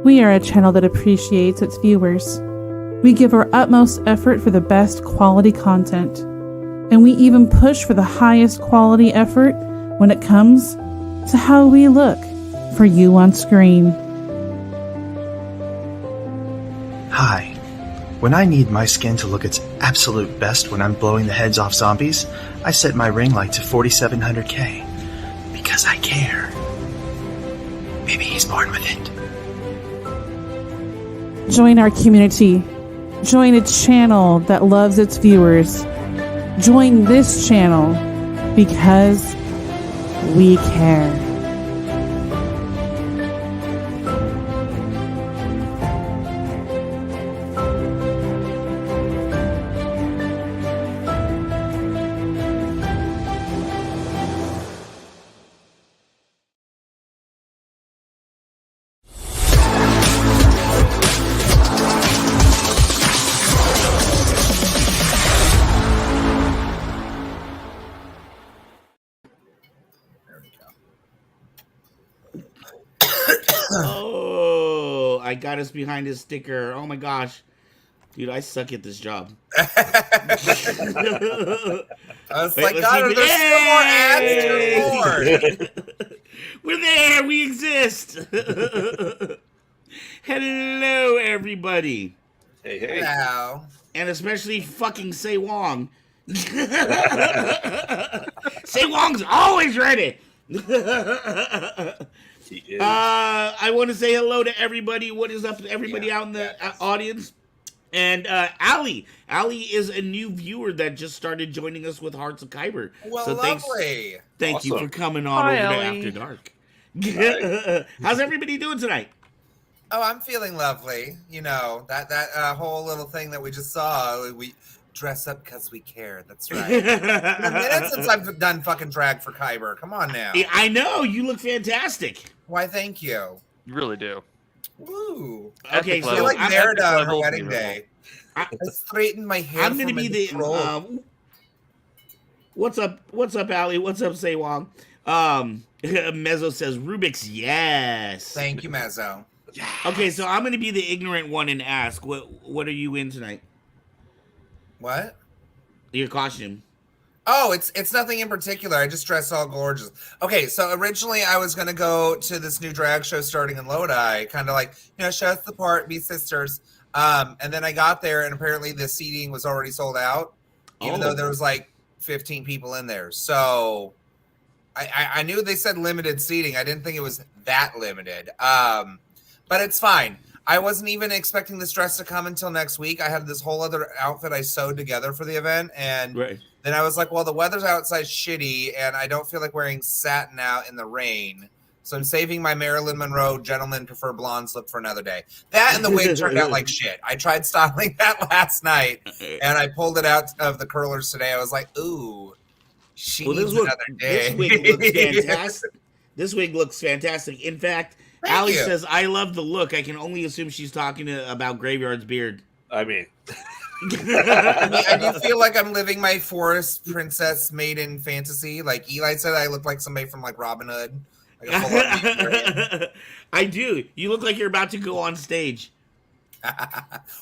We are a channel that appreciates its viewers. We give our utmost effort for the best quality content, and we even push for the highest quality effort when it comes to how we look for you on screen. Hi. When I need my skin to look its absolute best when I'm blowing the heads off zombies, I set my ring light to 4700K. Because I care. Maybe he's born with it. Join our community. Join a channel that loves its viewers. Join this channel because we care. Oh, I got us behind his sticker. Oh my gosh. Dude, I suck at this job. I was like, God, are there still more ads? Dear Lord. We're there. We exist. Hello, everybody. Hey, hey. Hello. And especially fucking Say Wong. Say Wong's always ready. I want to say hello to everybody. What is up to everybody out in the audience? And Allie is a new viewer that just started joining us with Hearts of Kyber. Well, so lovely. Thank you for coming on Hi, over Allie. to After Dark. How's everybody doing tonight? Oh, I'm feeling lovely. You know, that whole little thing that we just saw, we dress up because we care. That's right. It's been a minute since I've done fucking drag for Kyber. Come on now. I know. You look fantastic. Why, thank you. You really do. Woo. Okay, I so feel like I'm, Merida on her level, wedding beautiful. day. I straightened my hair. I'm going to be the... what's up, Allie? What's up, Say Wong? Mezzo says, Rubik's, yes. Thank you, Mezzo. Okay, so I'm going to be the ignorant one and ask, what are you in tonight? What? Your costume. Oh, it's nothing in particular. I just dress all gorgeous. Okay, so originally I was gonna go to this new drag show starting in Lodi, kind of like, you know, show us the part, be sisters. And then I got there, and apparently the seating was already sold out, even though there was like 15 people in there. So I knew they said limited seating. I didn't think it was that limited. But it's fine. I wasn't even expecting this dress to come until next week. I had this whole other outfit I sewed together for the event, and then I was like, well, the weather's outside shitty, and I don't feel like wearing satin out in the rain. So I'm saving my Marilyn Monroe gentlemen prefer blondes look for another day. That and the wig turned out like shit. I tried styling that last night, and I pulled it out of the curlers today. I was like, ooh, she needs another day. This wig looks fantastic. This wig looks fantastic. In fact, Allie says, I love the look. I can only assume she's talking about Graveyard's beard. I mean... I do feel like I'm living my forest princess maiden fantasy. Like Eli said, I look like somebody from like Robin Hood. Like a full-on I do. You look like you're about to go on stage.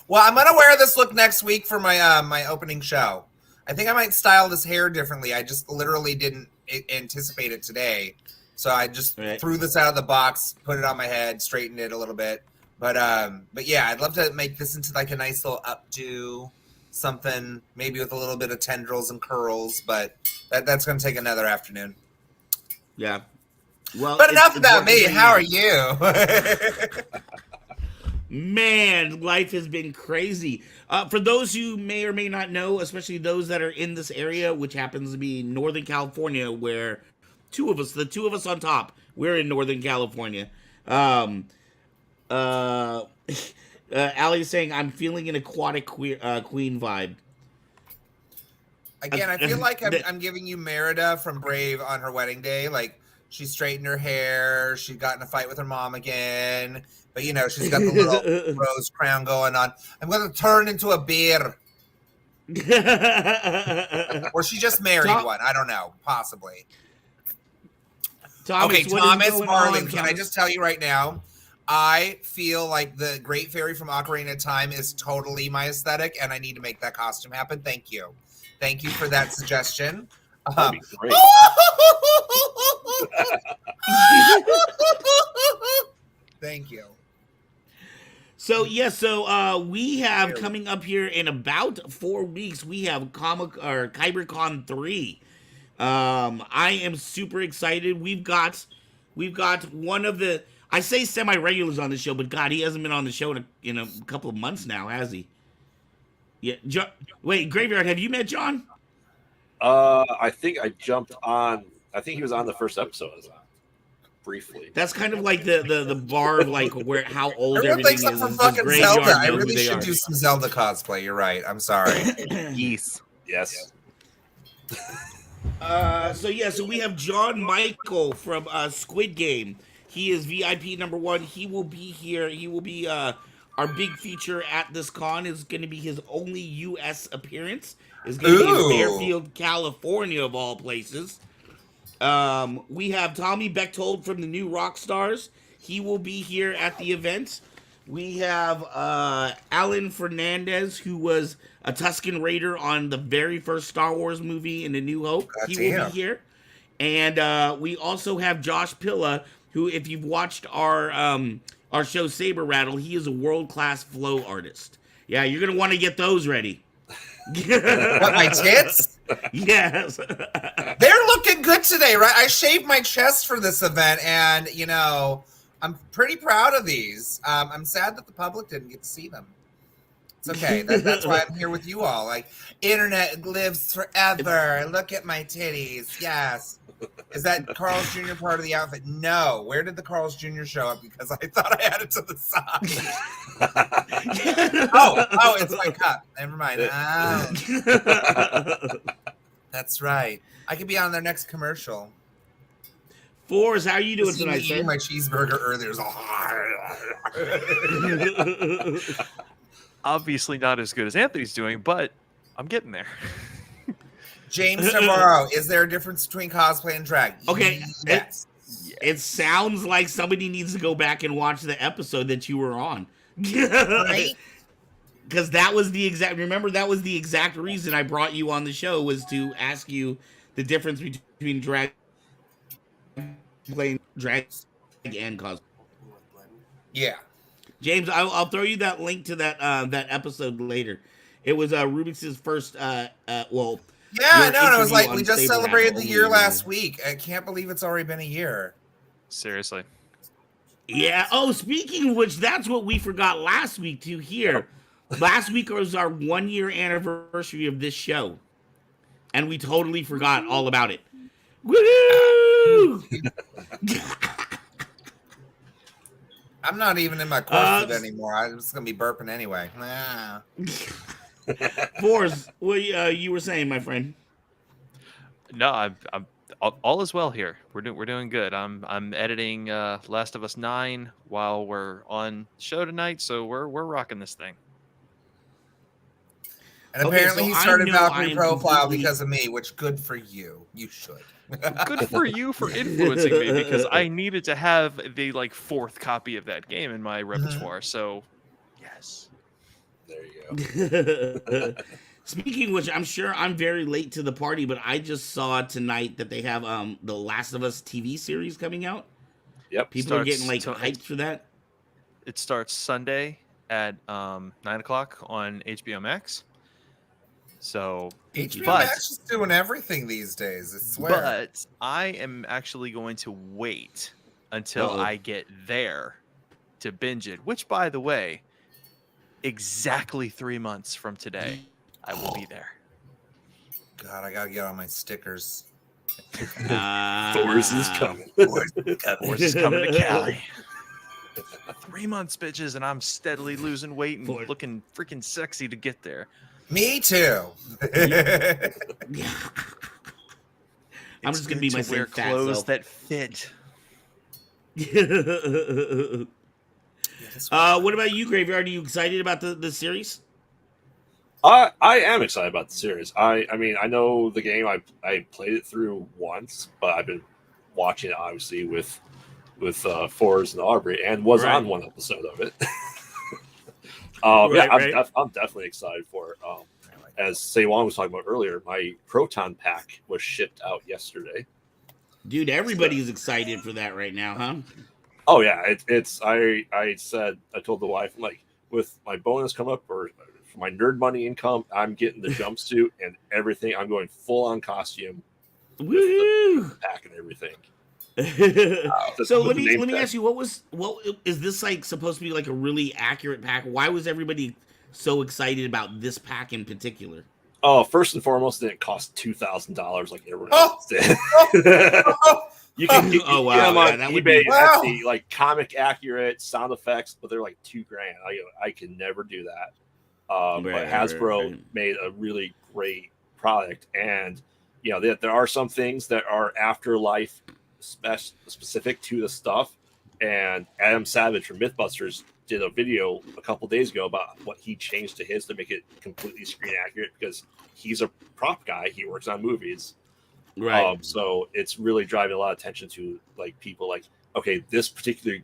Well, I'm gonna wear this look next week for my my opening show. I think I might style this hair differently. I just literally didn't anticipate it today, so I just threw this out of the box, put it on my head, straightened it a little bit. But yeah, I'd love to make this into like a nice little updo, something maybe with a little bit of tendrils and curls. But that's gonna take another afternoon. Yeah. Well, but enough about me. How are you? Man, life has been crazy. For those who may or may not know, especially those that are in this area, which happens to be Northern California, where the two of us on top, we're in Northern California. Allie's saying, I'm feeling an aquatic queen vibe. Again, I feel like I'm giving you Merida from Brave on her wedding day. Like, she straightened her hair. She got in a fight with her mom again. But, you know, she's got the little rose crown going on. I'm going to turn into a bear. Or she just married one. I don't know. Possibly. Thomas, okay, Thomas Marlin. Can I just tell you right now? I feel like the Great Fairy from Ocarina of Time is totally my aesthetic, and I need to make that costume happen. Thank you. Thank you for that suggestion. That'd be great. Thank you. So we have coming up here in about 4 weeks. We have Kyber Con 3. I am super excited. We've got one of the, I say semi-regulars on the show, but God, he hasn't been on the show in a couple of months now, has he? Yeah. Wait, Graveyard, have you met John? I think I jumped on. I think he was on the first episode briefly. That's kind of like the bar of like where how old Everyone everything thinks is. I'm from Is fucking Graveyard Zelda. I knows who really they should are. do some Zelda cosplay. You're right. I'm sorry. Yes. So we have John Michael from Squid Game. He is VIP number 1. He will be here. He will be our big feature at this con. Is going to be his only U.S. appearance. Is going to be in Fairfield, California, of all places. We have Tommy Bechtold from the New Rockstars. He will be here at the event. We have Alan Fernandez, who was a Tusken Raider on the very first Star Wars movie in A New Hope. He will be here. And we also have Josh Pilla, who, if you've watched our show Saber Rattle, he is a world-class flow artist. Yeah, you're going to want to get those ready. What, my tits? Yes. They're looking good today, right? I shaved my chest for this event, and, you know, I'm pretty proud of these. I'm sad that the public didn't get to see them. It's okay. That's why I'm here with you all. Like, internet lives forever. Look at my titties. Yes. Is that Carl's Jr. part of the outfit? No. Where did the Carl's Jr. show up? Because I thought I had it to the side. oh, it's my cup. Never mind. Oh. That's right. I could be on their next commercial. Forrest, how are you doing tonight, sir? My cheeseburger earlier. Obviously not as good as Anthony's doing, but I'm getting there. James Navarro, is there a difference between cosplay and drag? Okay. Yes. It sounds like somebody needs to go back and watch the episode that you were on. Right? Because that was the exact reason I brought you on the show, was to ask you the difference between drag and cosplay. Yeah. James, I'll throw you that link to that episode later. It was Rubik's first Yeah, I know. And I was like, we just Saber celebrated Rattle the year only. last week. I can't believe it's already been a year. Seriously. Yeah. Oh, speaking of which, that's what we forgot last week to hear. Last week was our 1-year anniversary of this show, and we totally forgot all about it. Woo! I'm not even in my corset anymore. I'm just gonna be burping anyway. Forrest, what you were saying, my friend? No, I'm all is well here. We're doing good. I'm editing Last of Us 9 while we're on show tonight, so we're rocking this thing. And Okay, apparently so he I started know Valkyrie I am profile completely- because of me, which good for you. You should. Good for you for influencing me, because I needed to have the 4th copy of that game in my repertoire. So, yes. There you go. Speaking of which, I'm sure I'm very late to the party, but I just saw tonight that they have the Last of Us TV series coming out. Yep. People are Starts getting to- hyped for that. It starts Sunday at 9 o'clock on HBO Max. So, HBO but- Max is doing everything these days. I swear. but I am actually going to wait until Uh-oh. I get there to binge it. Which, by the way, exactly 3 months from today, I will be there. God, I gotta get on my stickers. Thor's is coming. Force is coming to Cali. 3 months, bitches, and I'm steadily losing weight and Force. looking freaking sexy to get there. Me too. I'm It's just gonna be good my to wear same fat clothes self. that fit. What about you, Graveyard? Are you excited about the series? I am excited about the series. I mean, I know the game. I played it through once, but I've been watching it obviously with with Forrest and Aubrey, and was Right. on one episode of it. Right, I'm, right. I'm definitely excited for it. As Say Wong was talking about earlier, my Proton pack was shipped out yesterday. Dude, everybody's excited for that right now, huh? Oh yeah, I told the wife, I'm like, with my bonus come up or for my nerd money income, I'm getting the jumpsuit and everything. I'm going full on costume with Woo! the pack and everything. So With let the me name tag. ask you, what is this like supposed to be like a really accurate pack? Why was everybody so excited about this pack in particular? Oh, first and foremost, it didn't cost $2,000 like everyone Oh! else did. You can get Oh, wow, them on yeah, that would eBay be- and Wow. Etsy, like comic accurate sound effects, but they're like $2,000. I can never do that. But Right, Hasbro right. made a really great product, and there are some things that are afterlife specific to the stuff. And Adam Savage from MythBusters did a video a couple days ago about what he changed to his to make it completely screen accurate because he's a prop guy. He works on movies. Right. So it's really driving a lot of attention to like people like, okay, this particular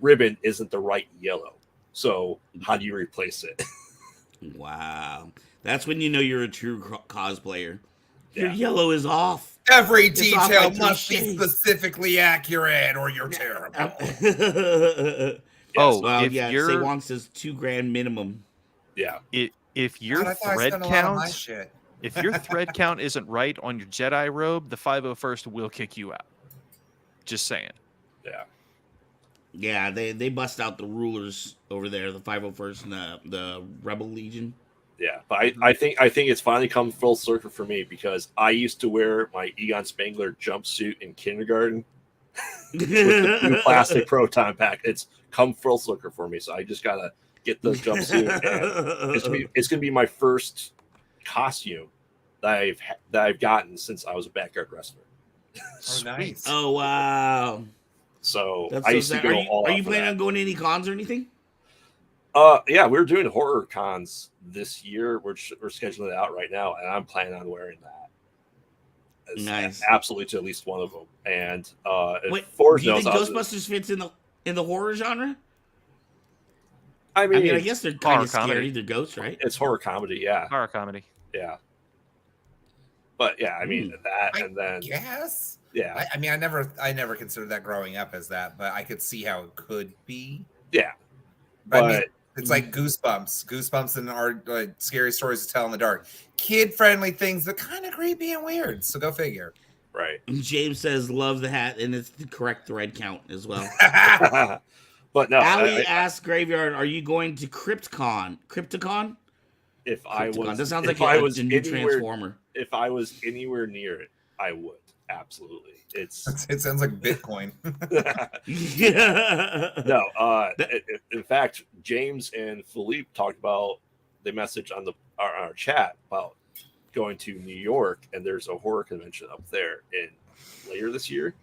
ribbon isn't the right yellow. So how do you replace it? Wow. That's when you know you're a true cosplayer. Your Yeah. yellow is off. Every It's off detail like three must be shades. specifically accurate, or you're terrible. Oh, Well, if yeah, you're- Say Wong says $2,000 minimum. Yeah. If your God, I thought I thread spent a lot on my count, shit. if your thread count isn't right on your Jedi robe, the 501st will kick you out. Just saying. Yeah. Yeah, they bust out the rulers over there, the 501st and the Rebel Legion. Yeah, but I think it's finally come full circle for me because I used to wear my Egon Spengler jumpsuit in kindergarten with the blue plastic proton pack. It's come full circle for me, so I just gotta get the jumpsuit, and it's gonna be my first costume that I've gotten since I was a backyard wrestler. Oh, nice. Oh wow, So that's I so used to sad. go all Are out you for planning that. on going to any cons or anything? Yeah, we're doing horror cons this year. We're scheduling it out right now, and I'm planning on wearing that. Nice. Absolutely to at least one of them. And Wait, Forrest do you knows think I was- Ghostbusters fits in the horror genre? I I mean, mean, I guess they're kind horror of scary. comedy. They're ghosts, right? it's horror comedy, yeah, Horror comedy. yeah. But yeah, I mean that, I and then Yes. yeah, I mean, I never considered that growing up as that, but I could see how it could be. yeah. But I But mean, it's like Goosebumps and our scary stories to tell in the dark, kid-friendly things, but kind of creepy and weird. So go figure. right. James says love the hat, and it's the correct thread count as well. But no, Allie asks Graveyard, "Are you going to Crypticon? Crypticon? if I Crypticon. was, That sounds if like I a was new anywhere, Transformer." if I was anywhere near it, I would absolutely. It's It sounds like Bitcoin. Yeah. no. In fact, James and Philippe talked about the message on our chat about going to New York, and there's a horror convention up there in later this year.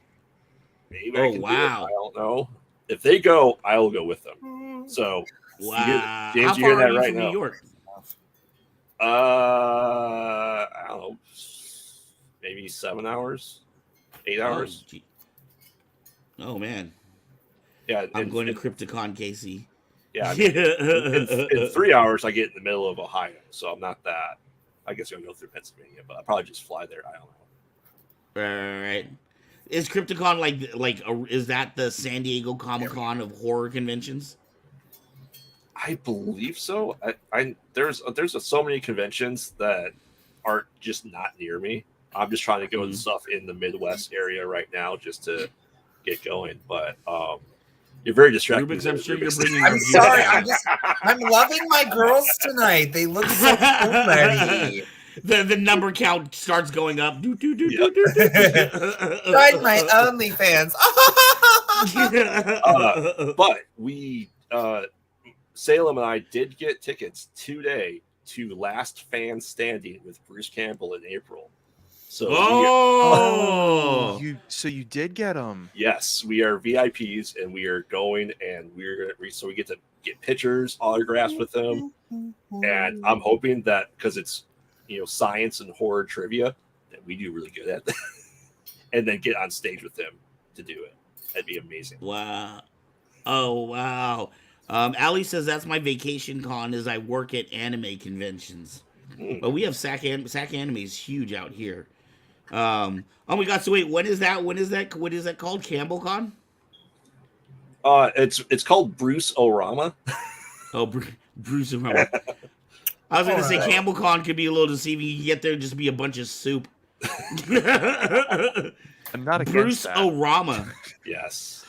Maybe I Oh, can wow. do it. I don't know. If they go, I will go with them. So Wow. James, How you hear far that are you right from now? New York? I don't know, maybe 7 hours, 8 hours. Oh, gee. Oh, man. Yeah, I'm going to Crypticon, Casey. Yeah, I mean, in 3 hours, I get in the middle of Ohio, so I'm not that. I guess I'm gonna go through Pennsylvania, but I'll probably just fly there. I don't know. Right. Is Crypticon is that the San Diego Comic Con of horror conventions? I believe so. There's so many conventions that aren't just not near me. I'm just trying to go to stuff in the Midwest area right now just to get going. But you're very distracted. Rubik's, I'm sure you're Rubik's. bringing. I'm your sorry. viewers I'm loving my girls tonight. They look so ready. the number count starts going up. Tried my OnlyFans. But we Salem and I did get tickets today to Last Fan Standing with Bruce Campbell in April. So Oh, you did get them. yes, we are VIPs and we are going, and so we get to get pictures, autographs with them, and I'm hoping that because it's science and horror trivia that we do really good at, and then get on stage with them to do it. That'd be amazing. Wow. Oh wow. Ali says that's my vacation con is I work at anime conventions. But we have SAC anime is huge out here. Oh my god, so wait, what is that called? CampbellCon? It's called Bruce Orama. Oh, Bruce Orama. I was gonna say Alright. CampbellCon could be a little deceiving. You get there and just be a bunch of soup. I'm not against Bruce that. Orama. Yes.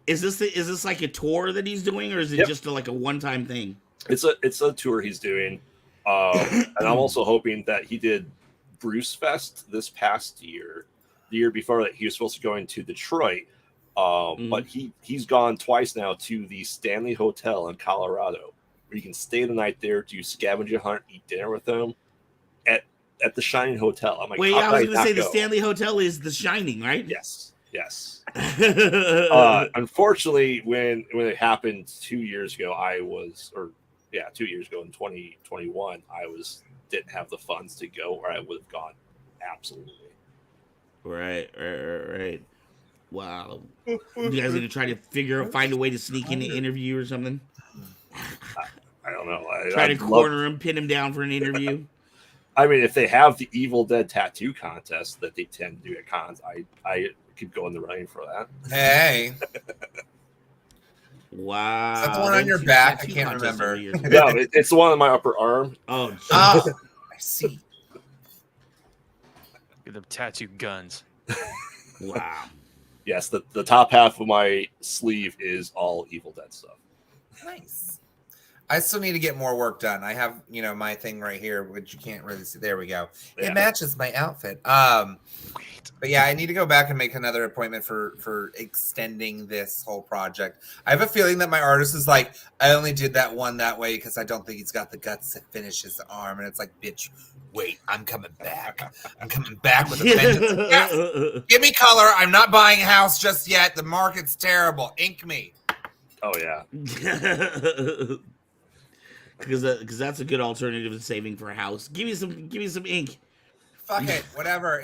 Is this like a tour that he's doing, or is it Yep. just like a one-time thing? It's a tour he's doing. And I'm also hoping that he did Bruce Fest this past year. The year before that, he was supposed to go into Detroit. But he's gone twice now to the Stanley Hotel in Colorado, where you can stay the night there, do scavenger hunt, eat dinner with them at the Shining Hotel. I'm like, Wait, how I could was going to say not the go? Stanley Hotel is The Shining, right? Yes. Unfortunately, when it happened 2 years ago, 2 years ago in 2021, didn't have the funds to go, or I would have gone absolutely. Right. Wow. You guys going to try to find a way to sneak in an interview or something? I don't know. Try to corner him, pin him down for an interview? I mean, if they have the Evil Dead tattoo contest that they tend to do at cons, I could go in the running for that. Hey, Wow. is that the one on your Two back? I tattoo can't contests remember. over years. No, it's the one on my upper arm. Oh, geez. Oh, I see. Get them tattoo guns. Wow. Yes, the top half of my sleeve is all Evil Dead stuff. Nice. I still need to get more work done. I have, my thing right here, which you can't really see. There we go. Yeah. It matches my outfit. But yeah, I need to go back and make another appointment for extending this whole project. I have a feeling that my artist is like, I only did that one that way because I don't think he's got the guts to finish his arm. And it's like, bitch, wait, I'm coming back. I'm coming back with a vengeance. Yes! Give me color. I'm not buying a house just yet. The market's terrible. Ink me. Oh yeah. Because that's a good alternative to saving for a house. Give me some ink. Fuck it, whatever.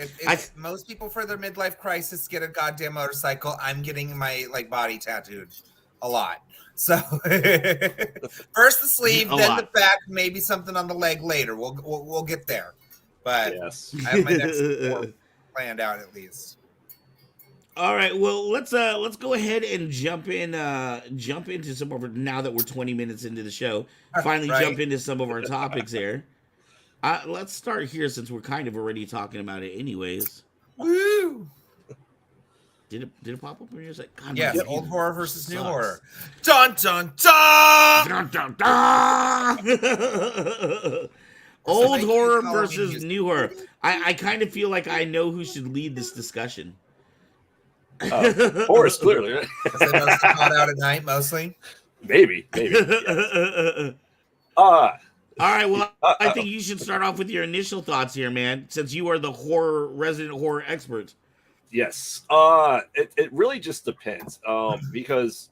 Most people for their midlife crisis get a goddamn motorcycle. I'm getting my body tattooed a lot. So first the sleeve, then the back, maybe something on the leg later. We'll get there. But Yes. I have my next 4 planned out at least. All right, well let's go ahead and jump into some of our, now that we're 20 minutes into the show. Finally Right. jump into some of our topics here. Let's start here since we're kind of already talking about it anyways. Woo! Did it pop up on your side? God, Yes, my old computer horror versus new sucks. horror. Dun dun dun! Dun, dun, dun! Old horror versus new horror. I kind of feel like I know who should lead this discussion. Horace, clearly. Right? Is it mostly caught out at night, mostly? Maybe. Yes. All right, well, I think you should start off with your initial thoughts here, man, since you are the resident horror expert. Yes. It really just depends. Because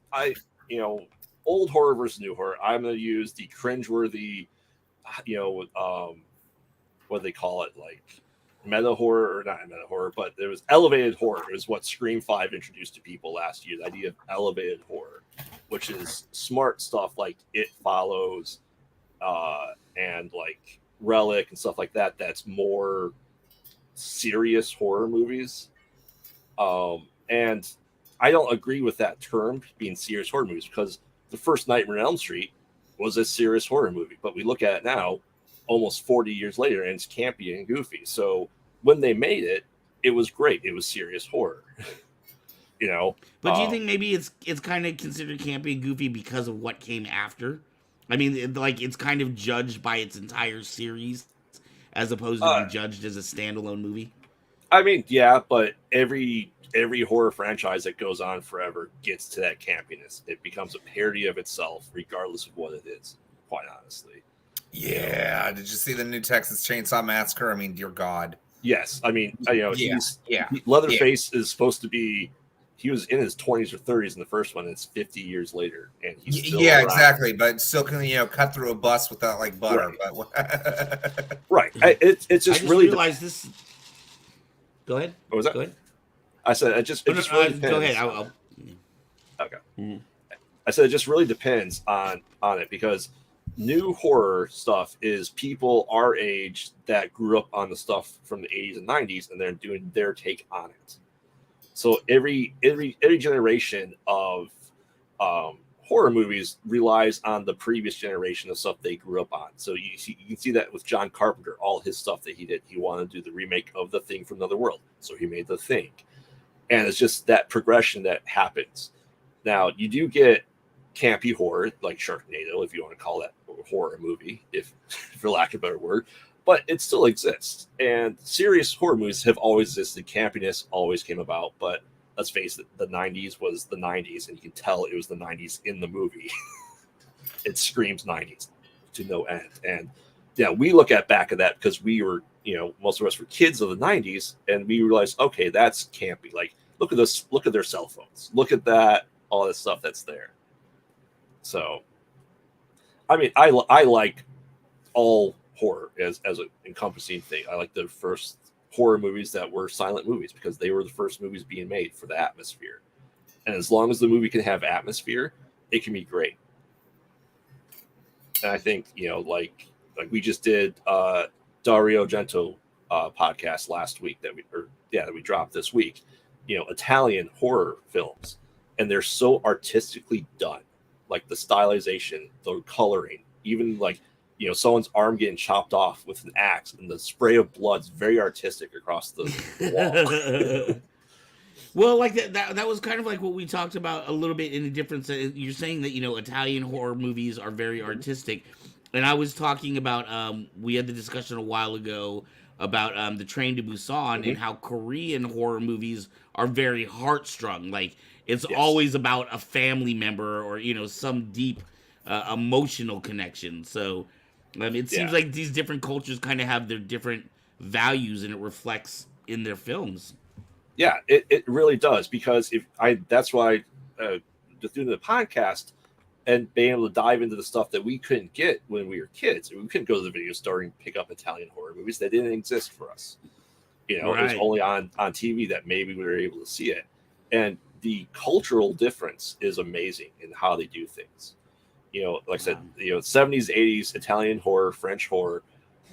old horror versus new horror, I'm going to use the cringeworthy, what do they call it? Like meta horror, or not meta horror, but there was elevated horror. It was what Scream 5 introduced to people last year. The idea of elevated horror, which is smart stuff like It Follows, and like Relic and stuff like that. That's more serious horror movies. And I don't agree with that term being serious horror movies, because the first Nightmare on Elm Street was a serious horror movie, but we look at it now, almost 40 years later, and it's campy and goofy. So when they made it, it was great. It was serious horror. But do you think maybe it's kind of considered campy and goofy because of what came after? I mean, it's kind of judged by its entire series as opposed to being judged as a standalone movie. I mean, yeah, but every horror franchise that goes on forever gets to that campiness. It becomes a parody of itself, regardless of what it is, quite honestly. Yeah. Did you see the new Texas Chainsaw Massacre? I mean, dear God. Yes. I mean, Yeah. Leatherface is supposed to be, he was in his 20s or 30s in the first one. And it's 50 years later, and he's still around. Exactly. But still can cut through a bus without butter. Right. But Right. It's just I really realized this. Go ahead. What was that? Go ahead. I said it just really depends. Go ahead. I'll... Okay. Mhm. I said it just really depends on it, because new horror stuff is people our age that grew up on the stuff from the 80s and 90s, and they're doing their take on it. So every generation of horror movies relies on the previous generation of stuff they grew up on. So you can see that with John Carpenter, all his stuff that he did. He wanted to do the remake of The Thing from Another World, so he made The Thing, and it's just that progression that happens. Now you do get campy horror like Sharknado, if you want to call that a horror movie, if for lack of a better word, but it still exists. And serious horror movies have always existed. Campiness always came about, but let's face it, the 90s was the 90s, and you can tell it was the 90s in the movie. It screams 90s to no end. And yeah, we look at back at that because we were, most of us were kids of the 90s, and we realized, okay, that's campy. Like, look at this, look at their cell phones, look at that, all this stuff that's there. So, I mean, I like all horror as an encompassing thing. I like the first horror movies that were silent movies because they were the first movies being made for the atmosphere. And as long as the movie can have atmosphere, it can be great. And I think, like we just did Dario Argento podcast last week that we dropped this week, Italian horror films, and they're so artistically done. Like the stylization, the coloring, even like, someone's arm getting chopped off with an axe, and the spray of blood's very artistic across the wall. Well, like that was kind of like what we talked about a little bit in a different sense. You're saying that, Italian horror movies are very artistic. And I was talking about, we had the discussion a while ago about the Train to Busan and how Korean horror movies are very heartstrung. Like, it's always about a family member or, some deep emotional connection. So it seems like these different cultures kind of have their different values, and it reflects in their films. Yeah, it really does, because that's why just doing the podcast and being able to dive into the stuff that we couldn't get when we were kids. We couldn't go to the video store and pick up Italian horror movies. They didn't exist for us. It was only on TV that maybe we were able to see it. And the cultural difference is amazing in how they do things. Like I said, 70s, 80s, Italian horror, French horror,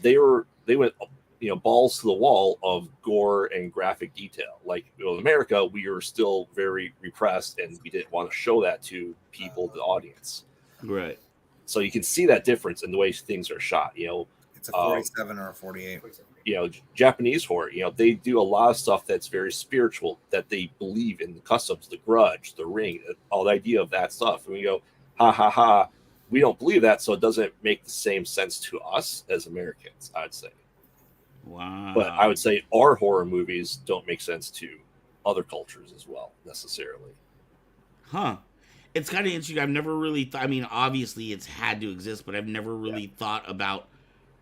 they went, balls to the wall of gore and graphic detail. Like, in America, we were still very repressed, and we didn't want to show that to people, the audience. Right. So you can see that difference in the way things are shot. It's a 47 or a 48. Japanese horror, they do a lot of stuff that's very spiritual, that they believe in the customs, the Grudge, the Ring, all the idea of that stuff. And we go, ha ha ha, we don't believe that, so it doesn't make the same sense to us as Americans, I'd say. Wow. But I would say our horror movies don't make sense to other cultures as well, necessarily. Huh. It's kind of interesting. I've never really I mean, obviously it's had to exist, but I've never really thought about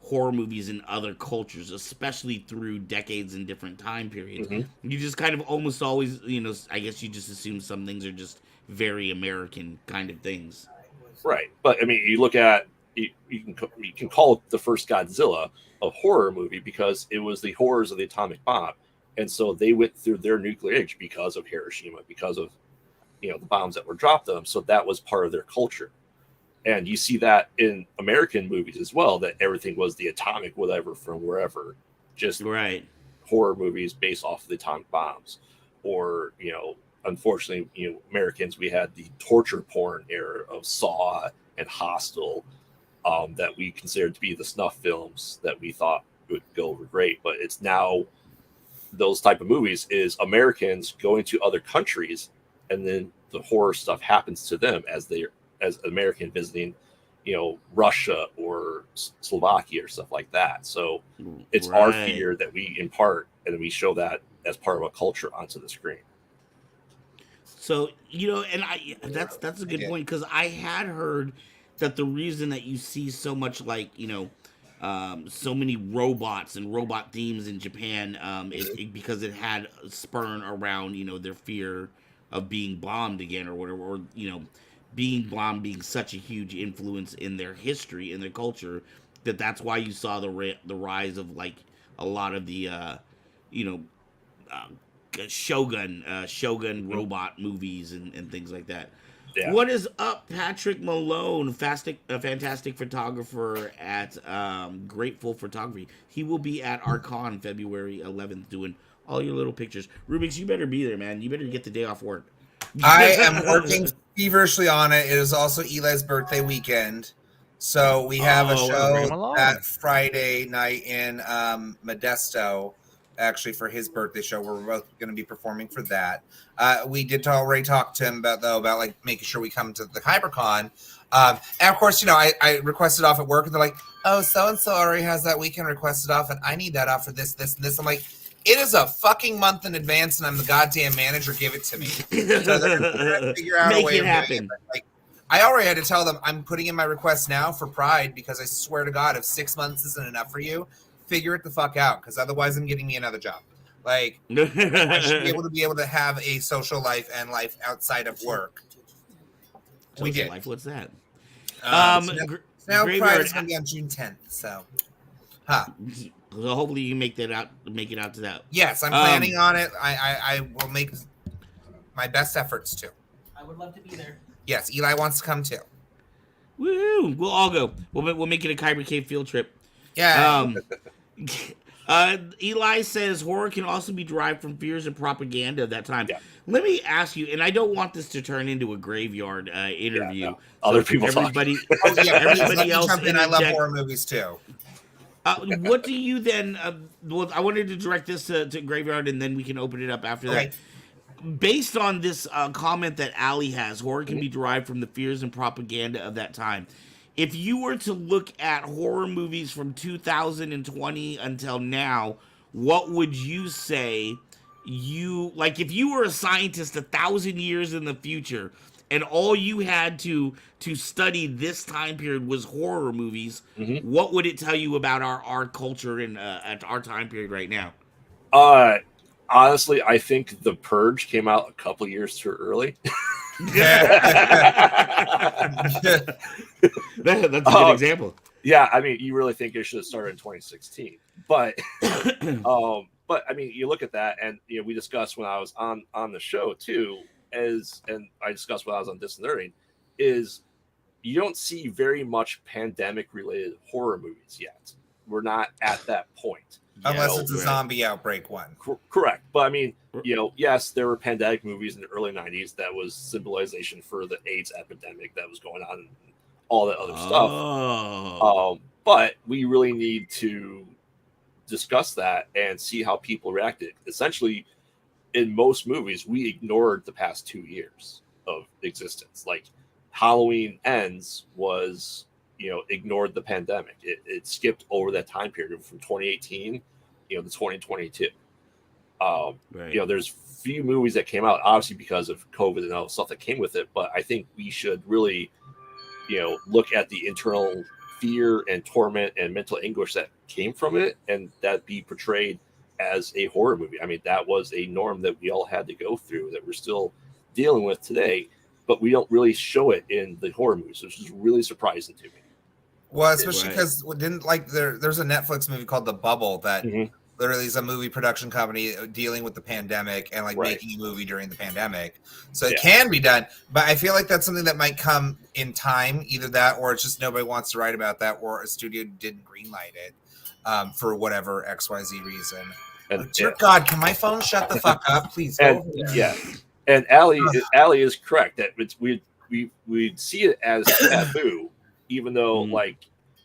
horror movies in other cultures, especially through decades and different time periods. You just kind of almost always, I guess you just assume some things are just very American kind of things. Right. But I mean, you look at, you can call it the first Godzilla a horror movie because it was the horrors of the atomic bomb. And so they went through their nuclear age because of Hiroshima, because of, the bombs that were dropped on them. So that was part of their culture. And you see that in American movies as well, that everything was the atomic whatever from wherever, just horror movies based off of the atomic bombs. Or, unfortunately, Americans, we had the torture porn era of Saw and Hostel that we considered to be the snuff films that we thought would go over great. But it's now those type of movies is Americans going to other countries, and then the horror stuff happens to them as American visiting, Russia or Slovakia or stuff like that. So it's our fear that we impart, and we show that as part of a culture onto the screen. So, and that's a good point, because I had heard that the reason that you see so much like, so many robots and robot themes in Japan is because it had spurn around, their fear of being bombed again or whatever, or, being bombed being such a huge influence in their history, in their culture, that's why you saw the rise of like a lot of the, Shogun robot movies and things like that. Yeah. What is up, Patrick Malone, a fantastic photographer at Grateful Photography? He will be at our con February 11th doing all your little pictures. Rubik's, you better be there, man. You better get the day off work. I am working feverishly on it. It is also Eli's birthday weekend. So we have a Oh, show bring him along. that Friday night in Modesto, actually for his birthday show. We're both going to be performing for that. We did already talk to him about like making sure we come to the HyperCon. And of course, you know, I requested off at work, and they're like, "Oh, so and so already has that weekend requested off, and I need that off for this, this, and this." I'm like, it is a fucking month in advance, and I'm the goddamn manager. Give it to me. So they're gonna figure out Make a way it of happen. doing it. Like, I already had to tell them I'm putting in my request now for Pride, because I swear to God, if 6 months isn't enough for you, figure it the fuck out, because otherwise I'm getting me another job. Like, I should be able to have a social life and life outside of work. We Social did. life. What's that? Now Graveyard- Pride is going to be on June 10th, so. So hopefully you make it out to that. Yes, I'm planning on it. I will make my best efforts to. I would love to be there. Yes, Eli wants to come too. Woo! We'll all go. We'll make it a Kyber Cave field trip. Yeah. Eli says horror can also be derived from fears and propaganda of that time. Yeah. Let me ask you, and I don't want this to turn into a graveyard interview. Yeah, no. Other people talk. everybody, Oh, yeah, everybody let me else jump in. I love interject. horror movies too. What do you then? Well, I wanted to direct this to Graveyard, and then we can open it up after Okay. that. Based on this comment that Ali has, horror can be derived from the fears and propaganda of that time. If you were to look at horror movies from 2020 until now, what would you say like if you were a scientist 1,000 years in the future and all you had to study this time period was horror movies, what would it tell you about our culture and at our time period right now? Honestly, I think The Purge came out a couple years too early. That's a good example. Yeah, I mean, you really think it should have started in 2016, but I mean, you look at that, and you know, we discussed when I was on the show too, and I discussed when I was on Distant Nerding, is you don't see very much pandemic related horror movies yet. We're not at that point. Unless it's a zombie outbreak one. Correct. But I mean, you know, yes, there were pandemic movies in the early 90s that was symbolization for the AIDS epidemic that was going on and all that other stuff. But we really need to discuss that and see how people reacted. Essentially, in most movies, we ignored the past 2 years of existence. Like Halloween Ends was, you know, ignored the pandemic. It skipped over that time period from 2018, you know, to 2022. Right. You know, there's few movies that came out, obviously because of COVID and all the stuff that came with it. But I think we should really, you know, look at the internal fear and torment and mental anguish that came from it, and that be portrayed as a horror movie. I mean, that was a norm that we all had to go through that we're still dealing with today, but we don't really show it in the horror movies, which is really surprising to me. Well, especially because there's a Netflix movie called The Bubble that literally is a movie production company dealing with the pandemic and like making a movie during the pandemic. So it can be done, but I feel like that's something that might come in time, either that or it's just nobody wants to write about that, or a studio didn't greenlight it for whatever XYZ reason. And, dear God, can my phone shut the fuck up, please? And, and Allie is correct that we'd see it as taboo, even though like,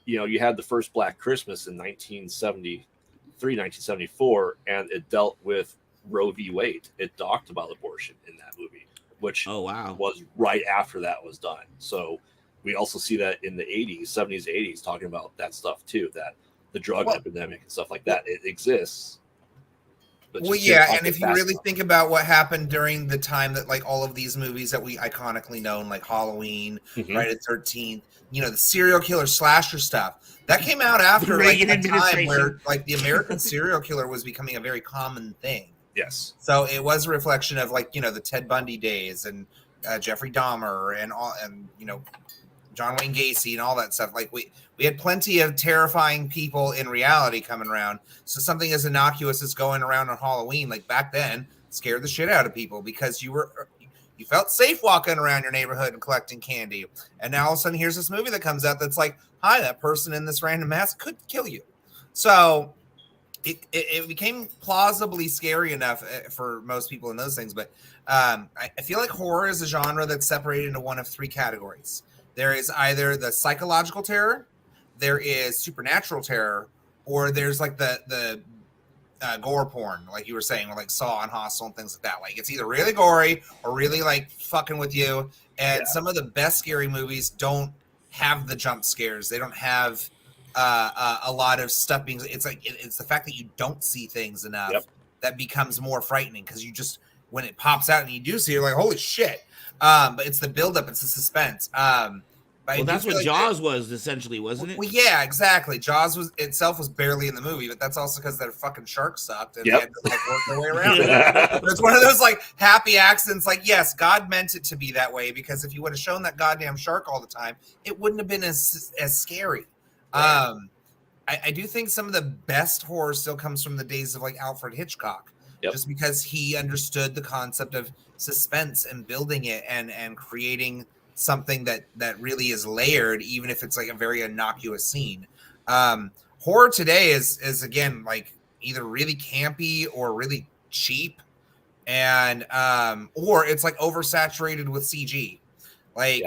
you know, you had the first Black Christmas in 1974, and it dealt with Roe v. Wade. It talked about abortion in that movie, which was right after that was done. So we also see that in the 80s, 70s, 80s, talking about that stuff too, that the drug epidemic and stuff like that, it exists. Well, yeah, and if you really think about what happened during the time that like all of these movies that we iconically known, like Halloween, Friday the 13th, you know, the serial killer slasher stuff, that came out after like a time where like the American serial killer was becoming a very common thing. Yes. So it was a reflection of like, you know, the Ted Bundy days and Jeffrey Dahmer and all, and you know, John Wayne Gacy and all that stuff. Like we had plenty of terrifying people in reality coming around. So something as innocuous as going around on Halloween, like back then, scared the shit out of people because you felt safe walking around your neighborhood and collecting candy. And now all of a sudden here's this movie that comes out that's like, hi, that person in this random mask could kill you. So it became plausibly scary enough for most people in those things. But I feel like horror is a genre that's separated into one of three categories. There is either the psychological terror, there is supernatural terror, or there's like the gore porn, like you were saying, or like Saw and Hostel and things like that. Like it's either really gory or really like fucking with you. And some of the best scary movies don't have the jump scares. They don't have a lot of stuff being. It's like it's the fact that you don't see things enough that becomes more frightening because you just when it pops out and you do see it, you're like holy shit. But it's the buildup, it's the suspense. Well, that's what Jaws was essentially, wasn't it? Well, yeah, exactly. Jaws was barely in the movie, but that's also because their fucking shark sucked and they had to like work their way around it. It's one of those like happy accidents. Like, yes, God meant it to be that way because if you would have shown that goddamn shark all the time, it wouldn't have been as scary. Right. I do think some of the best horror still comes from the days of like Alfred Hitchcock, just because he understood the concept of suspense and building it and creating something that really is layered, even if it's like a very innocuous scene. Horror today is again like either really campy or really cheap, and or it's like oversaturated with CG. Like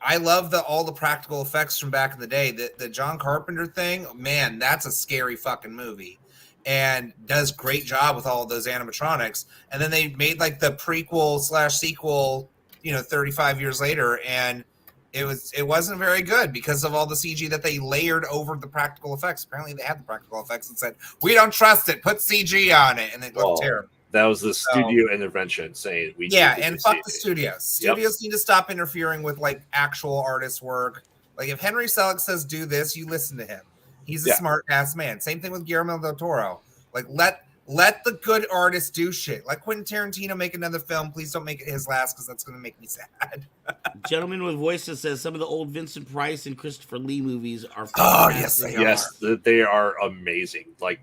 I love all the practical effects from back in the day. The John Carpenter thing, man, that's a scary fucking movie, and does great job with all of those animatronics. And then they made like the prequel/sequel. 35 years later, and it wasn't very good because of all the CG that they layered over the practical effects. Apparently they had the practical effects and said, we don't trust it, put CG on it, and it looked terrible. That was the studio intervention saying we and fuck the studios. Studios need to stop interfering with like actual artist work. Like if Henry Selick says do this, you listen to him. He's a smart ass man. Same thing with Guillermo del Toro. Like let the good artists do shit. Like Quentin Tarantino, make another film. Please don't make it his last because that's going to make me sad. Gentleman with Voices says some of the old Vincent Price and Christopher Lee movies are fantastic. Yes, they are amazing. Like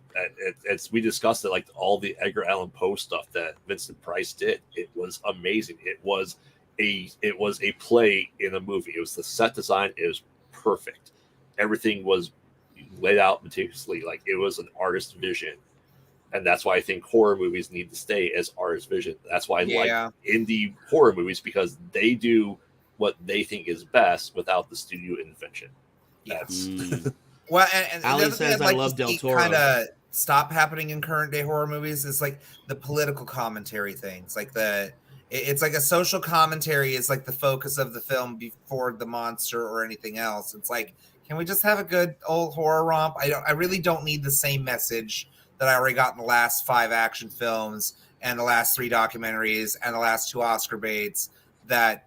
it's we discussed it. Like all the Edgar Allan Poe stuff that Vincent Price did, it was amazing. It was a play in a movie. It was the set design. It was perfect. Everything was laid out meticulously. Like it was an artist's vision. And that's why I think horror movies need to stay as artist vision. That's why I like indie horror movies because they do what they think is best without the studio intervention. Well, and Ali says I love Del Toro. Kind of stop happening in current day horror movies is like the political commentary things. Like it's like a social commentary is like the focus of the film before the monster or anything else. It's like, can we just have a good old horror romp? I really don't need the same message that I already got in the last 5 action films and the last 3 documentaries and the last 2 Oscar baits that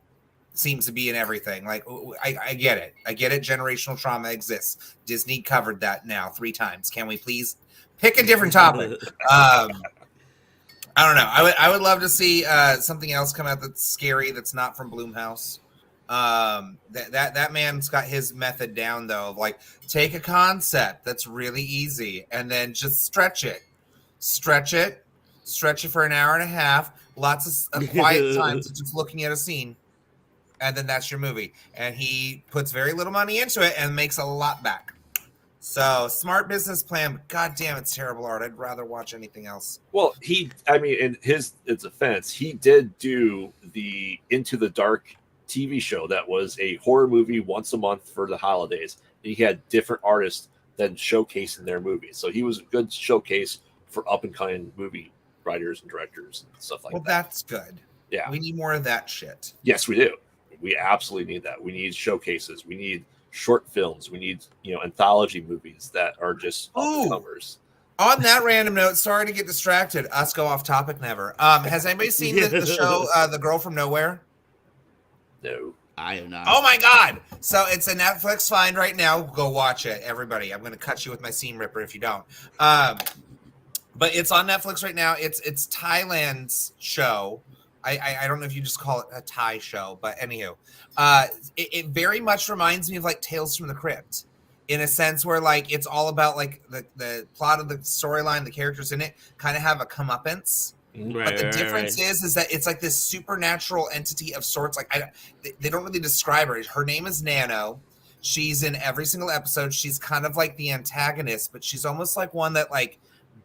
seems to be in everything. Like, I get it. I get it. Generational trauma exists. Disney covered that now 3 times. Can we please pick a different topic? I don't know. I would love to see something else come out that's scary that's not from Blumhouse. That man's got his method down though of like take a concept that's really easy and then just stretch it for an hour and a half, lots of quiet times just looking at a scene, and then that's your movie. And he puts very little money into it and makes a lot back. So smart business plan, but god damn, it's terrible art. I'd rather watch anything else. Well, in his defense, he did do the Into the Dark TV show that was a horror movie once a month for the holidays. He had different artists then showcasing their movies. So he was a good showcase for up and coming movie writers and directors and stuff like that. Well, that's good. Yeah. We need more of that shit. Yes, we do. We absolutely need that. We need showcases. We need short films. We need, anthology movies that are just up-and-comers. On that random note, sorry to get distracted. Us go off topic never. Has anybody seen the show The Girl from Nowhere? No, I have not. Oh my god! So it's a Netflix find right now. Go watch it, everybody. I'm going to cut you with my seam ripper if you don't. But it's on Netflix right now. It's Thailand's show. I don't know if you just call it a Thai show, but anywho, it very much reminds me of like Tales from the Crypt, in a sense where like it's all about like the plot of the storyline, the characters in it kind of have a comeuppance. But the difference is that it's like this supernatural entity of sorts. Like they don't really describe her. Her name is Nano. She's in every single episode. She's kind of like the antagonist, but she's almost like one that like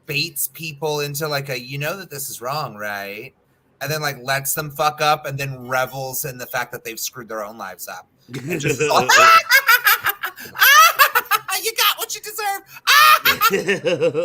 baits people into like a, you know that this is wrong, right? And then like lets them fuck up and then revels in the fact that they've screwed their own lives up. And just you got what you deserve.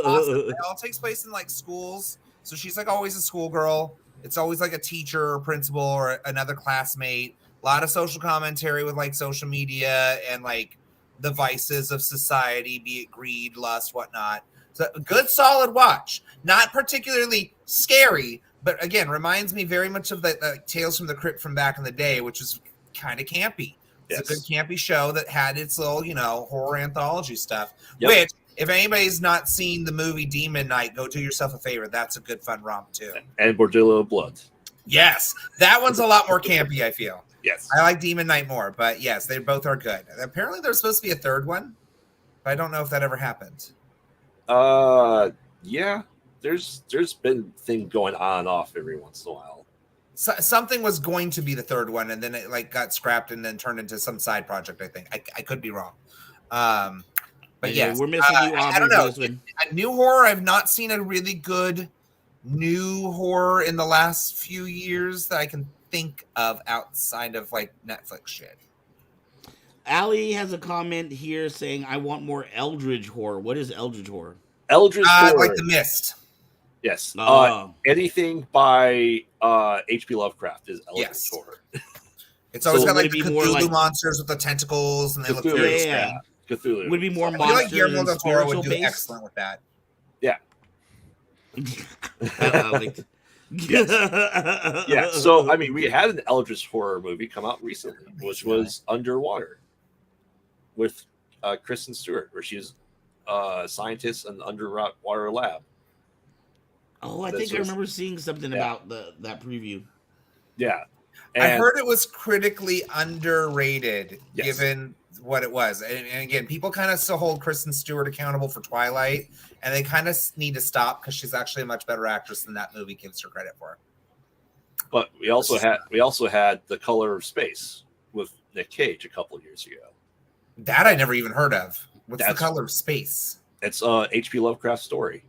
Awesome. It all takes place in like schools. So she's like always a schoolgirl. It's always like a teacher or principal or another classmate. A lot of social commentary with like social media and like the vices of society, be it greed, lust, whatnot. So a good solid watch. Not particularly scary, but again, reminds me very much of the Tales from the Crypt from back in the day, which was kind of campy. It's a good campy show that had its little, horror anthology stuff. Yep. Which, if anybody's not seen the movie Demon Knight, go do yourself a favor. That's a good fun romp too. And Bordello of Blood. Yes, that one's a lot more campy, I feel. Yes. I like Demon Knight more, but yes, they both are good. Apparently there's supposed to be a third one, but I don't know if that ever happened. Yeah. There's been things going on and off every once in a while. So, something was going to be the third one, and then it like got scrapped and then turned into some side project. I think I could be wrong, but yes, we're missing you. I don't know. A new horror. I've not seen a really good new horror in the last few years that I can think of outside of like Netflix shit. Allie has a comment here saying, "I want more Eldritch horror." What is Eldritch horror? Eldritch horror, like The Mist. Yes. Anything by H.P. Lovecraft is Eldritch horror. It's always got like the Cthulhu monsters with the tentacles, and they look very scary. Cthulhu would be more I monsters. feel like Guillermo del Toro would do based. excellent with that. Yeah. Yes. Yeah. So I mean, we had an Eldritch horror movie come out recently, which was Underwater, with Kristen Stewart, where she's a scientist in an underwater lab. Oh, I think I remember seeing something about that preview. Yeah. And I heard it was critically underrated, given what it was. And again, people kind of still hold Kristen Stewart accountable for Twilight, and they kind of need to stop because she's actually a much better actress than that movie gives her credit for. But we also had The Color of Space with Nick Cage a couple of years ago. That I never even heard of. What's The Color of Space? It's H.P. Lovecraft story.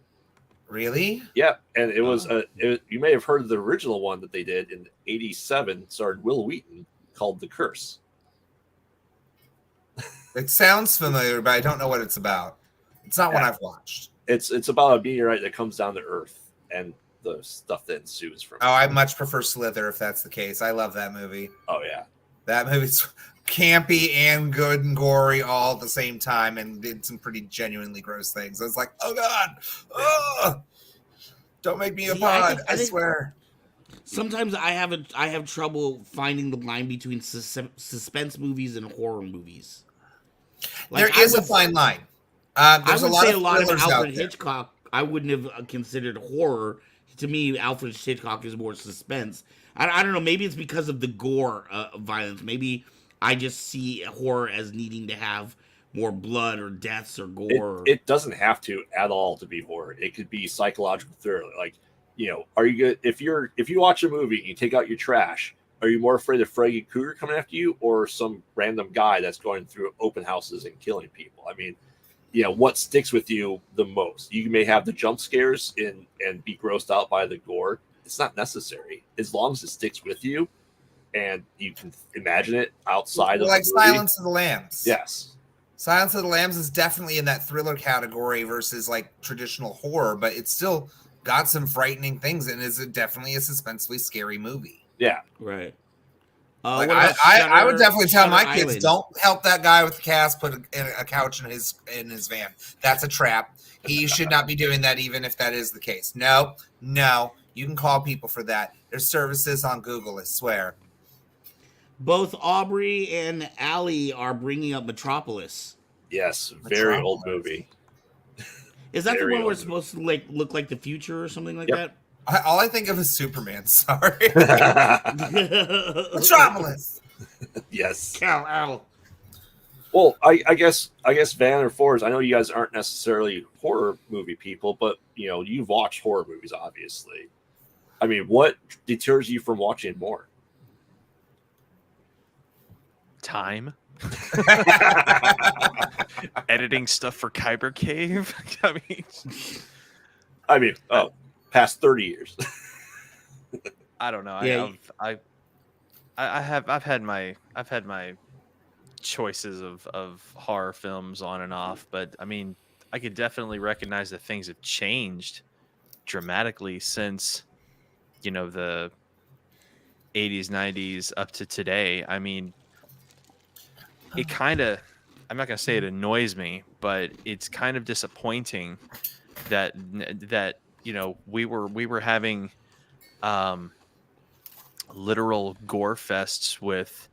Really? Yeah, and it was you may have heard of the original one that they did in '87, starred Will Wheaton, called The Curse. It sounds familiar, but I don't know what it's about. It's not one I've watched. It's about a meteorite that comes down to Earth and the stuff that ensues from it. Oh, I much prefer Slither if that's the case. I love that movie. Oh yeah. That movie's campy and good and gory all at the same time, and did some pretty genuinely gross things. I was like, oh god, don't make me a pod. I swear. Sometimes I have trouble finding the line between suspense movies and horror movies. Like, there is a fine line. There's a lot of Alfred Hitchcock I wouldn't have considered horror. To me, Alfred Hitchcock is more suspense. I don't know. Maybe it's because of the gore violence. Maybe I just see horror as needing to have more blood or deaths or gore. It doesn't have to at all to be horror. It could be psychological thriller. Like, are you good if you watch a movie and you take out your trash? Are you more afraid of Freddy Krueger coming after you, or some random guy that's going through open houses and killing people? I mean, what sticks with you the most? You may have the jump scares and be grossed out by the gore. It's not necessary as long as it sticks with you and you can imagine it outside of like the movie. Silence of the Lambs. Yes. Silence of the Lambs is definitely in that thriller category versus like traditional horror, but it's still got some frightening things and is definitely a suspensefully scary movie. Yeah. Right. I would definitely tell my kids, don't help that guy with the cast put a couch in his van. That's a trap. He should not be doing that, even if that is the case. No, you can call people for that. There's services on Google, I swear. Both Aubrey and Allie are bringing up Metropolis. Yes, very old movie. Is that the one where it's supposed to look like the future or something like that? All I think of is Superman. Sorry, Metropolis. Yes. Cal. Well, I guess Van or Forrest, I know you guys aren't necessarily horror movie people, but you've watched horror movies, obviously. I mean, what deters you from watching more? Time. Editing stuff for Kyber Cave. I mean, past 30 years. I don't know. Yeah. I've had my choices of horror films on and off, but I mean, I could definitely recognize that things have changed dramatically since, the 80s, 90s up to today. I mean, it kind of, I'm not going to say it annoys me, but it's kind of disappointing that we were having literal gore fests with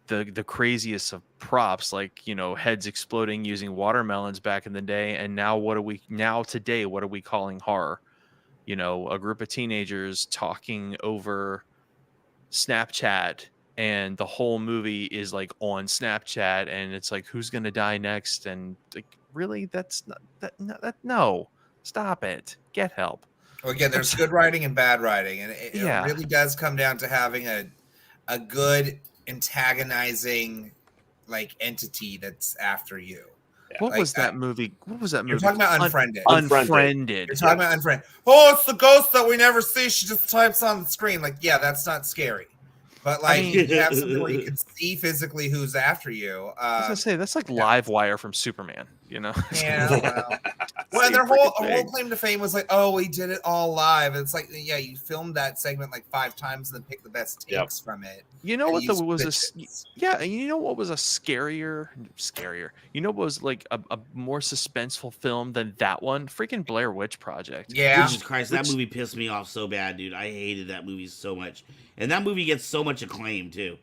the craziest of props, like heads exploding using watermelons back in the day, and now today what are we calling horror? A group of teenagers talking over Snapchat, and the whole movie is like on Snapchat, and it's like, who's gonna die next? And like, really, that's not no, stop it, get help. Well, again, there's good writing and bad writing, and it Yeah. really does come down to having a good antagonizing entity that's after you. What was that movie? You're talking about Unfriended. Unfriended. You're talking about Unfriended. Oh, it's the ghost that we never see. She just types on the screen. Like, yeah, that's not scary. But you have something where you can see physically who's after you. I was gonna say that's like Live Wire from Superman. Yeah. Well, their whole claim to fame was like, oh, we did it all live. It's like, yeah, you filmed that segment like 5 times and then picked the best takes from it. You know what was a scarier? You know what was like a more suspenseful film than that one? Freaking Blair Witch Project. Yeah. Jesus Christ, that movie pissed me off so bad, dude. I hated that movie so much. And that movie gets so much acclaim too.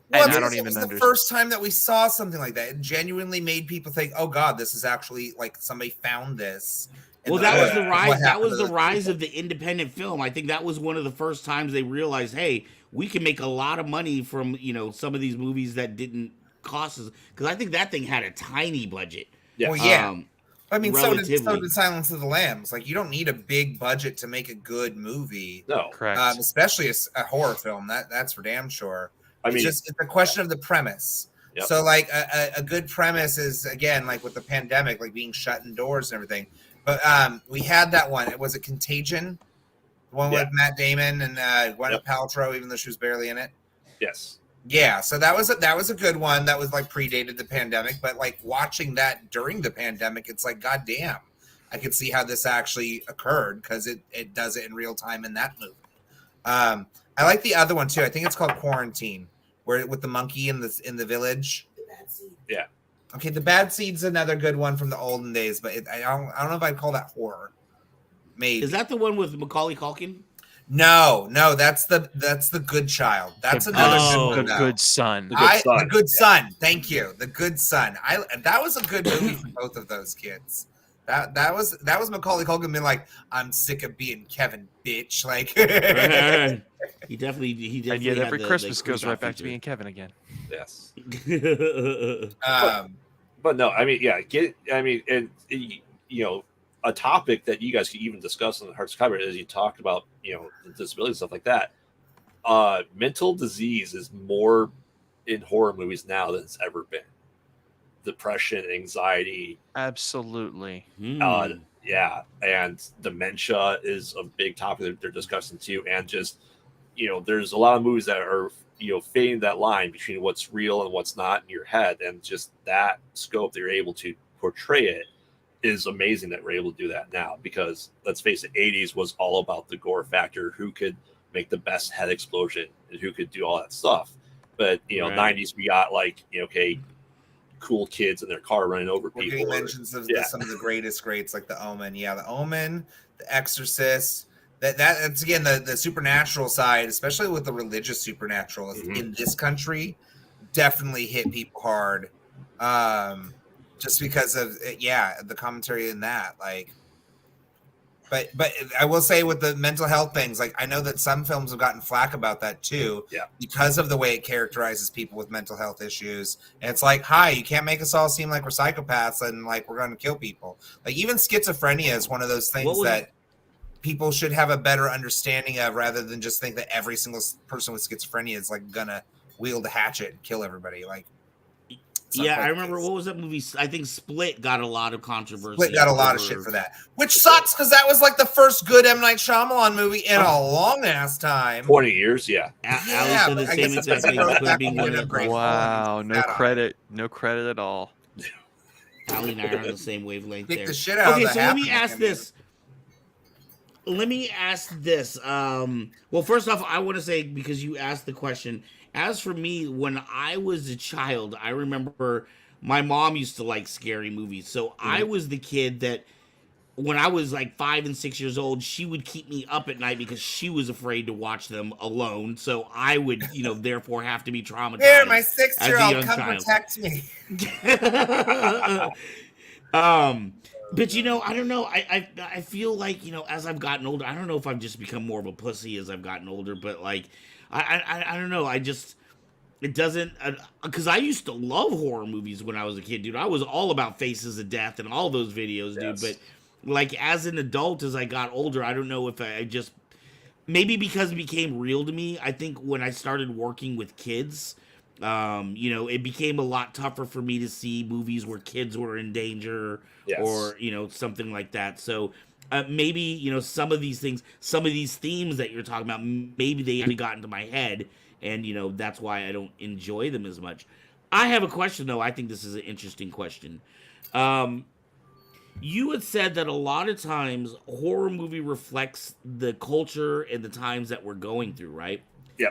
Well, I don't even understand. The first time that we saw something like that, it genuinely made people think, "Oh God, this is actually like somebody found this." Well, that was the rise. That was the rise of the independent film. I think that was one of the first times they realized, "Hey, we can make a lot of money from some of these movies that didn't cost us." Because I think that thing had a tiny budget. Yeah. Well, yeah. I mean, so did Silence of the Lambs. Like, you don't need a big budget to make a good movie. No, correct. Especially a horror film. That's for damn sure. I mean, it's a question of the premise. Yep. So, like, a good premise is, again, like with the pandemic, like being shut indoors and everything. But we had that one. Was it Contagion? The one with Matt Damon and Gwyneth Paltrow, even though she was barely in it. Yes. Yeah. So that was a good one. That was like predated the pandemic. But like watching that during the pandemic, it's like, God damn, I could see how this actually occurred because it does it in real time in that movie. I like the other one too. I think it's called Quarantine, where with the monkey in the village. The Bad Seed. Yeah. Okay, The Bad Seed's another good one from the olden days, but I don't know if I'd call that horror. Maybe. Is that the one with Macaulay Culkin? No, that's the Good Child. That's another good son. The Good Son. Thank you. The Good Son. That was a good movie for both of those kids. That was Macaulay Culkin being like, I'm sick of being Kevin, bitch. Like he definitely. And yet every Christmas goes right back to being Kevin again. Yes. But no, I mean, yeah, and a topic that you guys could even discuss on the Hearts of Kyber is you talked about, the disability stuff like that. Mental disease is more in horror movies now than it's ever been. Depression, anxiety. Absolutely. Yeah. And dementia is a big topic that they're discussing too. And just, there's a lot of movies that are, fading that line between what's real and what's not in your head. And just that scope that you're able to portray it is amazing that we're able to do that now, because let's face it, 80s was all about the gore factor, who could make the best head explosion and who could do all that stuff. But, 90s, we got like, cool kids in their car running over people. Getting mentions of some of the greatest greats, like The Omen. Yeah, The Omen, The Exorcist. That's again the supernatural side, especially with the religious supernatural in this country, definitely hit people hard. Just because of the commentary in that, like. But I will say with the mental health things, like I know that some films have gotten flack about that too, because of the way it characterizes people with mental health issues. And it's like, hi, you can't make us all seem like we're psychopaths and like we're going to kill people. Like even schizophrenia is one of those things that. people should have a better understanding of, rather than just think that every single person with schizophrenia is like gonna wield a hatchet and kill everybody. Like, yeah, I remember what was that movie? I think Split got a lot of controversy. Split got a lot of shit for that, which sucks because that was like the first good M. Night Shyamalan movie in a long ass time. 20 years, yeah. Ali said the same exact thing. Split being one of the Wow, no credit at all. Ali and I are on the same wavelength there. The shit out okay, of so let me ask this. Well, first off, I want to say, because you asked the question, as for me, when I was a child, I remember my mom used to like scary movies. So I was the kid that when I was like 5 and 6 years old, she would keep me up at night because she was afraid to watch them alone. So I would, therefore have to be traumatized. Here, my 6-year-old, come protect me. But I don't know. I feel like, as I've gotten older, I don't know if I've just become more of a pussy as I've gotten older, but like I don't know. It doesn't, because I used to love horror movies when I was a kid, dude. I was all about Faces of Death and all those videos, dude. But like as an adult, as I got older, I don't know if I just, maybe because it became real to me. I think when I started working with kids, it became a lot tougher for me to see movies where kids were in danger or, something like that. So maybe, some of these things, some of these themes that you're talking about, maybe they actually got into my head, and, that's why I don't enjoy them as much. I have a question, though. I think this is an interesting question. You had said that a lot of times horror movie reflects the culture and the times that we're going through, right? Yeah.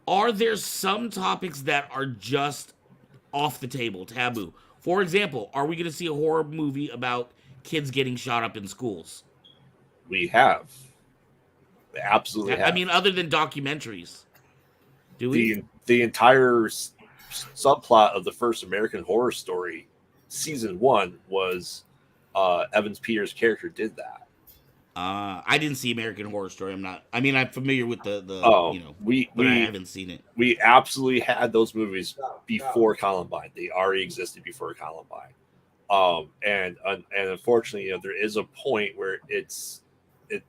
Are there some topics that are just off the table, taboo? For example, are we going to see a horror movie about kids getting shot up in schools? We have. We absolutely have. I mean, other than documentaries. Do we? The entire subplot of the first American Horror Story, season 1, was Evans Peters' character did that. I didn't see American Horror Story. I'm familiar with the but I haven't seen it. We absolutely had those movies before Columbine. They already existed before Columbine. And unfortunately, there is a point where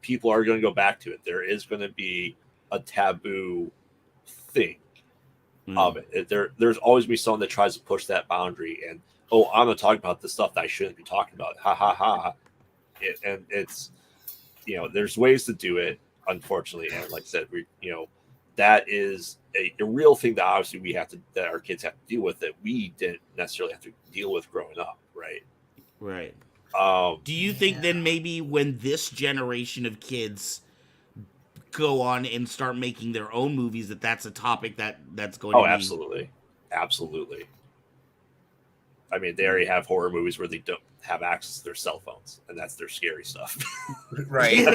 people are going to go back to it. There is going to be a taboo thing of it. There's always be someone that tries to push that boundary, and I'm going to talk about the stuff that I shouldn't be talking about. Ha ha ha. And it's, there's ways to do it, unfortunately. And like I said, that is a real thing that obviously that our kids have to deal with, that we didn't necessarily have to deal with growing up. Right. Right. Do you think then maybe when this generation of kids go on and start making their own movies, that's a topic that's going to be... Absolutely. I mean, they already have horror movies where they don't have access to their cell phones, and that's their scary stuff. Right.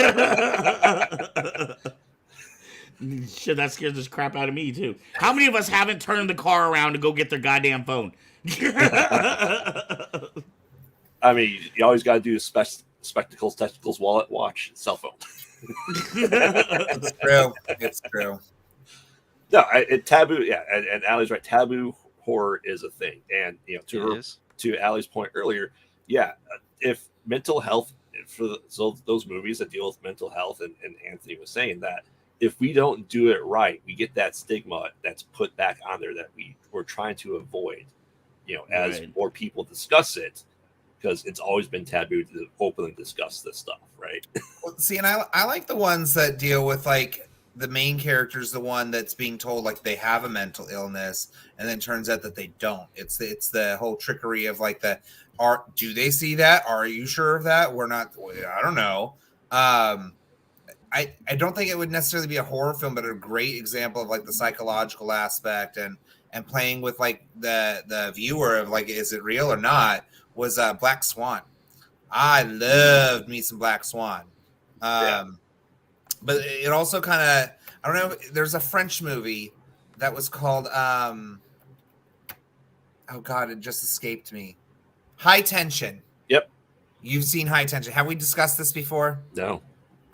Shit, that scares the crap out of me, too. How many of us haven't turned the car around to go get their goddamn phone? I mean, you always got to do spectacles, testicles, wallet, watch, cell phone. It's true. It's true. No, taboo. Yeah, and Allie's right. Taboo horror is a thing, and to Allie's point earlier, if mental health for those movies that deal with mental health, and Anthony was saying that if we don't do it right, we get that stigma that's put back on there that we're trying to avoid. As more people discuss it, because it's always been taboo to openly discuss this stuff, right? Well, see, and I like the ones that deal with like the main character's the one that's being told like they have a mental illness, and then turns out that they don't. It's the whole trickery of like do they see that? Are you sure of that? We're not. I don't know. I don't think it would necessarily be a horror film, but a great example of like the psychological aspect and playing with like the viewer of like, is it real or not? Was Black Swan. I loved me some Black Swan. But it also kind of, I don't know, there's a French movie that was called, oh God, it just escaped me. High Tension. Yep. You've seen High Tension. Have we discussed this before? No.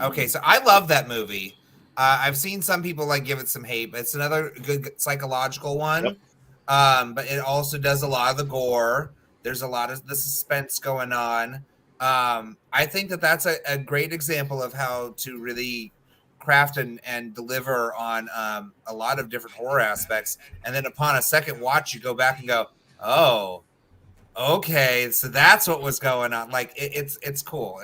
Okay, so I love that movie. I've seen some people like give it some hate, but it's another good psychological one. Yep. But it also does a lot of the gore. There's a lot of the suspense going on. I think that that's a great example of how to really craft and deliver on a lot of different horror aspects. And then upon a second watch, you go back and go, oh, okay, so that's what was going on. Like it's cool.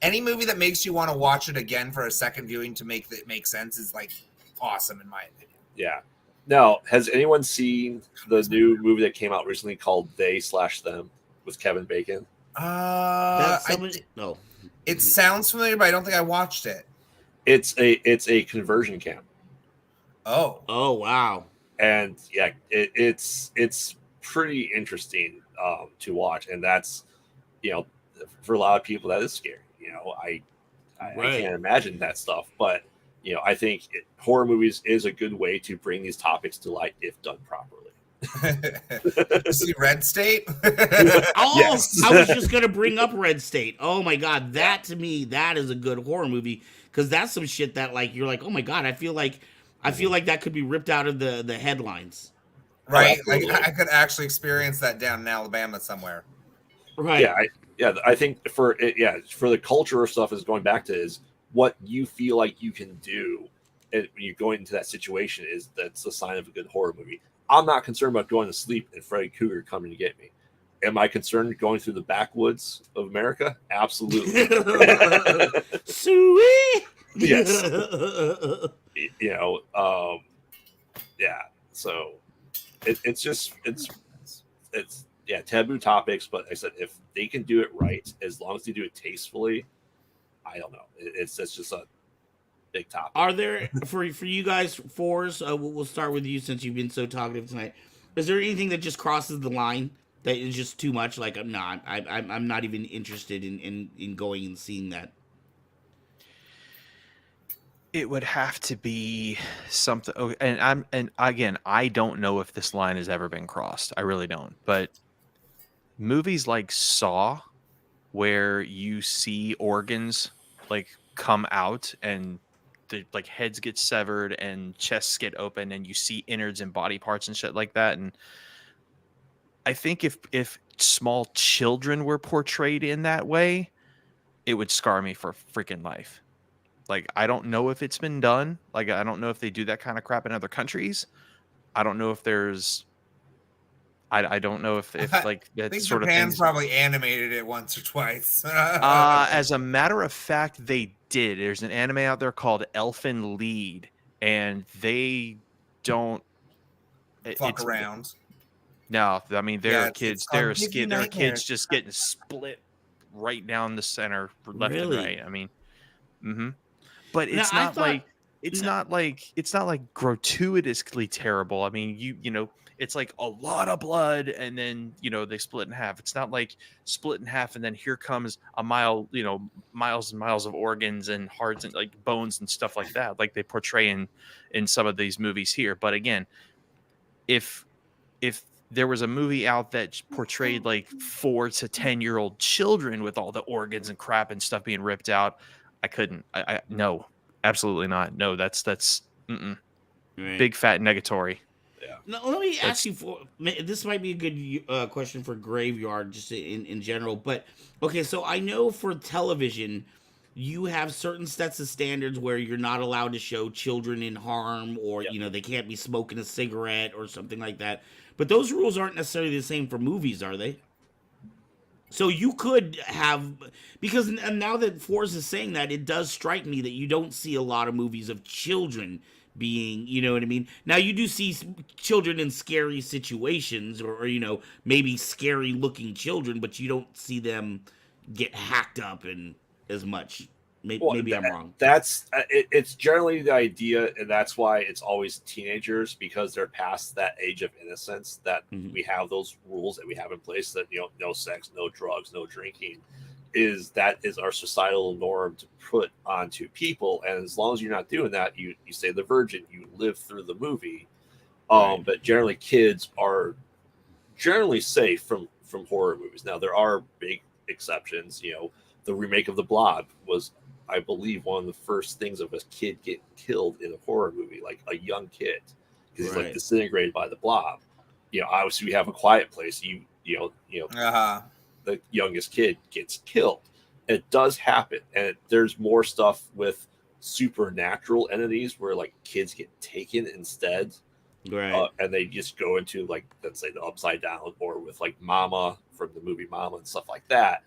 Any movie that makes you want to watch it again for a second viewing to make it make sense is like awesome in my opinion. Yeah. Now, has anyone seen the new movie that came out recently called They/Them with Kevin Bacon? No. It sounds familiar, but I don't think I watched it. It's a conversion camp. Oh wow. And yeah, it's pretty interesting to watch, and that's, you know, for a lot of people that is scary. You know, I can't imagine that stuff, but you know, I think horror movies is a good way to bring these topics to light if done properly. You see Red State? Oh, Yes. I was just gonna bring up Red State. Oh my god, that to me, that is a good horror movie because that's some shit that like you're like, oh my god, I feel like that could be ripped out of the headlines. Right, Oh, like I could actually experience that down in Alabama somewhere. Right. I think for the culture of stuff is going back to is what you feel like you can do when you're going into that situation that's a sign of a good horror movie. I'm not concerned about going to sleep and Freddy Krueger coming to get me. Am I concerned going through the backwoods of America? Absolutely. Sweet. Yes. You know, yeah. So it's taboo topics, but like I said, if they can do it right, as long as they do it tastefully, I don't know. It's just a big topic. Are there for you guys fours? We'll start with you since you've been so talkative tonight. Is there anything that just crosses the line that is just too much? Like I'm not even interested in going and seeing that. It would have to be something. Okay, and again, I don't know if this line has ever been crossed. I really don't. But movies like Saw, where you see organs like come out and the like heads get severed and chests get open and you see innards and body parts and shit like that. And I think if small children were portrayed in that way, it would scar me for freaking life. Like, I don't know if it's been done. Like, I don't know if they do that kind of crap in other countries. I don't know if there's. I don't know if like that I think sort Japan's of thing. probably animated it once or twice. As a matter of fact, they did. There's an anime out there called Elfen Lied, and they don't Fuck around. No, I mean there are kids. There are Nightmares. kids just getting split right down the center, left and right. I mean, but it's not like it's not like gratuitously terrible. I mean, you know, it's like a lot of blood and then, you know, they split in half. It's not like split in half and then here comes a mile, you know, miles and miles of organs and hearts and like bones and stuff like that, like they portray in some of these movies here. But again, if there was a movie out that portrayed like 4 to 10-year-old children with all the organs and crap and stuff being ripped out, I couldn't. I no, absolutely not. No, that's big fat negatory. Yeah. Now, let me ask you for this might be a good question for Graveyard just in general, but okay, so I know for television you have certain sets of standards where you're not allowed to show children in harm or you know they can't be smoking a cigarette or something like that. But those rules aren't necessarily the same for movies, are they? So you could have, because now that Forrest is saying that, it does strike me that you don't see a lot of movies of children being, you know what I mean? Now you do see children in scary situations or you know, maybe scary looking children, but you don't see them get hacked up and as much. Maybe I'm wrong. That's it's generally the idea, and that's why it's always teenagers, because they're past that age of innocence that we have those rules that we have in place that, you know, no sex, no drugs, no drinking. That is our societal norm to put onto people, and as long as you're not doing that, you stay the virgin, you live through the movie. But generally, kids are generally safe from horror movies. Now there are big exceptions. You know, the remake of The Blob was, I believe, one of the first things of a kid getting killed in a horror movie, like a young kid, because he's like disintegrated by the blob. You know, obviously we have A Quiet Place. You know, the youngest kid gets killed. It does happen, and there's more stuff with supernatural entities where like kids get taken instead, Right. and they just go into like, let's say, the upside down, or with like Mama from the movie Mama and stuff like that.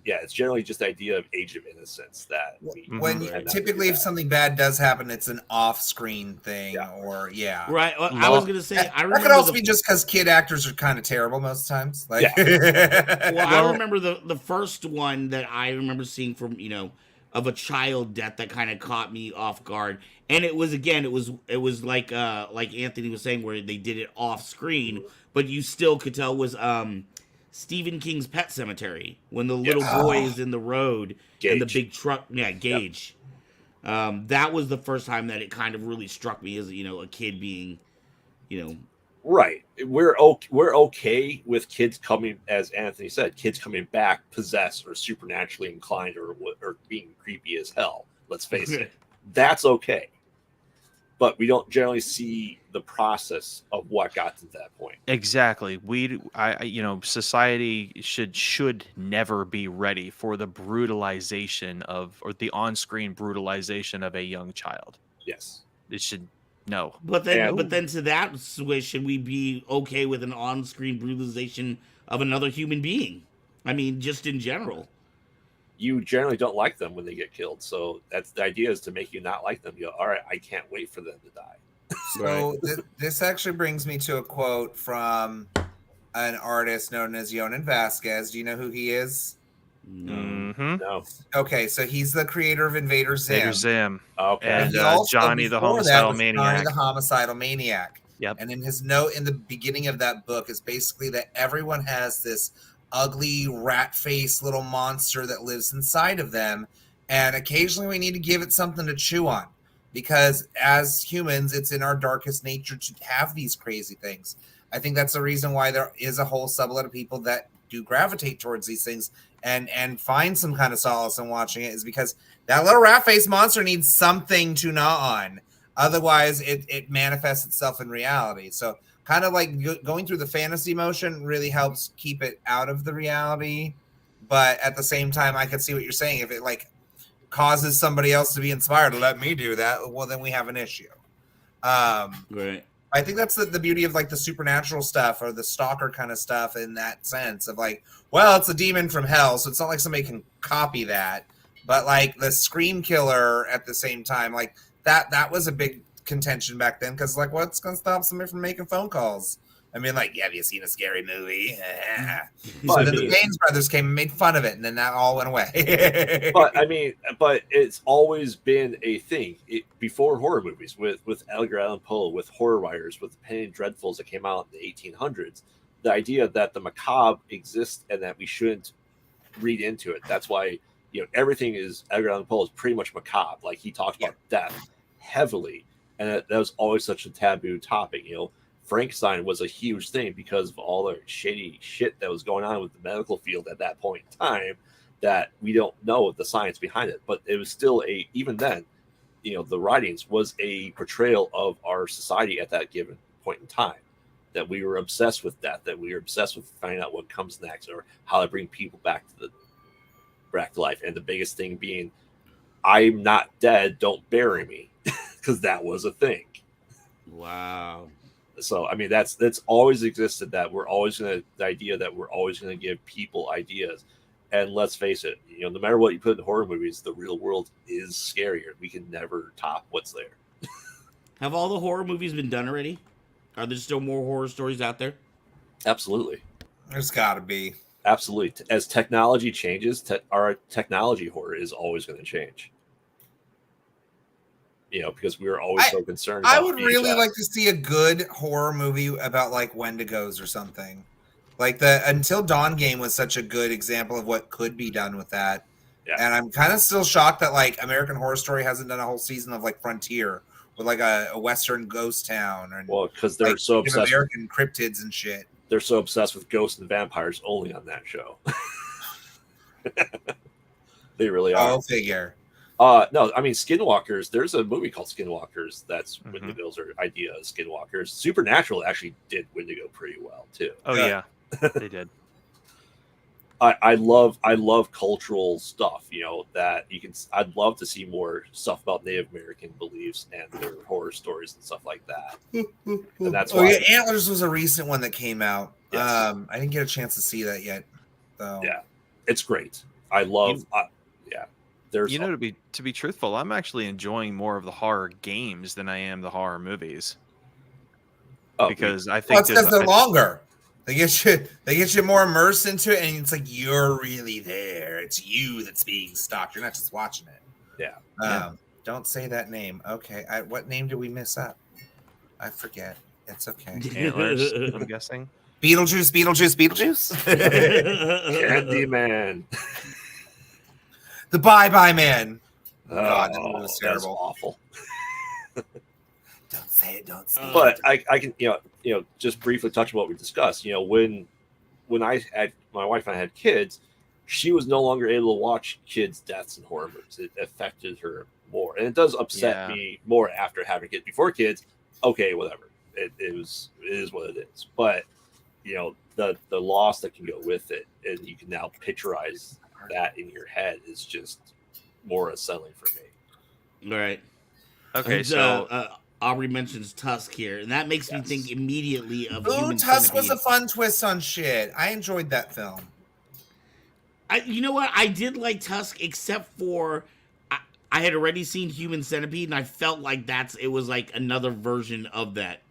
Yeah, it's generally just the idea of age of innocence that we when tend not to do typically if that. something bad does happen, it's an off-screen thing, or Right. Well, I was gonna say I That could remember also be just because kid actors are kind of terrible most times. Like, Well, I remember the first one that I remember seeing from of a child death that kind of caught me off guard, and it was like Anthony was saying where they did it off screen, but you still could tell it was Stephen King's Pet Cemetery when the little boy is in the road and the Gage. big truck, Gage. That was the first time that it kind of really struck me as a kid being, Right. We're okay with kids coming, as Anthony said, kids coming back possessed or supernaturally inclined or being creepy as hell. Let's face it. That's okay. But we don't generally see the process of what got to that point. Exactly. Society should never be ready for the brutalization or the on-screen brutalization of a young child. Yes. It should no. But then to that switch, should we be okay with an on-screen brutalization of another human being? I mean, just in general. You generally don't like them when they get killed, so that's the idea, is to make you not like them. You go, all right, I can't wait for them to die. so this actually brings me to a quote from an artist known as Yonan Vasquez. Do you know who he is? No. Okay, so he's the creator of Invader Zim. Invader Zim. Okay. And He also, Johnny the before that, Homicidal was Maniac. Johnny the Homicidal Maniac. Yep. And in his note in the beginning of that book is basically that everyone has this ugly rat-faced little monster that lives inside of them, and occasionally we need to give it something to chew on, because as humans, it's in our darkest nature to have these crazy things. I think that's the reason why there is a whole sublet of people that do gravitate towards these things and find some kind of solace in watching it, is because that little rat-faced monster needs something to gnaw on. Otherwise, it manifests itself in reality. So kind of like going through the fantasy motion really helps keep it out of the reality. But at the same time, I could see what you're saying. If it like causes somebody else to be inspired, let me do that, well, then we have an issue. Right. I think that's the beauty of like the supernatural stuff or the stalker kind of stuff, in that sense of like, well, it's a demon from hell, so it's not like somebody can copy that. But like the Scream Killer at the same time, like that was a big contention back then, because like, what's going to stop somebody from making phone calls? I mean, like, have you seen a scary movie? But then the Gaines brothers came and made fun of it, and then that all went away. but it's always been a thing before horror movies, with Edgar Allan Poe, with horror writers, with the Penny Dreadfuls that came out in the 1800s. The idea that the macabre exists and that we shouldn't read into it. That's why everything is Edgar Allan Poe is pretty much macabre. Like, he talks about death heavily, and that was always such a taboo topic. Frankenstein was a huge thing because of all the shady shit that was going on with the medical field at that point in time, that we don't know the science behind it. But it was still even then, the writings was a portrayal of our society at that given point in time, that we were obsessed with death, that we were obsessed with finding out what comes next or how to bring people back to life. And the biggest thing being, I'm not dead, don't bury me, because that was a thing. Wow. So, I mean, that's always existed, that the idea that we're always going to give people ideas. And let's face it, no matter what you put in horror movies, the real world is scarier. We can never top what's there. Have all the horror movies been done already? Are there still more horror stories out there? Absolutely. There's got to be. Absolutely. As technology changes, our technology horror is always going to change. Because we were always so concerned. I would really like to see a good horror movie about like Wendigos or something. Like the Until Dawn game was such a good example of what could be done with that. Yeah. And I'm kind of still shocked that like American Horror Story hasn't done a whole season of like Frontier with like a Western ghost town. And, well, because they're so obsessed with American cryptids and shit. They're so obsessed with ghosts and vampires only on that show. They really are. I'll figure. No, I mean, Skinwalkers, there's a movie called Skinwalkers that's Wendigos or idea of Skinwalkers. Supernatural actually did Wendigo pretty well, too. Oh, yeah, they did. I love cultural stuff. You know that you can. I'd love to see more stuff about Native American beliefs and their horror stories and stuff like that. And that's why. Yeah, Antlers was a recent one that came out. Yes. I didn't get a chance to see that yet. So. Yeah, it's great. I love. Yeah, there's. You know, to be truthful, I'm actually enjoying more of the horror games than I am the horror movies. Because I think because they're longer. They get you more immersed into it, and it's like you're really there. It's you that's being stalked. You're not just watching it. Yeah. Don't say that name. Okay. What name did we miss up? I forget. It's okay. Antlers, I'm guessing. Beetlejuice. Candyman. The Bye Man. Oh, God, that movie was terrible. That's awful. Don't say it. Don't say it. But I can just briefly touch on what we discussed. You know, when I had my wife and I had kids, she was no longer able to watch kids' deaths and horror movies. It affected her more, and it does upset me more after having kids. Before kids, okay, whatever. It is what it is. But you know, the loss that can go with it, and you can now picturize that in your head is just more unsettling for me. Right. Okay, and, so Aubrey mentions Tusk here, and that makes me think immediately of Human Tusk Centipede. was a fun twist on shit. I enjoyed that film. You know what? I did like Tusk, except for I had already seen Human Centipede, and I felt like it was like another version of that.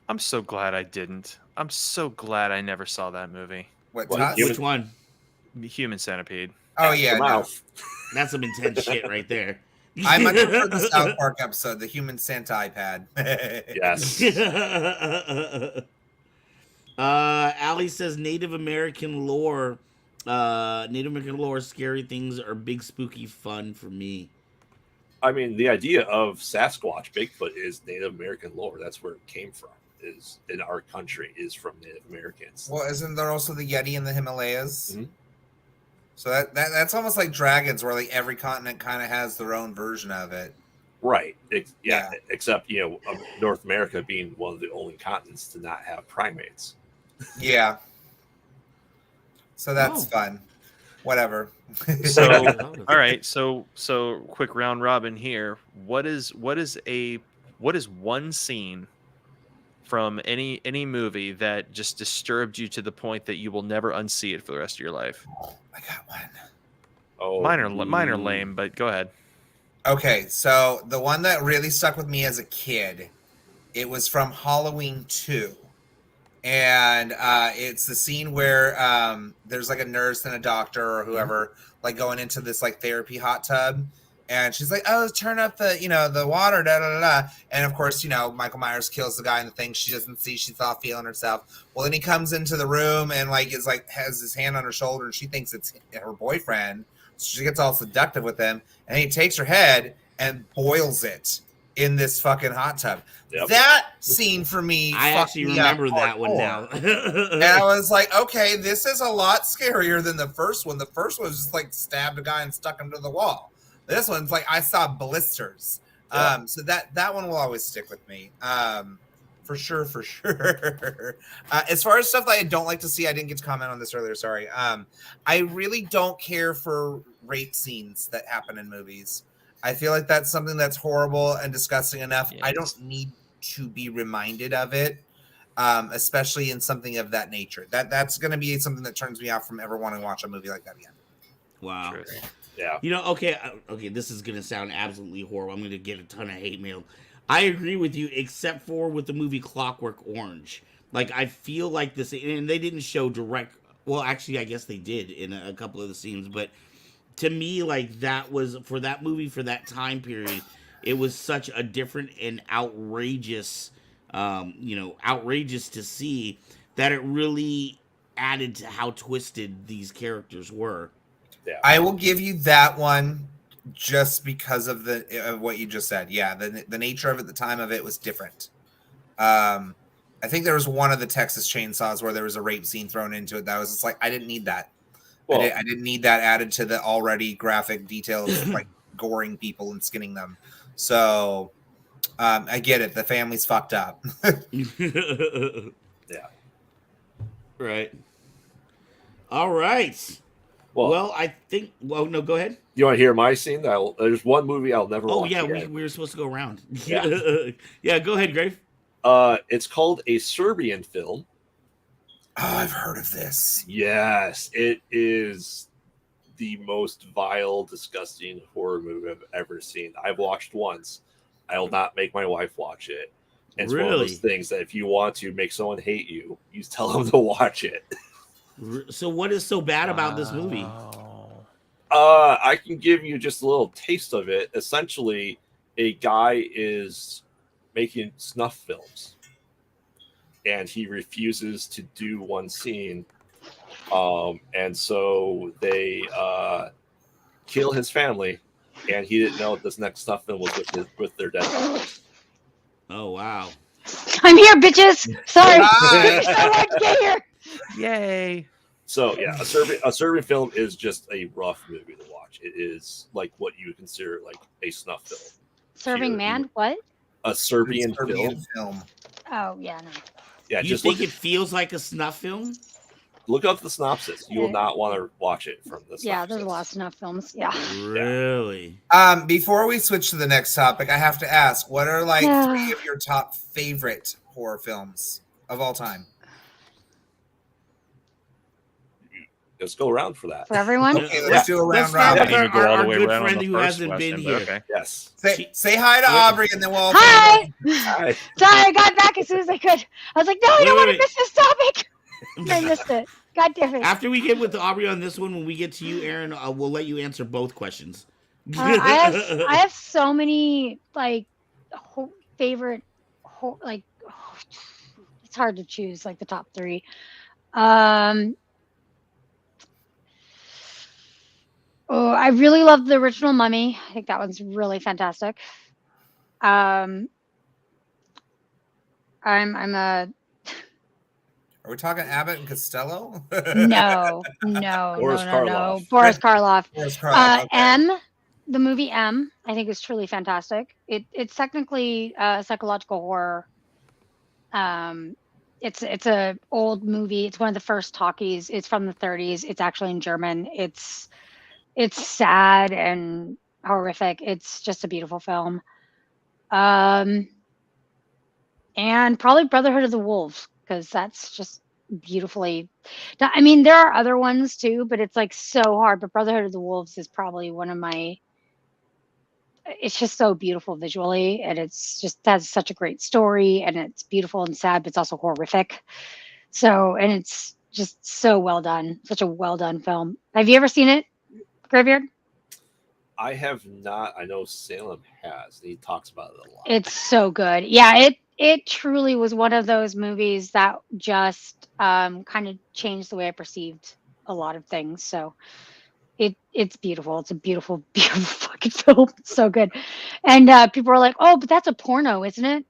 I'm so glad I didn't. I'm so glad I never saw that movie. What? Which one? Human Centipede. Oh yeah, no. That's some intense shit right there. I much prefer the South Park episode, the Human Sentai pad. Yes. Allie says Native American lore, scary things are big spooky fun for me. I mean, the idea of Sasquatch, Bigfoot is Native American lore. That's where it came from. Is in our country is from Native Americans. Well, isn't there also the Yeti in the Himalayas? Mm-hmm. So that's almost like dragons, where like every continent kind of has their own version of it. Right. Yeah. Except North America being one of the only continents to not have primates. Yeah. So that's fun. Whatever. So all right. So quick round robin here. What is one scene from any movie that just disturbed you to the point that you will never unsee it for the rest of your life? I got one. Oh, mine are lame, but go ahead. Okay, so the one that really stuck with me as a kid, it was from Halloween 2. And it's the scene where there's like a nurse and a doctor or whoever like going into this like therapy hot tub. And she's like, "Oh, turn up the, the water, da da da da." And of course, Michael Myers kills the guy in the thing. She doesn't see. She's off feeling herself. Well, then he comes into the room and has his hand on her shoulder, and she thinks it's her boyfriend. So she gets all seductive with him, and he takes her head and boils it in this fucking hot tub. Yep. That scene for me, I actually remember that one now. And I was like, okay, this is a lot scarier than the first one. The first one was just like stabbed a guy and stuck him to the wall. This one's like I saw blisters. Yeah. So that one will always stick with me. For sure. As far as stuff that I don't like to see, I didn't get to comment on this earlier. Sorry. I really don't care for rape scenes that happen in movies. I feel like that's something that's horrible and disgusting enough. Yes. I don't need to be reminded of it, especially in something of that nature. That's going to be something that turns me off from ever wanting to watch a movie like that again. Wow. Sure. Yeah. Okay, this is going to sound absolutely horrible. I'm going to get a ton of hate mail. I agree with you, except for with the movie Clockwork Orange. Like, I feel like this, and they didn't show direct, well, actually, I guess they did in a couple of the scenes, but to me, like, that was, for that movie, for that time period, it was such a different and outrageous, outrageous to see that it really added to how twisted these characters were. Yeah. I will give you that one just because of what you just said. Yeah, the nature of it, the time of it was different. I think there was one of the Texas Chainsaws where there was a rape scene thrown into it that was just like, I didn't need that. Well, I didn't need that added to the already graphic details of like goring people and skinning them. So I get it. The family's fucked up. Yeah. Right. All right. Well, Well, I think. Well, no, go ahead. you want to hear my scene? There's one movie I'll never Oh watch yeah, again. we were supposed to go around. Yeah. Yeah, go ahead, Grave. It's called a Serbian film. Oh, I've heard of this. Yes, it is the most vile, disgusting horror movie I've ever seen. I've watched once. I will not make my wife watch it. And it's one of those Really? things that if you want to make someone hate you, you tell them to watch it. So what is so bad about this movie? Wow. I can give you just a little taste of it. Essentially, a guy is making snuff films, and he refuses to do one scene. And so they kill his family, and he didn't know this next snuff film was with their dead bodies. Oh wow. I'm here, bitches. Sorry. Hi. Took me so long to get here. Yay. So yeah, a Serbian film is just a rough movie to watch. It is like what you would consider like a snuff film. Serving Here, man? What? A Serbian Serbian film. film. Oh, yeah, no. Yeah, You just think look, it feels like a snuff film? look up the synopsis. You will not want to watch it from the synopsis. Yeah, there's a lot of snuff films. Yeah. Really? Before we switch to the next topic, I have to ask, what are like Yeah. 3 of your top favorite horror films of all time? Let's go around for that. For everyone? Okay, let's do a Let's round start robin. with You go all our the way good around on friend the who first hasn't been question, here. but okay. Yes. Say hi to Aubrey, and then we'll. Hi. Hi. Sorry, I got back as soon as I could. I was like, no, I don't want to miss this topic. I missed it. God damn it. After we get with Aubrey on this one, when we get to you, Aaron, we'll let you answer both questions. I have so many like favorite like it's hard to choose like the top 3. I really love the original Mummy. I think that one's really fantastic. I'm a Are we talking Abbott and Costello? no Boris Karloff. Boris Karloff. Boris Karloff, okay. M, the movie M, I think is truly fantastic. It's technically psychological horror. It's a old movie. It's one of the first talkies. It's from the 30s. It's actually in German. It's sad and horrific. It's just a beautiful film. And probably Brotherhood of the Wolves, because that's just beautifully. I mean, there are other ones too, but it's like so hard. But Brotherhood of the Wolves is probably one of my. It's just so beautiful visually, and it's just has such a great story, and it's beautiful and sad, but it's also horrific. So, and it's just so well done. Such a well done film. Have you ever seen it, Graveyard? I have not. I know Salem has. He talks about it a lot. It's so good. Yeah, it truly was one of those movies that just kind of changed the way I perceived a lot of things. So it's beautiful. It's a beautiful, beautiful fucking film. It's so good. And people are like, "Oh, but that's a porno, isn't it?"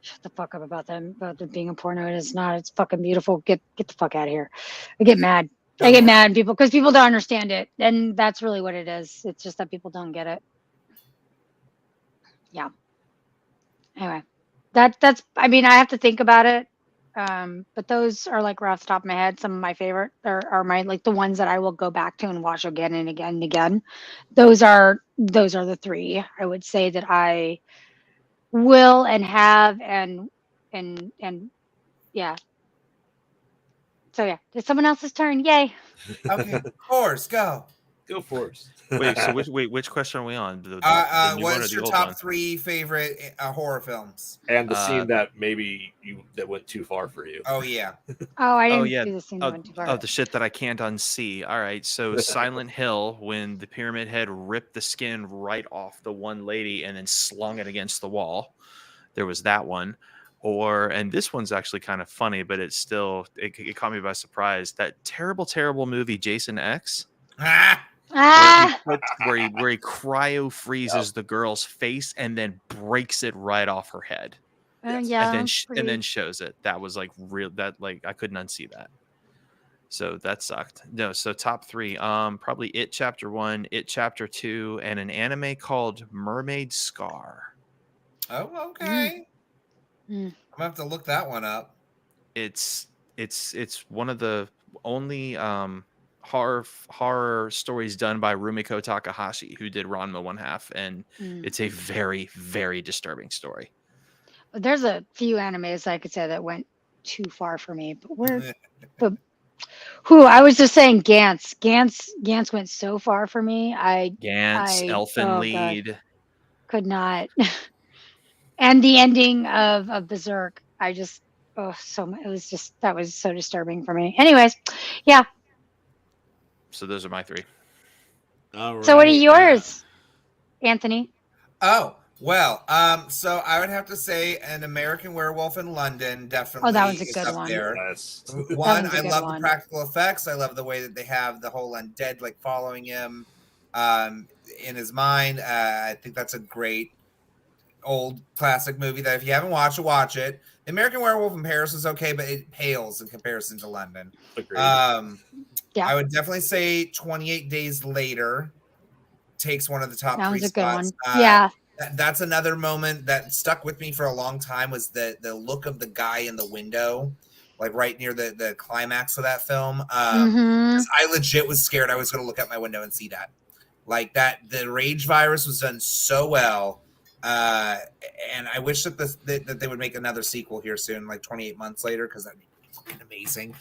Shut the fuck up about them being a porno. It is not. It's fucking beautiful. Get the fuck out of here. I get mad. I get mad at people because people don't understand it, and that's really what it is. It's just that people don't get it. Yeah. Anyway, that's. I mean, I have to think about it. But those are like right off the top of my head. Some of my favorite are my like the ones that I will go back to and watch again and again and again. Those are the 3 I would say that I will and have and yeah. So yeah, it's someone else's turn. Yay. Okay, of course, go. Go for it. Wait, so which question are we on? The new one or What's the your old top one? 3 favorite horror films? And the scene that maybe that went too far for you. Oh yeah. Oh, I didn't yeah. do the scene that went too far. Oh, the shit that I can't unsee. All right, so Silent Hill, when the Pyramid Head ripped the skin right off the one lady and then slung it against the wall. There was that one. And this one's actually kind of funny, but it's still, it caught me by surprise. That terrible movie, Jason X. Where he cryo freezes the girl's face and then breaks it right off her head. Yeah. And then shows it. That was like real. That like I couldn't unsee that. So that sucked. No. So top 3. Probably It Chapter 1, It Chapter 2, and an anime called Mermaid Scar. Oh, okay. I'm gonna have to look that one up. It's one of the only horror stories done by Rumiko Takahashi, who did Ranma 1/2, and it's a very, very disturbing story. There's a few animes I could say that went too far for me, but I was just saying Gantz went so far for me. Gantz, Elfen oh God, Lied. could not. And the ending of Berserk, I just that was so disturbing for me. Anyways, yeah. So those are my 3. All right. So what are yours, Anthony? Oh, well, so I would have to say An American Werewolf in London definitely. Oh, that was a is good up one. there. That's One, That was a I good love one. the practical effects. I love the way that they have the whole undead like following him in his mind. I think that's a great old classic movie that if you haven't watched it, watch it. The American Werewolf in Paris is okay, but it pales in comparison to London. agreed. Yeah. I would definitely say 28 Days Later takes one of the top That 3 was a good spots. one. Yeah. That's another moment that stuck with me for a long time was the look of the guy in the window, like right near the climax of that film. 'Cause I legit was scared I was going to look out my window and see that. Like that, the rage virus was done so well. And I wish that that they would make another sequel here soon, like 28 months later, because that'd be fucking amazing.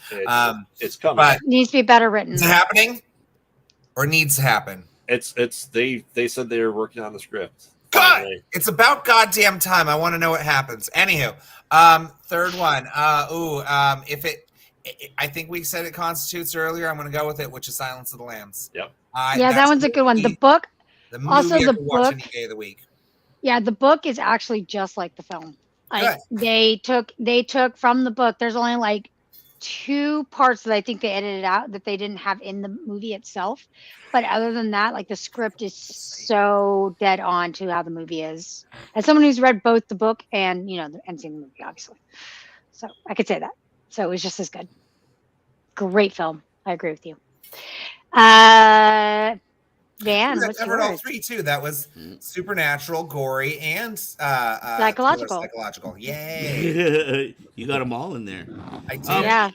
It's coming. But It needs to be better written. is it happening or needs to happen? It's they said they were working on the script. God, Finally. it's about goddamn time. I want to know what happens. Anywho, third one. If I think we said it constitutes earlier. I'm going to go with it, which is Silence of the Lambs. Yep. Yeah, that one's a good one. The book, The movie also I the could watch book. any day of the week. Yeah, the book is actually just like the film. Like they took from the book. There's only like 2 parts that I think they edited out that they didn't have in the movie itself. But other than that, like the script is so dead on to how the movie is. As someone who's read both the book and and seen the movie, obviously, so I could say that. So it was just as good. Great film. I agree with you. Van, That what's covered all yours? 3 too. That was supernatural, gory, and Psychological. Psychological. Yay! You got them all in there. I did. Yeah,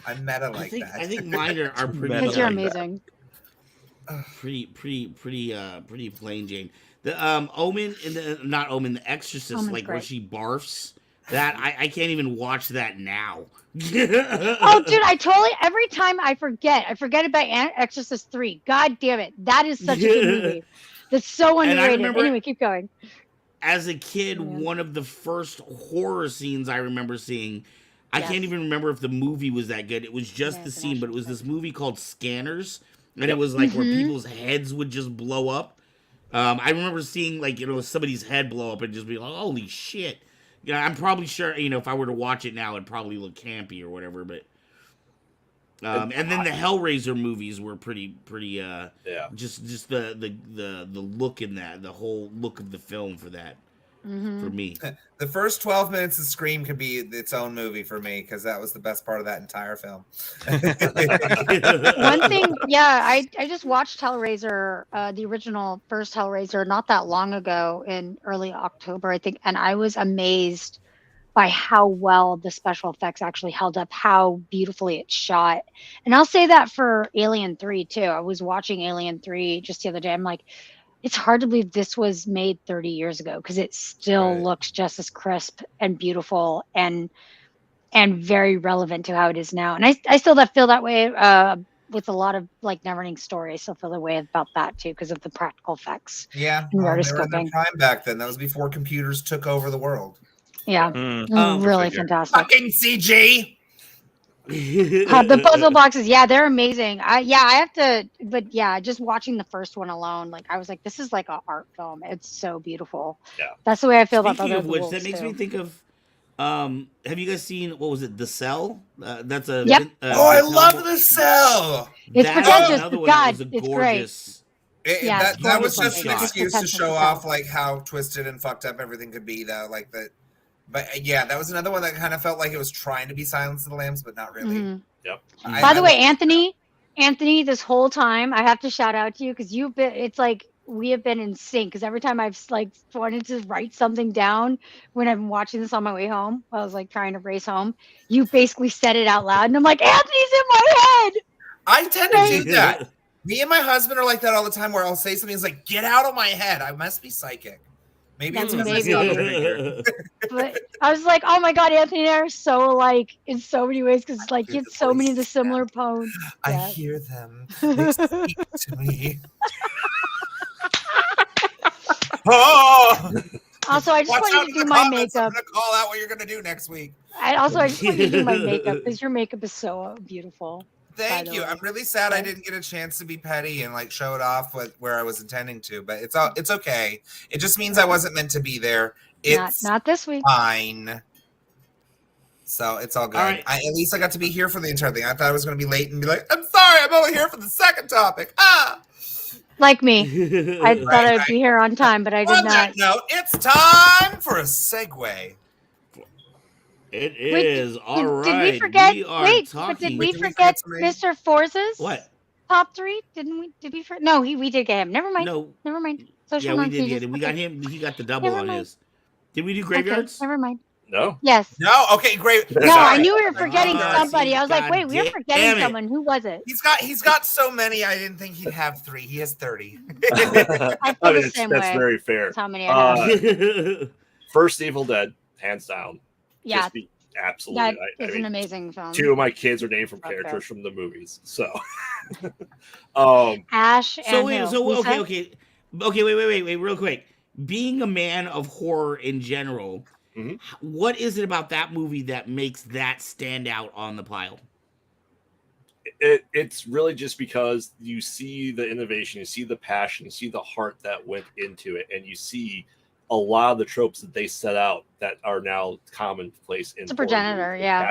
I'm meta like that. I think mine are pretty. because you're amazing. Pretty plain Jane. The Omen in the not Omen, The Exorcist, Omen's like where great. she barfs. That I can't even watch that now. Oh, dude, every time I forget about Exorcist 3. God damn it. That is such a good movie. That's so And I underrated. remember- Anyway, keep going. As a kid, Yeah. one of the first horror scenes I remember seeing, I Yes. can't even remember if the movie was that good. It was just Yeah, the it's an scene, but it actual was thing. this movie called Scanners, and it was like where people's heads would just blow up. I remember seeing like somebody's head blow up and just be like, "Holy shit!" I'm probably sure if I were to watch it now, it'd probably look campy or whatever. But and then the Hellraiser movies were pretty Yeah. just the look in that, the whole look of the film for that for me. The first 12 minutes of Scream could be its own movie for me because that was the best part of that entire film. One thing, yeah, I just watched Hellraiser, the original first Hellraiser, not that long ago in early October, I think, and I was amazed by how well the special effects actually held up, how beautifully it's shot. And I'll say that for Alien 3 too. I was watching Alien 3 just the other day. I'm like, it's hard to believe this was made 30 years ago because it still looks just as crisp and beautiful and very relevant to how it is now. And I still feel that way with a lot of like Neverending Story. I still feel the way about that too because of the practical effects. Yeah, And they were in their rotoscoping. prime back then. That was before computers took over the world. Yeah, really fantastic. Fucking CG. The puzzle boxes, yeah, they're amazing. I have to, but yeah, just watching the first one alone, like I was like, this is like an art film. It's so beautiful. Yeah. That's the way I feel about Speaking Brother of the which, Wolves, that makes too. me think of. Have you guys seen what was it? The Cell. That's a. Yep. I love the Cell. It's That is pretentious, another but one that God, was a it's great. gorgeous. Yeah, that it's was gorgeous just an looking. excuse It's to show potential. off like how twisted and fucked up everything could be, though. Like that, but yeah, that was another one that kind of felt like it was trying to be Silence of the Lambs, but not really. Mhm. Yep. By the way, Anthony, this whole time I have to shout out to you because you've been. It's like we have been in sync because every time I've like wanted to write something down when I'm watching this on my way home, I was like trying to race home. You basically said it out loud, and I'm like, Anthony's in my head. I tend to Right. do that. Me and my husband are like that all the time, where I'll say something, it's like, get out of my head. I must be psychic. Maybe it's because I Maybe. saw the figure. But I was like, oh my god, Anthony and I are so alike in so many ways because like hear you had the so many of the voices, similar tones. I Yeah. hear them. They speak to me. Oh! Also, I just Watch want out you to in do the my comments. I'm makeup. going to call out what you're going to do next week. I just want you to do my makeup because your makeup is so beautiful. Thank the you. way. I'm really sad I Yeah. didn't get a chance to be petty and like show it off where I was intending to, but it's okay. It just means I wasn't meant to be there. It's Not this week. fine. So it's all good. All right. At least I got to be here for the entire thing. I thought I was going to be late and be like, I'm sorry, I'm only here for the second topic. Like me. I thought I would be here on time, but I did On not. that note, it's time for a segue. It Wait, is all right. Did we forget? We are But talking. did we Did we forget forget Mr. Forza's What? top 3? Didn't we? Did we? No, we did get him. Never mind. No. Never mind. Social Yeah, we did non-changes. get him. We got Okay. him. He got the double Never on mind. his. Did we do Okay, graveyards? never mind. No. Yes. No, okay, great. No, I knew we were forgetting Oh, somebody. I was like, God wait, we were damn forgetting it. someone. Who was it? He's got so many. I didn't think he'd have 3. He has 30. I feel the same that's way. very fair. That's how many I have. First Evil Dead, hands down. Yeah, Absolutely. that I is mean, an amazing film. 2 of my kids are named from Okay. characters from the movies. So, Ash and So wait, who? so Lisa? okay, wait, real quick. Being a man of horror in general, Mhm. what is it about that movie that makes that stand out on the pile? it's really just because you see the innovation, you see the passion, you see the heart that went into it, and you see a lot of the tropes that they set out that are now commonplace in It's a horror progenitor, movies. yeah.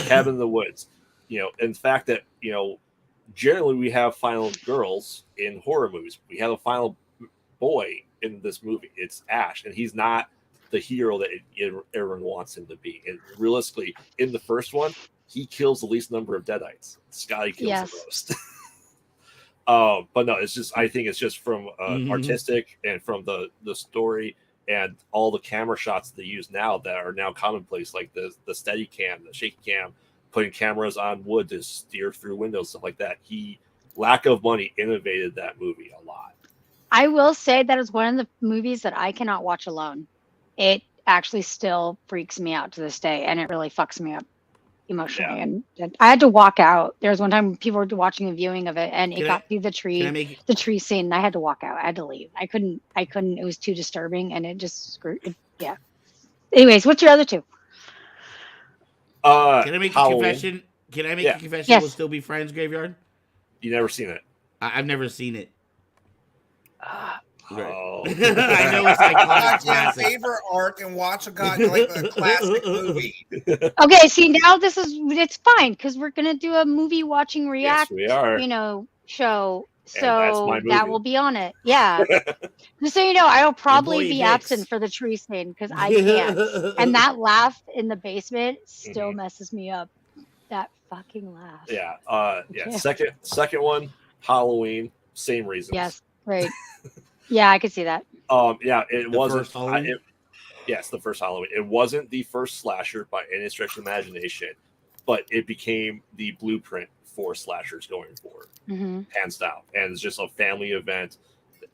Cabin in the Woods. In fact that, generally we have final girls in horror movies. We have a final boy in this movie. It's Ash, and he's not the hero that everyone wants him to be. And realistically, in the first one, he kills the least number of Deadites. Scotty kills the most. But no, I think it's just from artistic and from the story and all the camera shots they use now that are now commonplace, like the steady cam, the shaky cam, putting cameras on wood to steer through windows, stuff like that. Lack of money, innovated that movie a lot. I will say that is one of the movies that I cannot watch alone. It actually still freaks me out to this day, and it really fucks me up emotionally. Yeah. And I had to walk out. There was one time people were watching a viewing of it, and it got through the tree scene, and I had to walk out. I had to leave. I couldn't. It was too disturbing, and it just screwed. Yeah. Anyways, what's your other 2? Can I make Halloween. a confession? Can I make a confession? Yes. We'll still be friends, Graveyard. You never seen it? I've never seen it. Oh. I know it's like Watch your classic. favorite arc and watch a classic movie. Okay, see now it's fine because we're gonna do a movie watching react. Yes, we are. Show. And that's So my that movie. will be on it. Yeah. Just so you know, I will probably boy be Hicks. absent for the tree scene because I can't. And that laugh in the basement still messes me up. That fucking laugh. Yeah. Yeah. Second one, Halloween, same reasons. Yes. Right. Yeah, I could see that. Yeah, it The wasn't. first Halloween? Yes, the first Halloween. It wasn't the first slasher by any stretch of the imagination, but it became the blueprint for slashers going forward, Hmm. hands down. And it's just a family event.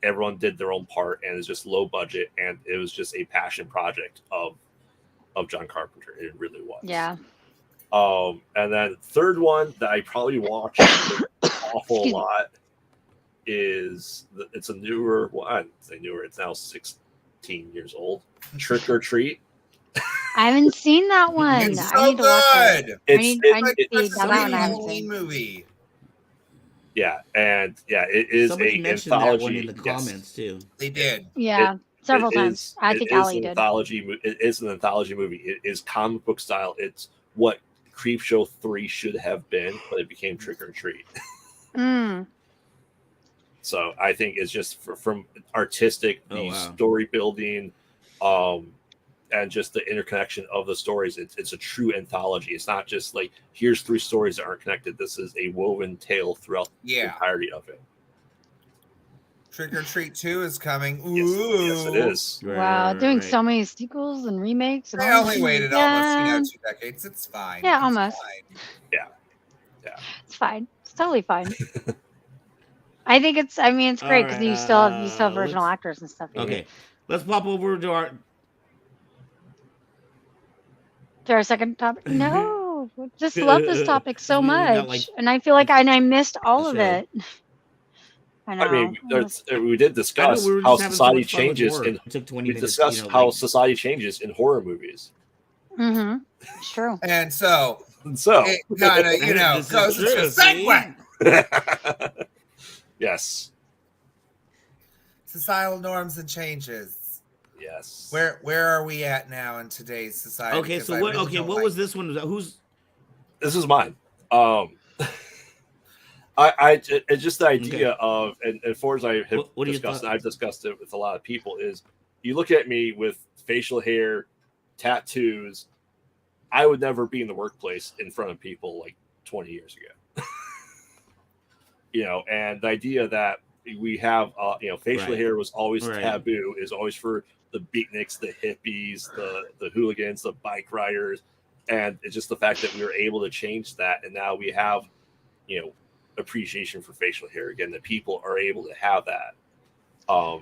Everyone did their own part, and it's just low budget, and it was just a passion project of John Carpenter. It really was. Yeah. And then third one that I probably watched an awful lot is it's a newer one. I'd say newer. It's now 16 years old. Trick or Treat. I haven't seen that one. It's I so need to watch it. good. I need to It's see a that one. I haven't Halloween seen. movie. Yeah, and yeah, it is Somebody a mentioned anthology. that one in the Yes. comments too. They did. Yeah, several It times. is- I it think is Ali an did. anthology. It is an anthology movie. It is comic book style. It's what Creepshow 3 should have been, but it became Trick or Treat. Mm. So I think it's just from artistic, the story building, and just the interconnection of the stories. It's a true anthology. It's not just like here's 3 stories that aren't connected. This is a woven tale throughout the entirety of it. Trick or Treat 2 is coming. Ooh. Yes, it is. Wow, doing Right. so many sequels and remakes. And They all only these waited things almost, again. 2 decades. It's fine. Yeah, It's almost. fine. It's fine. It's totally fine. I think it's. I mean, it's great because you still have original actors and stuff. Okay, let's pop over to our. To our second topic. No, just love this topic so We got, much, like, and I feel like I missed all of show. it. I know. I mean, we did I know, discuss we were how just having so society much fun with changes, horror. and It took 20 we minutes. discussed how society changes in horror movies. Mm-hmm. It's true. And so, And so, it kind of, This is goes true, into see? segue. yes, Societal norms and changes. yes. Where are we at now in today's society? Okay, 'Cause so I what? really Okay, don't what like was this one? Who's? This is mine. It's just the idea of, and for as I have What are your discussed, thoughts? and I've discussed it with a lot of people, is you look at me with facial hair, tattoos. I would never be in the workplace in front of people like 20 years ago. And the idea that we have, facial Right. hair was always Right. taboo, is always for the beatniks, the hippies, the hooligans, the bike riders. And it's just the fact that we were able to change that. And now we have, appreciation for facial hair again, that people are able to have that. I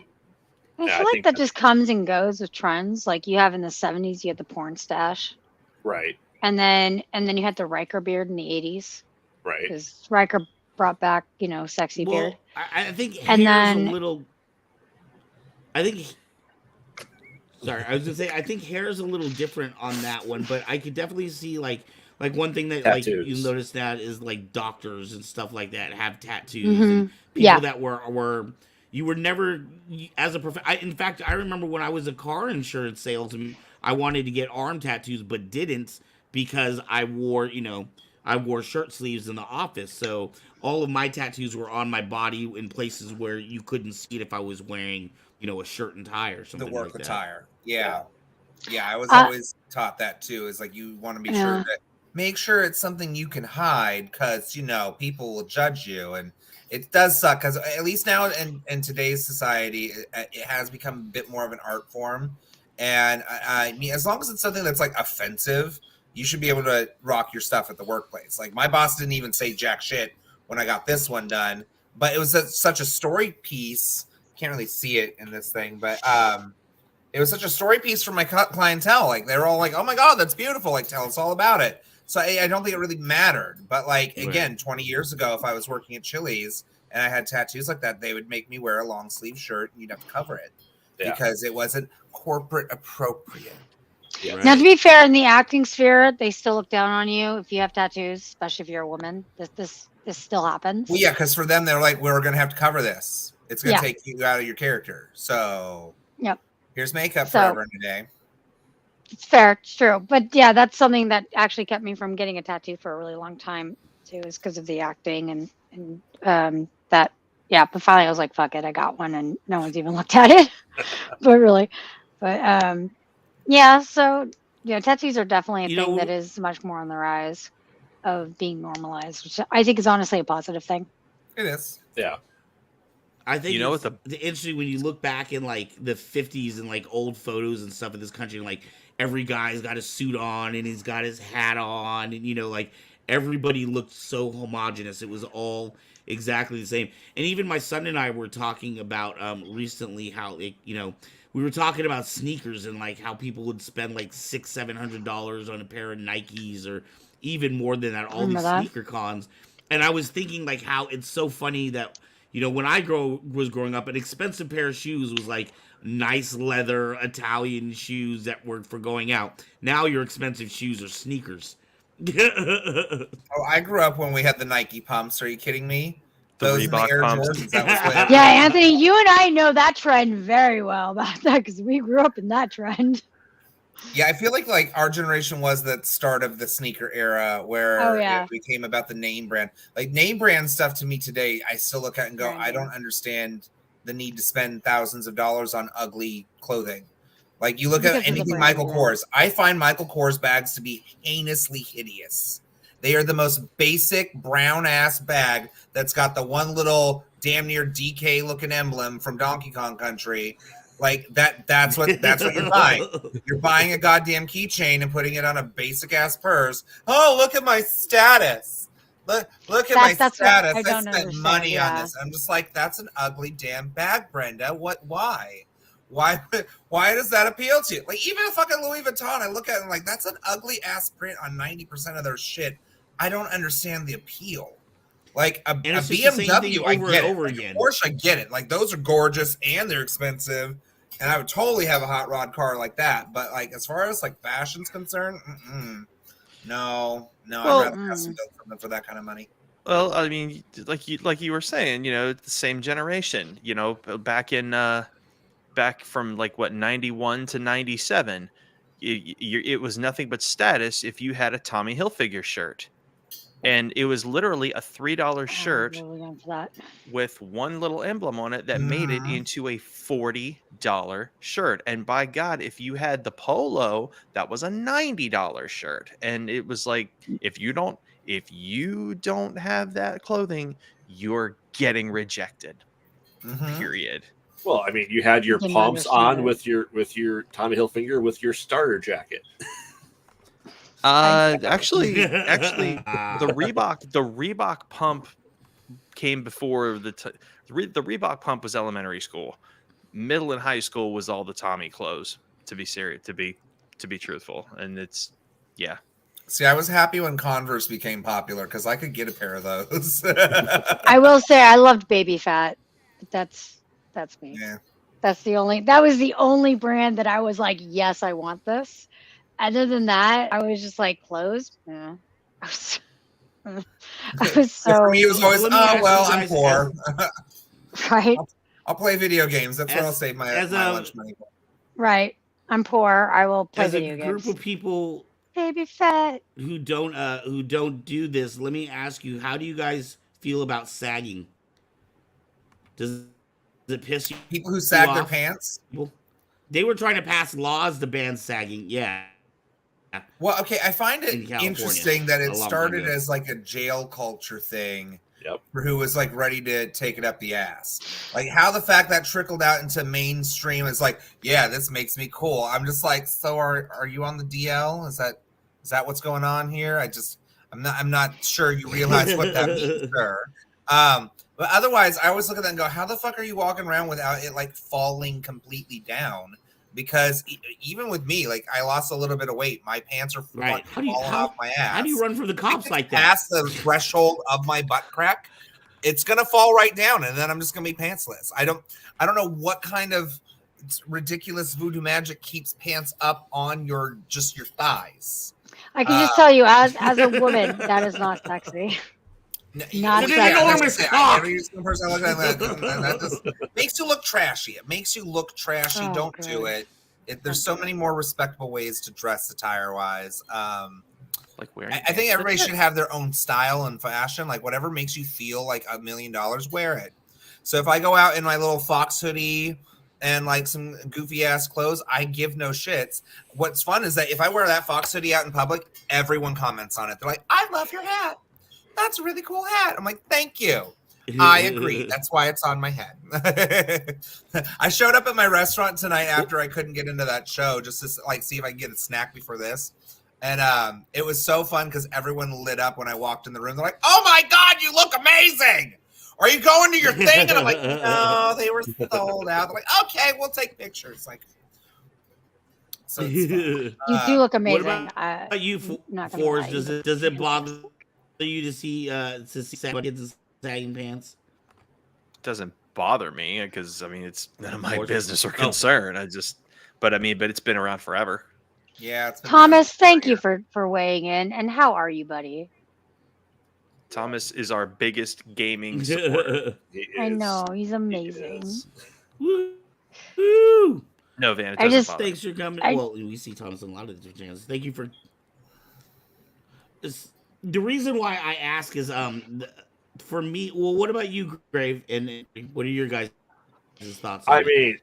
Yeah, I feel like think that just comes and goes with trends. Like you have in the 70s, you had the porn stash, right, and then you had the Riker beard in the 80s right. because Riker brought back sexy beard. Well, I think hair's And then- a little. I think. Sorry, I was gonna say I think hair is a little different on that one, but I could definitely see like one thing that like you Tattoos. notice that is like doctors and stuff like that have tattoos Mhm. and people Yeah. that were you were never as a in fact, I remember when I was a car insurance salesman, I wanted to get arm tattoos but didn't because I wore shirt sleeves in the office. So all of my tattoos were on my body in places where you couldn't see it if I was wearing, a shirt and tie or the something work like that. attire. Yeah. I was always taught that too. Is like you want to be sure Yeah. that make sure it's something you can hide because people will judge you, and it does suck because at least now in today's society, it has become a bit more of an art form. And I mean, as long as it's something that's like offensive, you should be able to rock your stuff at the workplace. Like my boss didn't even say jack shit when I got this one done, but it was such a story piece. Can't really see it in this thing, but it was such a story piece for my clientele. Like they were all like, "Oh my god, that's beautiful! Like tell us all about it." So I don't think it really mattered. But like again, 20 years ago, if I was working at Chili's and I had tattoos like that, they would make me wear a long sleeve shirt and you'd have to cover it because it wasn't corporate appropriate. Yeah. Right. Now, to be fair, in the acting sphere, they still look down on you if you have tattoos, especially if you're a woman. This still happens. Well, yeah, because for them, they're like, "We're going to have to cover this. It's going to take you out of your character." So, here's makeup forever and a day. It's fair, it's true, but yeah, that's something that actually kept me from getting a tattoo for a really long time too, is because of the acting and that. Yeah, but finally I was like, "Fuck it," I got one, and no one's even looked at it. Yeah. So tattoos are definitely a thing that is much more on the rise of being normalized, which I think is honestly a positive thing. It is. Yeah. I think what it's interesting when you look back in like the 50s and like old photos and stuff in this country, and like every guy's got a suit on and he's got his hat on, and like everybody looked so homogenous. It was all exactly the same. And even my son and I were talking about recently how we were talking about sneakers and like how people would spend like $600-700 on a pair of Nikes or even more than that, all these sneaker cons. And I was thinking like how it's so funny that when I was growing up, an expensive pair of shoes was like nice leather Italian shoes that were for going out. Now your expensive shoes are sneakers. I grew up when we had the Nike pumps. Are you kidding me? The Reebok Air pumps. Jordans, that was when Yeah, Anthony, you and I know that trend very well about that because we grew up in that trend. Yeah, I feel like our generation was the start of the sneaker era where it became about the name brand. Like name brand stuff to me today, I still look at and go, I don't understand the need to spend thousands of dollars on ugly clothing. Like you look at anything Michael Kors. I find Michael Kors bags to be heinously hideous. They are the most basic brown ass bag that's got the one little damn near DK looking emblem from Donkey Kong Country. Like that's what you're buying. You're buying a goddamn keychain and putting it on a basic ass purse. Oh, look at my status. Look at my status. I spent money on this. I'm just like, that's an ugly damn bag, Brenda. Why? Why does that appeal to you? Like, even a fucking Louis Vuitton, I look at it and like, that's an ugly ass print on 90% of their shit. I don't understand the appeal. Like a BMW, I get it. Like, a Porsche, I get it. Like, those are gorgeous and they're expensive, and I would totally have a hot rod car like that. But like, as far as like fashion's concerned, no, Well, I'd rather have some built something for that kind of money. Well, I mean, like you were saying, the same generation, back from like what 91 to 97, it was nothing but status if you had a Tommy Hilfiger shirt. And it was literally a $3 shirt with one little emblem on it that made it into a $40 shirt. And by God, if you had the polo, that was a $90 shirt. And it was like, if you don't have that clothing, you're getting rejected. Period. Well, I mean, you had your pumps on with your Tommy Hilfiger with your starter jacket. Actually, the Reebok pump came before the Reebok pump was elementary school. Middle and high school was all the Tommy clothes. To be serious, to be truthful, and it's yeah. See, I was happy when Converse became popular because I could get a pair of those. I will say I loved Baby Fat. But that's me. Yeah. That was the only brand that I was like, yes, I want this. Other than that, I was just like, clothes. Yeah. I was so. For me, it was always, I'm poor. Right. I'll play video games. That's what I'll save my lunch money for. Right. I'm poor. I will play video games. As a group of people, Baby Fat, who don't do this, let me ask you: how do you guys feel about sagging? Does it piss you? People who sag their pants. Well, they were trying to pass laws to ban sagging. Yeah. Well, okay, I find it interesting that it started as like a jail culture thing. Yep. For who was like ready to take it up the ass. Like how the fact that trickled out into mainstream is like, yeah, this makes me cool. I'm just like, so are you on the DL? Is that what's going on here? I'm not sure you realize what that means, sir. But otherwise, I always look at that and go, how the fuck are you walking around without it like falling completely down? Because even with me, like I lost a little bit of weight. My pants are falling off my ass. How do you run from the cops like that? Past the threshold of my butt crack, it's gonna fall right down, and then I'm just gonna be pantsless. I don't know what kind of ridiculous voodoo magic keeps pants up on your thighs. I can just tell you, as a woman, that is not sexy. Not enormous cock. That just makes you look trashy. It makes you look trashy. Don't do it. There's so many more respectable ways to dress attire wise. Like wearing. I think everybody should have their own style and fashion. Like whatever makes you feel like $1 million, wear it. So if I go out in my little fox hoodie and like some goofy ass clothes, I give no shits. What's fun is that if I wear that fox hoodie out in public, everyone comments on it. They're like, "I love your hat. That's a really cool hat." I'm like, thank you. I agree. That's why it's on my head. I showed up at my restaurant tonight after I couldn't get into that show just to like see if I can get a snack before this. And it was so fun because everyone lit up when I walked in the room. They're like, "Oh my God, you look amazing. Are you going to your thing?" And I'm like, "No, they were sold out." They're like, "Okay, we'll take pictures." Like, so you do look amazing. What about you, Forrest? Does it bother you to see kids in sagging pants? It doesn't bother me because I mean it's none of my business or concern. But it's been around forever. Yeah, it's been Thomas, thank you for weighing in. And how are you, buddy? Thomas is our biggest gaming supporter. I know, he's amazing. Woo! No, Van, it I doesn't just- bother me. Thanks for coming. Well, we see Thomas in a lot of different channels. Thank you for. The reason why I ask is for me. Well, what about you, Grave? And what are your guys' thoughts? I mean,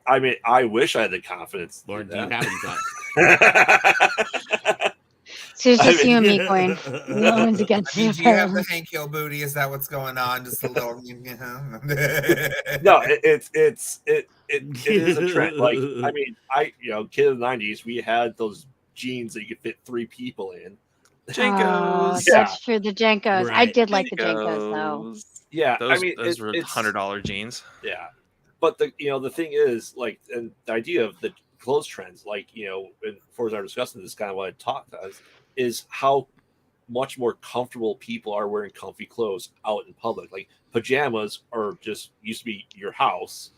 I wish I had the confidence. Lord, do you have any thoughts? So it's just you and me, Queen. No one's against I mean, you. do you have the Hank Hill booty? Is that what's going on? Just a little. No, it is a trend. Like, I mean, kid of the '90s, we had those jeans that you could fit 3 people in. Oh, Jenkos. that's true. The Jenkos. I Right. did like the Jenkos though. Jenkos. Yeah, Those, I mean, those were it's $100 jeans. yeah, but the thing is, like, and the idea of the clothes trends, like, and for as I was discussing this, kind of what I talked about is how much more comfortable people are wearing comfy clothes out in public. Like, pajamas are just used to be your house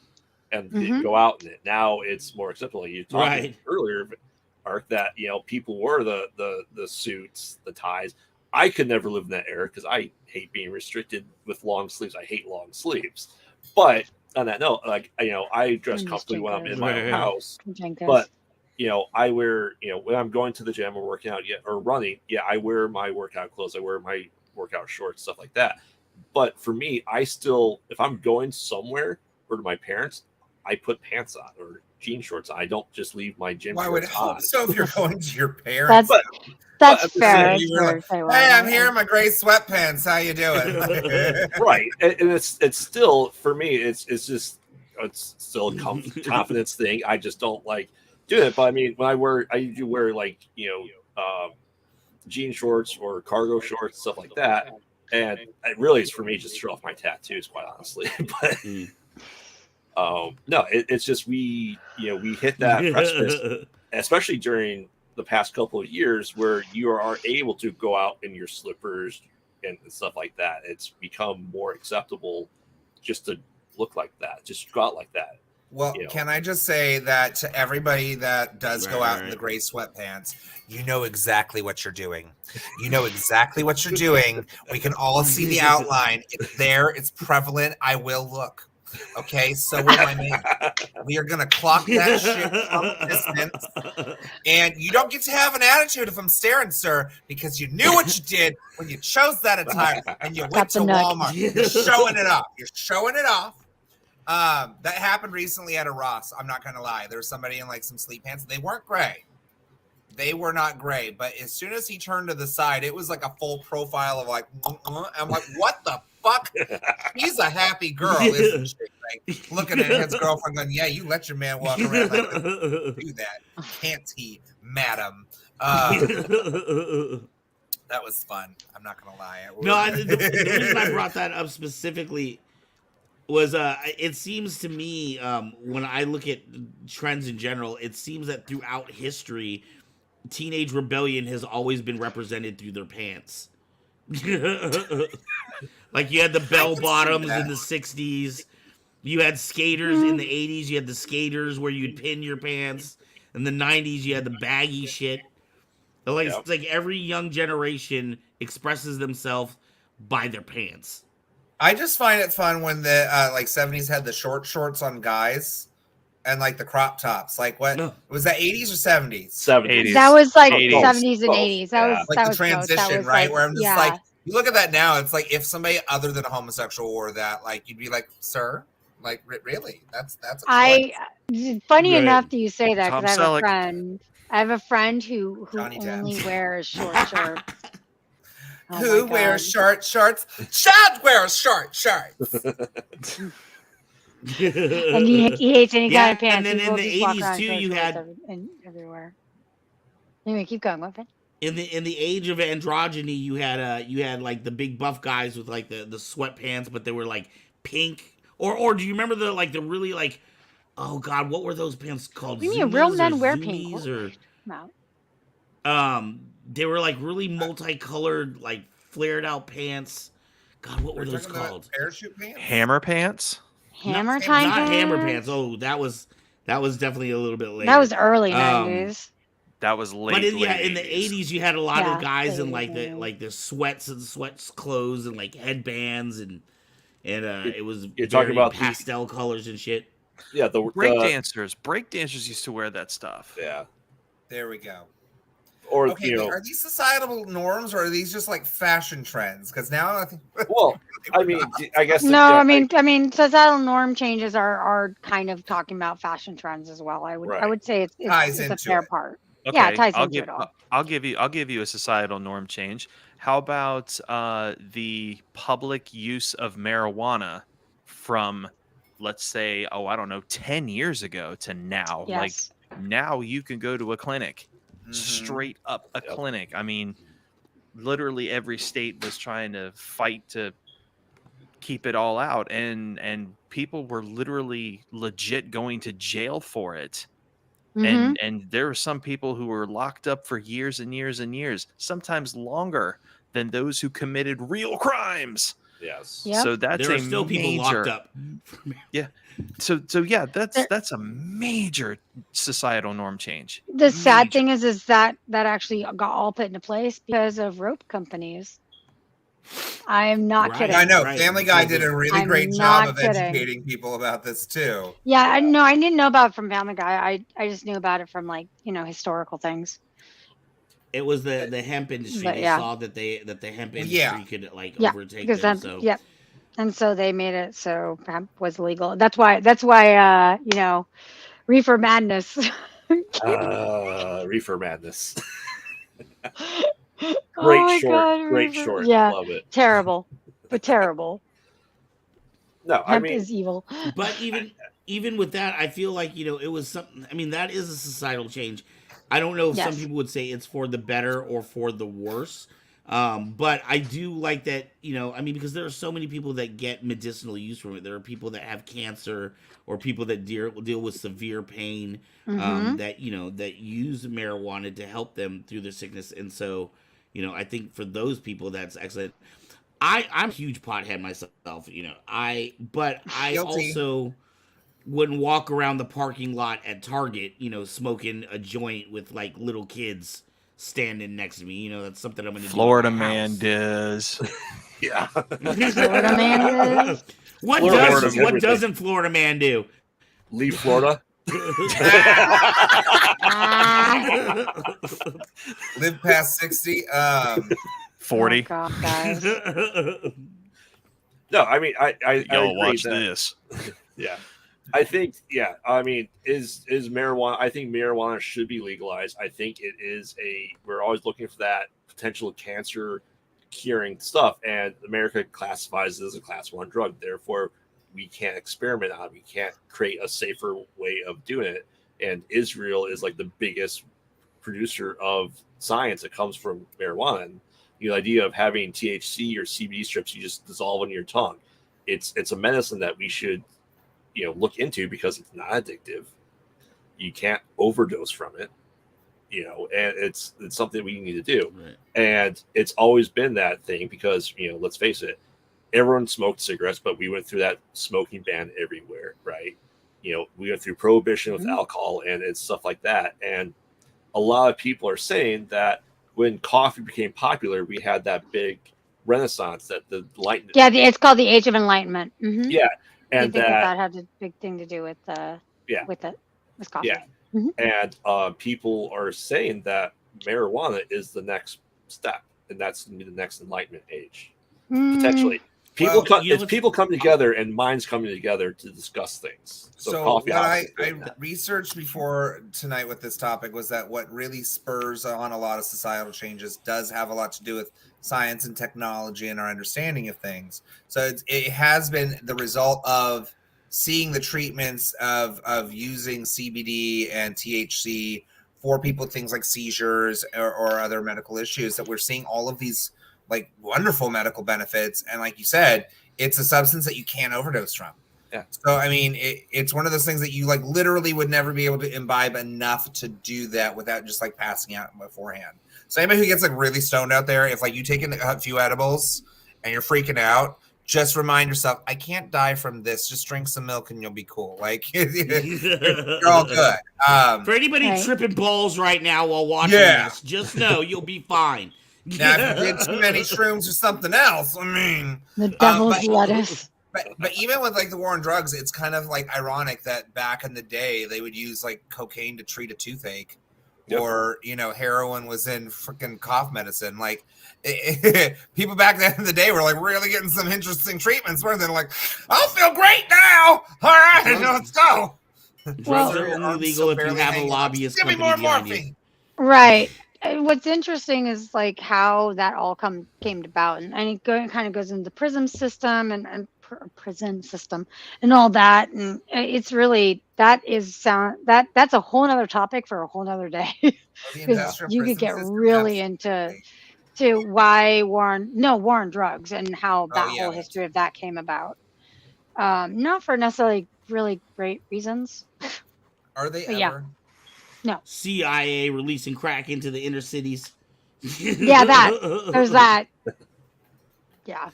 and you go out in it. Now it's more acceptable. Like you talked earlier, Mark, that people wear the suits, the ties. I could never live in that era because I hate being restricted with long sleeves. I hate long sleeves. But on that note, like, I dress comfortably when I'm in my own house. Jenkos. But I wear, when I'm going to the gym or working out or running, I wear my workout clothes. I wear my workout shorts, stuff like that. But for me, I still, if I'm going somewhere or to my parents, I put pants on or jean shorts on. I don't just leave my gym I would shorts hope on. so if you're going to your parents. That's fair. You were like, hey, I'm here in my gray sweatpants. How you doing? Right, and it's still, for me, it's still a confidence thing. I just don't like doing it. But I mean, when I do wear like jean shorts or cargo shorts, stuff like that, and it really is for me just to show off my tattoos, quite honestly. But no, it's just we hit that precipice, especially during the past couple of years, where you are able to go out in your slippers and stuff like that. It's become more acceptable just to look like that, just go out like that. Well, can I just say that to everybody that does go out in the gray sweatpants, you know exactly what you're doing. You know exactly what you're doing. We can all see the outline. It's there. It's prevalent. I will look. Okay, so will my man. We are going to clock that shit from a distance. And you don't get to have an attitude if I'm staring, sir, because you knew what you did when you chose that attire and you went to Walmart. You're showing it off. You're showing it off. That happened recently at a Ross. I'm not going to lie. There was somebody in like some sleep pants. They weren't gray. They were not gray. But as soon as he turned to the side, it was like a full profile of like, I'm like, what the fuck? She's a happy girl, isn't she? Like, looking at his girlfriend going, yeah, you let your man walk around like do that. Can't he, madam? That was fun. I'm not going to lie. No, the reason I brought that up specifically was it seems to me when I look at trends in general, it seems that throughout history, teenage rebellion has always been represented through their pants. Like you had the bell bottoms in the 60s, you had skaters in the 80s, you had the skaters where you'd pin your pants. In the 90s, you had the baggy shit. Like it's like every young generation expresses themselves by their pants. I just find it fun when the like 70s had the short shorts on guys and like the crop tops. Like what was that, 80s or 70s? 70s. That was like 80s. 70s and 80s. That was like that the was transition, that was right? like, Where I'm just like, you look at that now, it's like if somebody other than a homosexual wore that, like you'd be like, sir, like really? That's funny enough that you say that, Tom because Selleck. I have a friend who Johnny only Depp. wears short shorts. Oh who my wears God. short shorts? Chad wears short shorts. And he hates any kind of pants. And then He in will the just walk 80s around too, short you shorts had everywhere. Anyway, keep going. What? in the age of androgyny, you had like the big buff guys with like the sweatpants, but they were like pink. Or do you remember the really like, oh God, what were those pants called? What do you mean real Zoomies men or wear Zoomies pink? Or they were like really multicolored, like flared out pants. God, what were those called? Parachute pants? Hammer pants? Hammer time Not pants? hammer pants. Oh, that was definitely a little bit later. That was early 90s. That was late. But in late the 80s, you had a lot of guys in like late the sweats and sweats clothes and like headbands and it was you're talking about pastel colors and shit. Yeah, the breakdancers used to wear that stuff. Yeah, there we go. Or okay, are these societal norms or are these just like fashion trends? Because now I think. Well, I mean, I guess. No, I mean, societal norm changes are kind of talking about fashion trends as well. I would say it's a fair part. Okay, Yeah, it ties I'll into give it all. I'll give you a societal norm change. How about the public use of marijuana from, let's say, oh, I don't know, 10 years ago to now? Like Yes. now you can go to a clinic, Mhm. straight up a Yep. clinic. I mean, literally every state was trying to fight to keep it all out, and people were literally legit going to jail for it. Mm-hmm. And there were some people who were locked up for years and years and years, sometimes longer than those who committed real crimes. Yes. Yep. So that's There a are still people locked major, up. yeah. So yeah, There- that's a major societal norm change. The sad Major. thing is that actually got all put into place because of rope companies. I am not Right. kidding. I know Right, Family Guy because did a really I'm great job not of kidding. educating people about this too. Yeah, I know. I didn't know about it from Family Guy. I just knew about it from like historical things. it was the hemp industry. But They yeah. saw that the hemp Well, industry yeah. could like Yeah, overtake because them. So yep. And so they made it so hemp was legal. That's why reefer madness. Reefer Madness. Oh Great my short. God, Great reefer. short. Yeah, Love it. terrible, but terrible. No, I Hemp mean, is evil. but even with that, I feel like it was something. I mean, that is a societal change. I don't know if some Yes. people would say it's for the better or for the worse. But I do like that. I mean, because there are so many people that get medicinal use from it. There are people that have cancer or people that deal with severe pain. Mm-hmm. That that use marijuana to help them through their sickness, and so I think for those people that's excellent. I'm a huge pothead myself, but I Guilty. also wouldn't walk around the parking lot at Target, smoking a joint with like little kids standing next to me. That's something I'm gonna Florida do. in my man house. does. yeah. Florida man is. What Florida does does what everything. doesn't Florida man do? Leave Florida. Live past 60. 40. Oh God, guys. No, I mean, I Y'all agree watch that, this. Yeah. I think, I mean, is marijuana, I think marijuana should be legalized. I think it is we're always looking for that potential cancer curing stuff, and America classifies it as a class 1 drug. Therefore, we can't experiment on it. We can't create a safer way of doing it. And Israel is like the biggest producer of science that comes from marijuana. And the idea of having THC or CBD strips you just dissolve on your tongue, it's a medicine that we should look into because it's not addictive. You can't overdose from it, and it's something we need to do. Right. And it's always been that thing because let's face it, everyone smoked cigarettes, but we went through that smoking ban everywhere, right? We went through prohibition with alcohol and it's stuff like that. And a lot of people are saying that when coffee became popular, we had that big renaissance, that the light. Yeah, it's called the Age of Enlightenment. Mm-hmm. Yeah, I and think that had a big thing to do with with coffee. Yeah. And people are saying that marijuana is the next step, and that's going to be the next enlightenment age, potentially. People people come together and minds coming together to discuss things. So coffee. What I researched before tonight with this topic was that what really spurs on a lot of societal changes does have a lot to do with science and technology and our understanding of things. So it has been the result of seeing the treatments of using CBD and THC for people with things like seizures or other medical issues, that we're seeing all of these like wonderful medical benefits. And like you said, it's a substance that you can't overdose from. Yeah. So, I mean, it's one of those things that you like literally would never be able to imbibe enough to do that without just like passing out beforehand. So anybody who gets like really stoned out there, if like you take a few edibles and you're freaking out, just remind yourself, I can't die from this. Just drink some milk and you'll be cool. Like you're all good. For anybody tripping balls right now while watching this, just know you'll be fine. Now, if you did too many shrooms or something else, I mean, the devil's lettuce. But even with like the war on drugs, it's kind of like ironic that back in the day they would use like cocaine to treat a toothache, or heroin was in freaking cough medicine. Like people back then in the day were like really getting some interesting treatments. Where they're like, I'll feel great now. All right, let's go. Drugs are only legal if you have a lobbyist Give me company more behind morphine. you. Right. What's interesting is like how that all came about, and kind of goes into the prism system and prison system and all that, and it's really that's a whole nother topic for a whole nother day The because industrial you could prison get system, really into absolutely. why war on drugs and how Oh that yeah, whole that history too. of that came about. Not for necessarily really great reasons, Are they but yeah, ever? no, CIA releasing crack into the inner cities. yeah, there's that, yeah.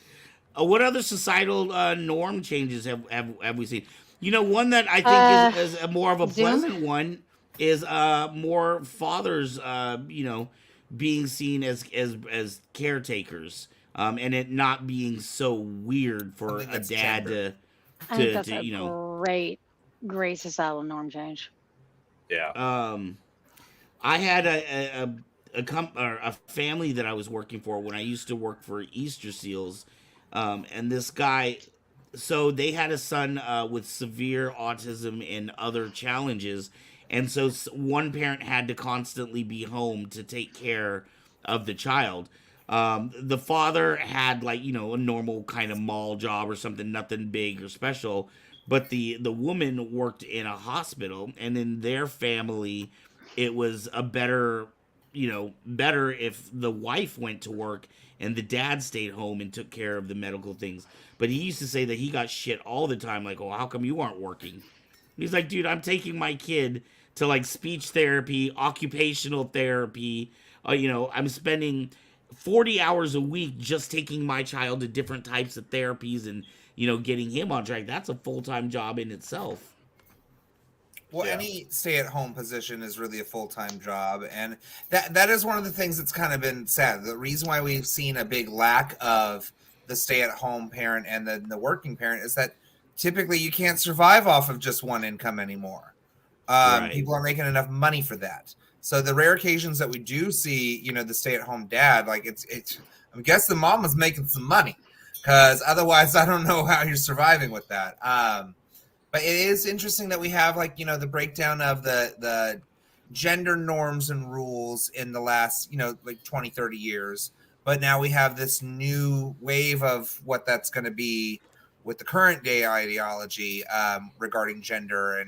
What other societal norm changes have we seen? One that I think Uh, is a more of a Zoom. pleasant one is more fathers, being seen as caretakers, and it not being so weird for Something a that's dad gendered. to I think that's to a great societal norm change. Yeah. um I had or a family that I was working for when I used to work for Easter Seals, and this guy. So they had a son with severe autism and other challenges, and so one parent had to constantly be home to take care of the child. The father had like a normal kind of mall job or something, nothing big or special, but the woman worked in a hospital, and in their family it was a better if the wife went to work and the dad stayed home and took care of the medical things. But he used to say that he got shit all the time, like, oh, how come you aren't working? He's like, dude, I'm taking my kid to like speech therapy, occupational therapy. I'm spending 40 hours a week just taking my child to different types of therapies and getting him on track. That's a full-time job in itself. Well, Yeah. any stay-at-home position is really a full-time job, and that is one of the things that's kind of been sad. The reason why we've seen a big lack of the stay-at-home parent and the working parent is that typically you can't survive off of just one income anymore. Right. People are making enough money for that. So the rare occasions that we do see, the stay-at-home dad, like it's I guess the mom was making some money because otherwise I don't know how you're surviving with that. But it is interesting that we have like the breakdown of the gender norms and rules in the last like 20-30 years, but now we have this new wave of what that's going to be with the current day ideology regarding gender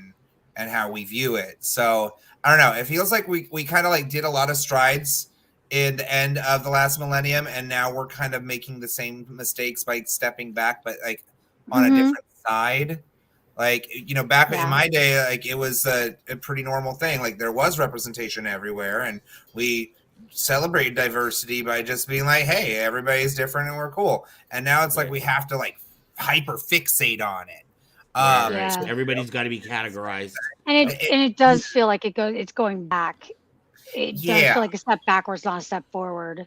and how we view it. So I don't know, it feels like we kind of like did a lot of strides in the end of the last millennium, and now we're kind of making the same mistakes by stepping back, but like on a Mm-hmm. different side. Like, back in Yeah. my day, like it was a pretty normal thing. Like there was representation everywhere, and we celebrate diversity by just being like, hey, everybody's different and we're cool. And now it's like Right. we have to like hyper fixate on it. Right. Yeah. Everybody's got to be categorized. And it does feel like it's going back. It does Yeah. feel like a step backwards, not a step forward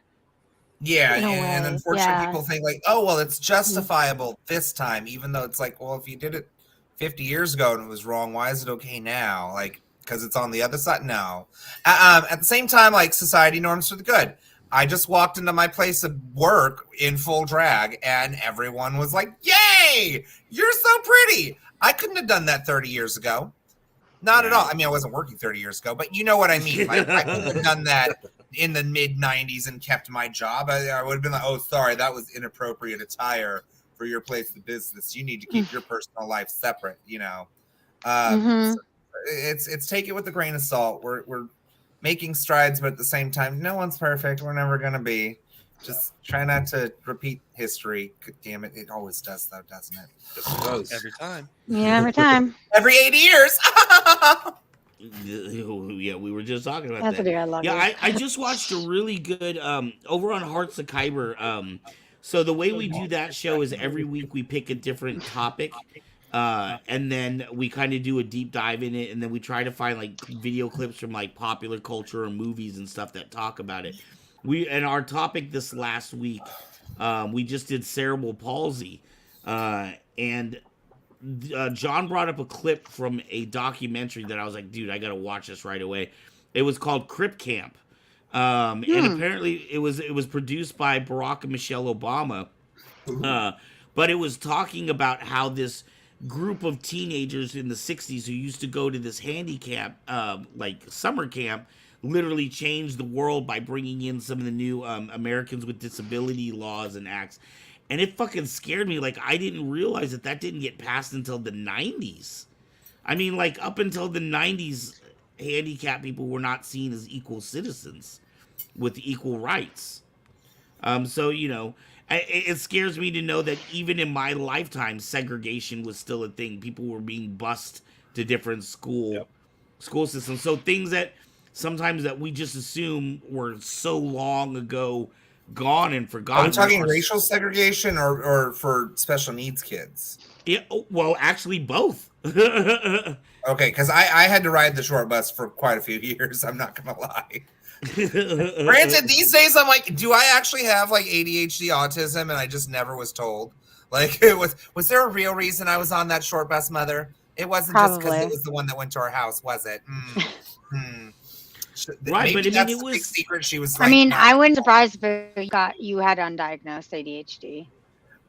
Yeah, in a and way. unfortunately, Yeah. people think like, oh, well, it's Mhm. justifiable this time, even though it's like, well, if you did it 50 years ago and it was wrong, why is it okay now? Like, because it's on the other side? No. At the same time, like society norms for the good. I just walked into my place of work in full drag, and everyone was like, "Yay, you're so pretty!" I couldn't have done that 30 years ago. Not at all. Right. I mean, I wasn't working 30 years ago, but you know what I mean. Like, I couldn't have done that in the mid 90s and kept my job. I would have been like, oh, sorry, that was inappropriate attire for your place of business. You need to keep your personal life separate, Mhm. So it's take it with a grain of salt. We're making strides, but at the same time, no one's perfect. We're never gonna be. Just try not to repeat history. Damn it, it always does though, doesn't it? Yes, it does. Every time. Yeah, every time. Every 80 years. Yeah, we were just talking about That's that. what I love. Yeah, I just watched a really good over on Hearts of Kyber. So the way we do that show is every week we pick a different topic, and then we kind of do a deep dive in it, and then we try to find like video clips from like popular culture or movies and stuff that talk about it. And our topic this last week, we just did cerebral palsy, and John brought up a clip from a documentary that I was like, dude, I gotta watch this right away. It was called Crip Camp, and apparently it was produced by Barack and Michelle Obama, but it was talking about how this group of teenagers in the '60s who used to go to this handicap, like summer camp, literally change the world by bringing in some of the new Americans with Disability laws and acts. And it fucking scared me. Like, I didn't realize that didn't get passed until the 90s. I mean, like, up until the 90s, handicapped people were not seen as equal citizens with equal rights. So, it scares me to know that even in my lifetime, segregation was still a thing. People were being bused to different school systems. So things that sometimes that we just assume were so long ago gone and Are we forgotten. talking racial segregation or for special needs kids? Yeah, well, actually both. Okay, because I had to ride the short bus for quite a few years. I'm not gonna lie. Granted, these days I'm like, do I actually have like ADHD, autism, and I just never was told? Like, was there a real reason I was on that short bus, Mother? It wasn't just because it was the one that went to our house, was it? Right, maybe but I mean, that's it the was. big secret. She was. Like, I mean, I wouldn't surprise if you had undiagnosed ADHD.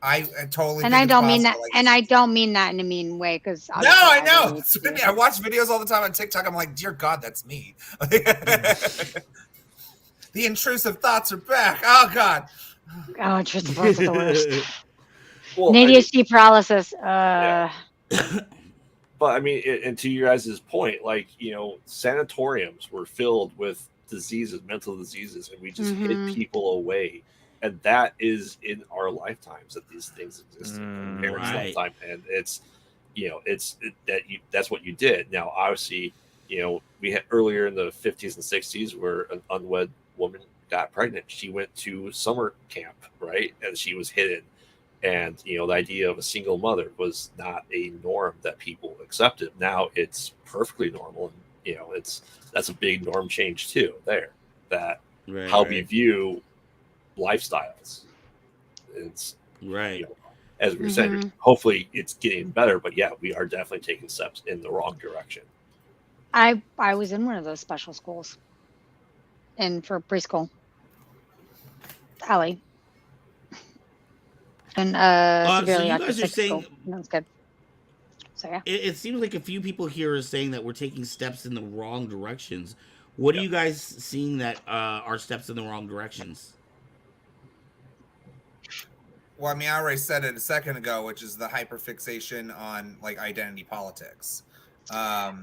I totally. And think I it's don't mean possible. that, and I don't mean that in a mean way, because No, I know. I watch videos all the time on TikTok. I'm like, dear God, that's me. The intrusive thoughts are back. Oh God. Oh, intrusive thoughts are the worst. Well, ADHD paralysis. Yeah. But I mean, and to you guys' point, like, sanatoriums were filled with diseases, mental diseases, and we just hid people away. And that is in our lifetimes that these things exist in our parents' lifetime. And it's, that's what you did. Now, obviously, we had earlier in the 50s and 60s where an unwed woman got pregnant. She went to summer camp, right? And she was hidden. And, the idea of a single mother was not a norm that people accepted. Now it's perfectly normal. And, that's a big norm change too there, that how we view lifestyles. It's right. As we were saying, hopefully it's getting better, but yeah, we are definitely taking steps in the wrong direction. I was in one of those special schools and for preschool. Allie. And severely so you guys are saying that's good. So yeah, it seems like a few people here are saying that we're taking steps in the wrong directions. What are you guys seeing that are steps in the wrong directions? Well, I mean, I already said it a second ago, which is the hyperfixation on like identity politics. I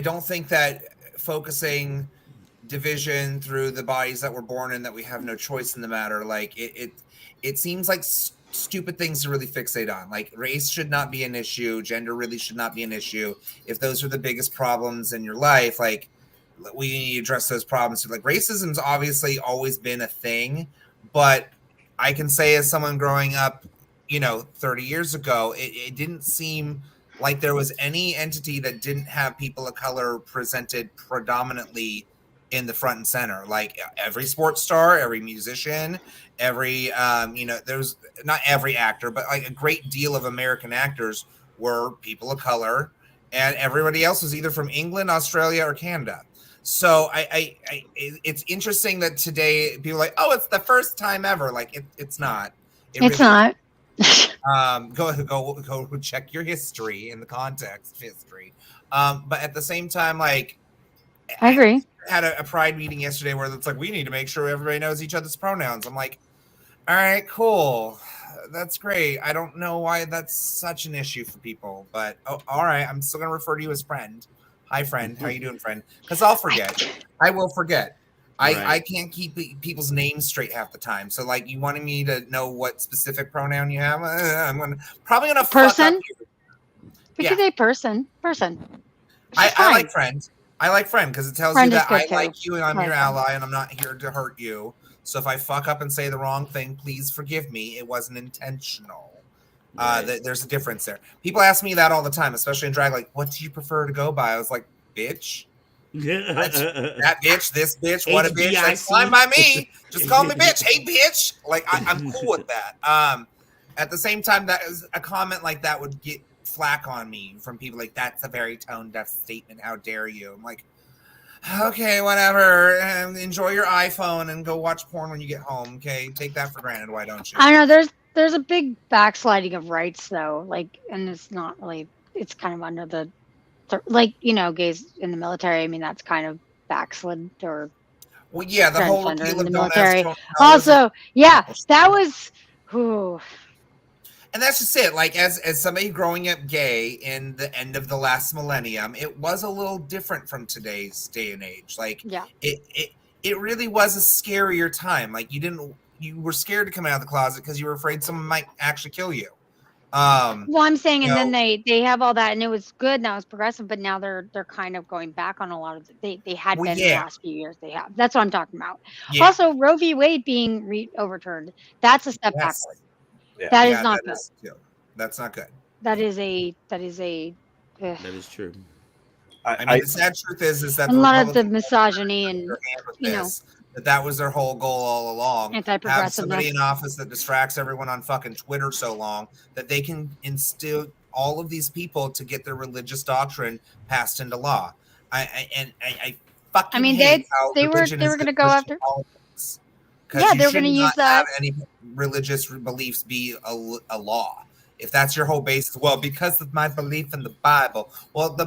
don't think that focusing division through the bodies that we're born in, that we have no choice in the matter. Like it seems like stupid things to really fixate on. Like race should not be an issue. Gender really should not be an issue. If those are the biggest problems in your life, like we need to address those problems. Like racism's obviously always been a thing, but I can say as someone growing up, 30 years ago, it didn't seem like there was any entity that didn't have people of color presented predominantly in the front and center. Like every sports star, every musician, every there's not every actor, but like a great deal of American actors were people of color, and everybody else was either from England, Australia, or Canada. So it's interesting that today people are like, oh, it's the first time ever. Like it's not. It's not. Go check your history in the context of history. But at the same time, like I agree. I had a pride meeting yesterday where it's like, we need to make sure everybody knows each other's pronouns. I'm like, all right, cool. That's great. I don't know why that's such an issue for people, but all right. I'm still going to refer to you as friend. Hi, friend. How you doing, friend? Because I'll forget. I will forget. I can't keep people's names straight half the time. So, like, you wanted me to know what specific pronoun you have? I'm probably gonna person. Fuck up we could say person. I like friend. I like friend because it tells you that I like you and I'm your ally and I'm not here to hurt you. So if I fuck up and say the wrong thing, please forgive me. It wasn't intentional. There's a difference there. People ask me that all the time, especially in drag. Like, what do you prefer to go by? I was like, bitch. That bitch, this bitch, what a bitch. That's fine by me. Just call me bitch. Hey, bitch. Like, I'm cool with that. At the same time, that is a comment like that would get flack on me from people like, that's a very tone-deaf statement. How dare you? I'm like, okay, whatever. Enjoy your iPhone and go watch porn when you get home. Okay, take that for granted. Why don't you? I know there's a big backsliding of rights though. Like, and it's not really. It's kind of under the, like, gays in the military. I mean, that's kind of backslid or Well, yeah, the whole transgender appeal in of the don't ask, military. don't tell was a Also, yeah, that was. Whew. and that's just it. Like as somebody growing up gay in the end of the last millennium, it was a little different from today's day and age. Like Yeah. it really was a scarier time. Like you were scared to come out of the closet because you were afraid someone might actually kill you. Well, I'm saying, You and then know, they have all that, and it was good. Now it's progressive, but now they're kind of going back on a lot of they had well, been in the yeah, last few years. They have. That's what I'm talking about. yeah, Also, Roe v. Wade being overturned. That's a step yes, backward. Yeah. That is yeah, not that good. is too. That's not good. That is a. ugh. That is true. I mean, the sad truth is that And the a lot of the Republicans misogyny their and hand with you know this. That was their whole goal all along. Have somebody anti-progressiveness. in office that distracts everyone on fucking Twitter so long that they can instill all of these people to get their religious doctrine passed into law. I I fucking mean, hate how they were religion is going to go pushed in after. politics because Yeah, you they were should going to use not have that. any religious beliefs be a law. If that's your whole basis, well, because of my belief in the Bible, well,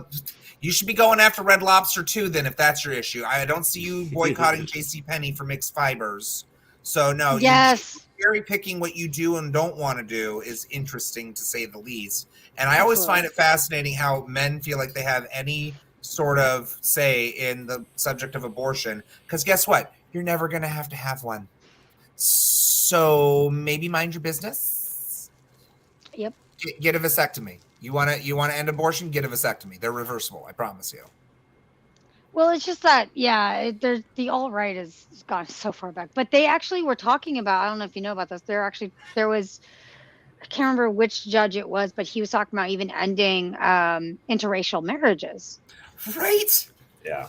you should be going after Red Lobster too. Then, if that's your issue, I don't see you boycotting J.C. Penney for mixed fibers. So no, Yes, cherry picking what you do and don't want to do is interesting to say the least. And I always absolutely. find it fascinating how men feel like they have any sort of say in the subject of abortion. Because guess what? You're never going to have one. So maybe mind your business. Yep. Get a vasectomy. You want to end abortion? Get a vasectomy. They're reversible. I promise you. Well, it's just that, yeah, there's the alt right has gone so far back. But they actually were talking about, I don't know if you know about this. There was, I can't remember which judge it was, but he was talking about even ending interracial marriages. Right? Yeah.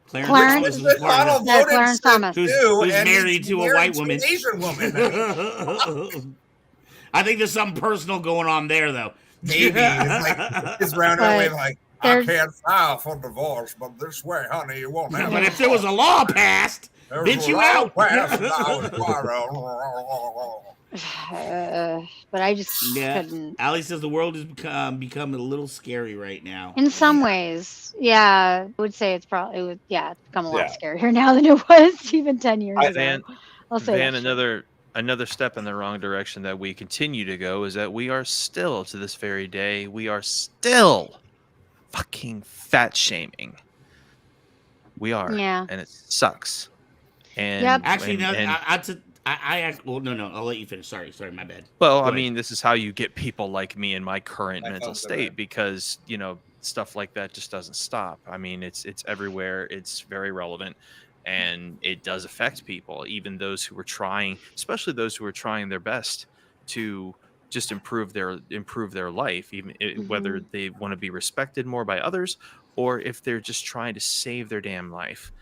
Clarence Thomas was part of Yeah, Clarence Thomas. who's and married he's to a white to woman. an Asian woman. I mean, I think there's something personal going on there, though. maybe it's like his roundabout way, like I there's- can't file for divorce, but this way, honey, you won't have. But if there was a law passed, bitch, you out. But I just Yeah, couldn't. Ali says the world has become a little scary right now. In some ways, yeah, I would say it's become a lot Yeah. scarier now than it was even 10 years ago. Van, I'll say Van, that's true. another step in the wrong direction that we continue to go is that we are still, to this very day, we are still fucking fat shaming. We are, Yeah. and it sucks. And Yep. Actually, no. and- Well, no. I'll let you finish. Sorry, my bad. well, Go I ahead. mean, this is how you get people like me in my current My mental phone's state over. because stuff like that just doesn't stop. I mean, it's everywhere. It's very relevant. And it does affect people, even those who are trying, especially those who are trying their best to just improve their life, even whether they want to be respected more by others or if they're just trying to save their damn life.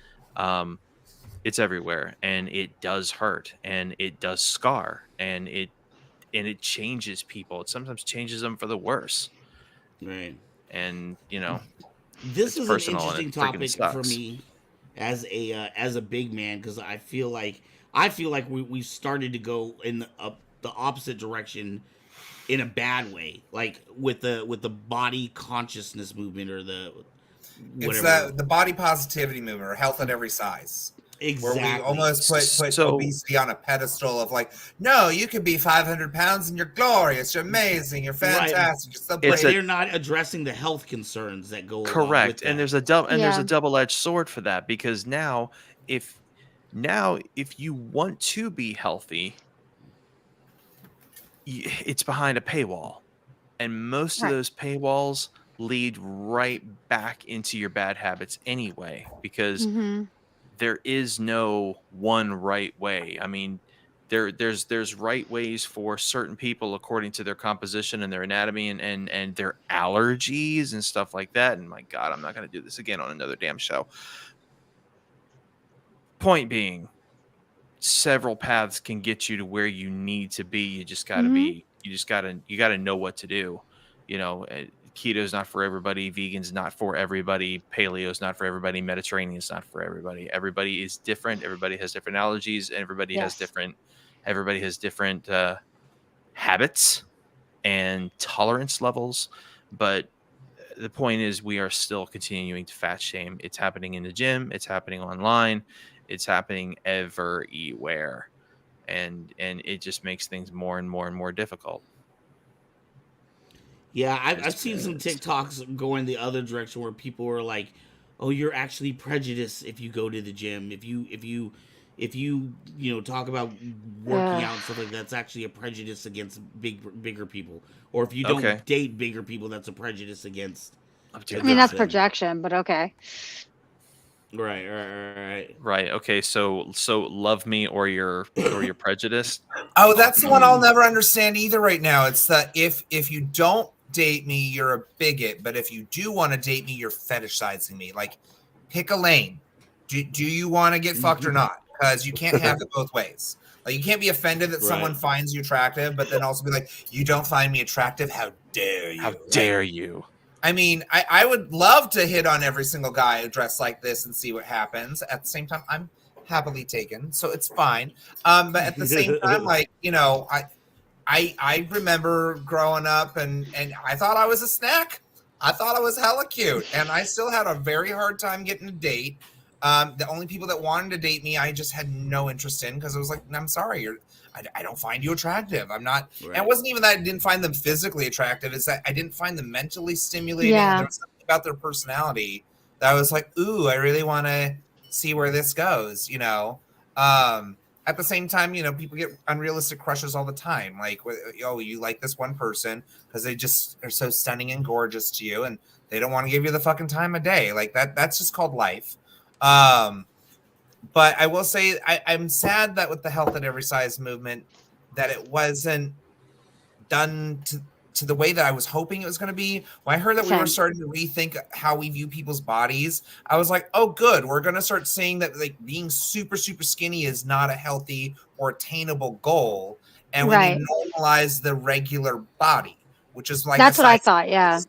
It's everywhere, and it does hurt, and it does scar, and it changes people. It sometimes changes them for the worse. Right. And This it's is an personal and interesting it freaking topic for sucks. me as a big man because I feel like we started to go in the opposite direction in a bad way, like with the body consciousness movement or the It's whatever. the body positivity movement, or health at every size. Exactly. Where we almost put So- obesity on a pedestal of like, no, you could be 500 pounds and you're glorious, you're amazing, you're fantastic, you're so But It's great. they're not addressing the health concerns that go along Correct. with that. And there's a there's Yeah. a double-edged sword for that because now if you want to be healthy, it's behind a paywall. And most Right. of those paywalls lead right back into your bad habits anyway because Mhm. there is no one right way. I mean, there's right ways for certain people according to their composition and their anatomy and their allergies and stuff like that. And my God, I'm not going to do this again on another damn show. Point being, several paths can get you to where you need to be. You just got to you got to know what to do. Keto's not for everybody. Vegan's not for everybody. Paleo's not for everybody. Mediterranean's not for everybody. Everybody is different. Everybody has different allergies. Everybody has Yes. different habits and tolerance levels. But the point is, we are still continuing to fat shame. It's happening in the gym. It's happening online. It's happening everywhere, and it just makes things more and more and more difficult. Yeah, I've seen some TikToks going the other direction where people are like, "Oh, you're actually prejudiced if you go to the gym. If you talk about working Ugh. out and stuff like that, that's actually a prejudice against bigger people. Or if you Okay. don't date bigger people, that's a prejudice against I Okay. mean, that's them." projection, but okay. Right. Right. Okay. So love me or you're prejudiced. Oh, that's the one I'll never understand either right now. It's that if you don't date me, you're a bigot, but if you do want to date me, you're fetishizing me. Like, pick a lane. Do you want to get fucked or not? Because you can't have it both ways. Like, you can't be offended that someone Right. finds you attractive, but then also be like, you don't find me attractive? How dare you? How Like, dare you? I mean, I would love to hit on every single guy dressed like this and see what happens. At the same time, I'm happily taken, so it's fine. But at the same time, like, I remember growing up and I thought I was a snack. I thought I was hella cute, and I still had a very hard time getting a date. The only people that wanted to date me, I just had no interest in because I was like, I'm sorry, I don't find you attractive. I'm not. Right. And it wasn't even that I didn't find them physically attractive. It's that I didn't find them mentally stimulating. Yeah. There was something about their personality that I was like, ooh, I really want to see where this goes, At the same time, people get unrealistic crushes all the time. Like, oh, you like this one person because they just are so stunning and gorgeous to you, and they don't want to give you the fucking time of day. Like that's just called life. But I will say I'm sad that with the Health at Every Size movement, that it wasn't done to the way that I was hoping it was going to be. When I heard that we were Same. starting to rethink how we view people's bodies, I was like, oh, good. We're going to start seeing that like being super, super skinny is not a healthy or attainable goal. And we need to normalize the regular body, which is like That's what I thought. Yeah.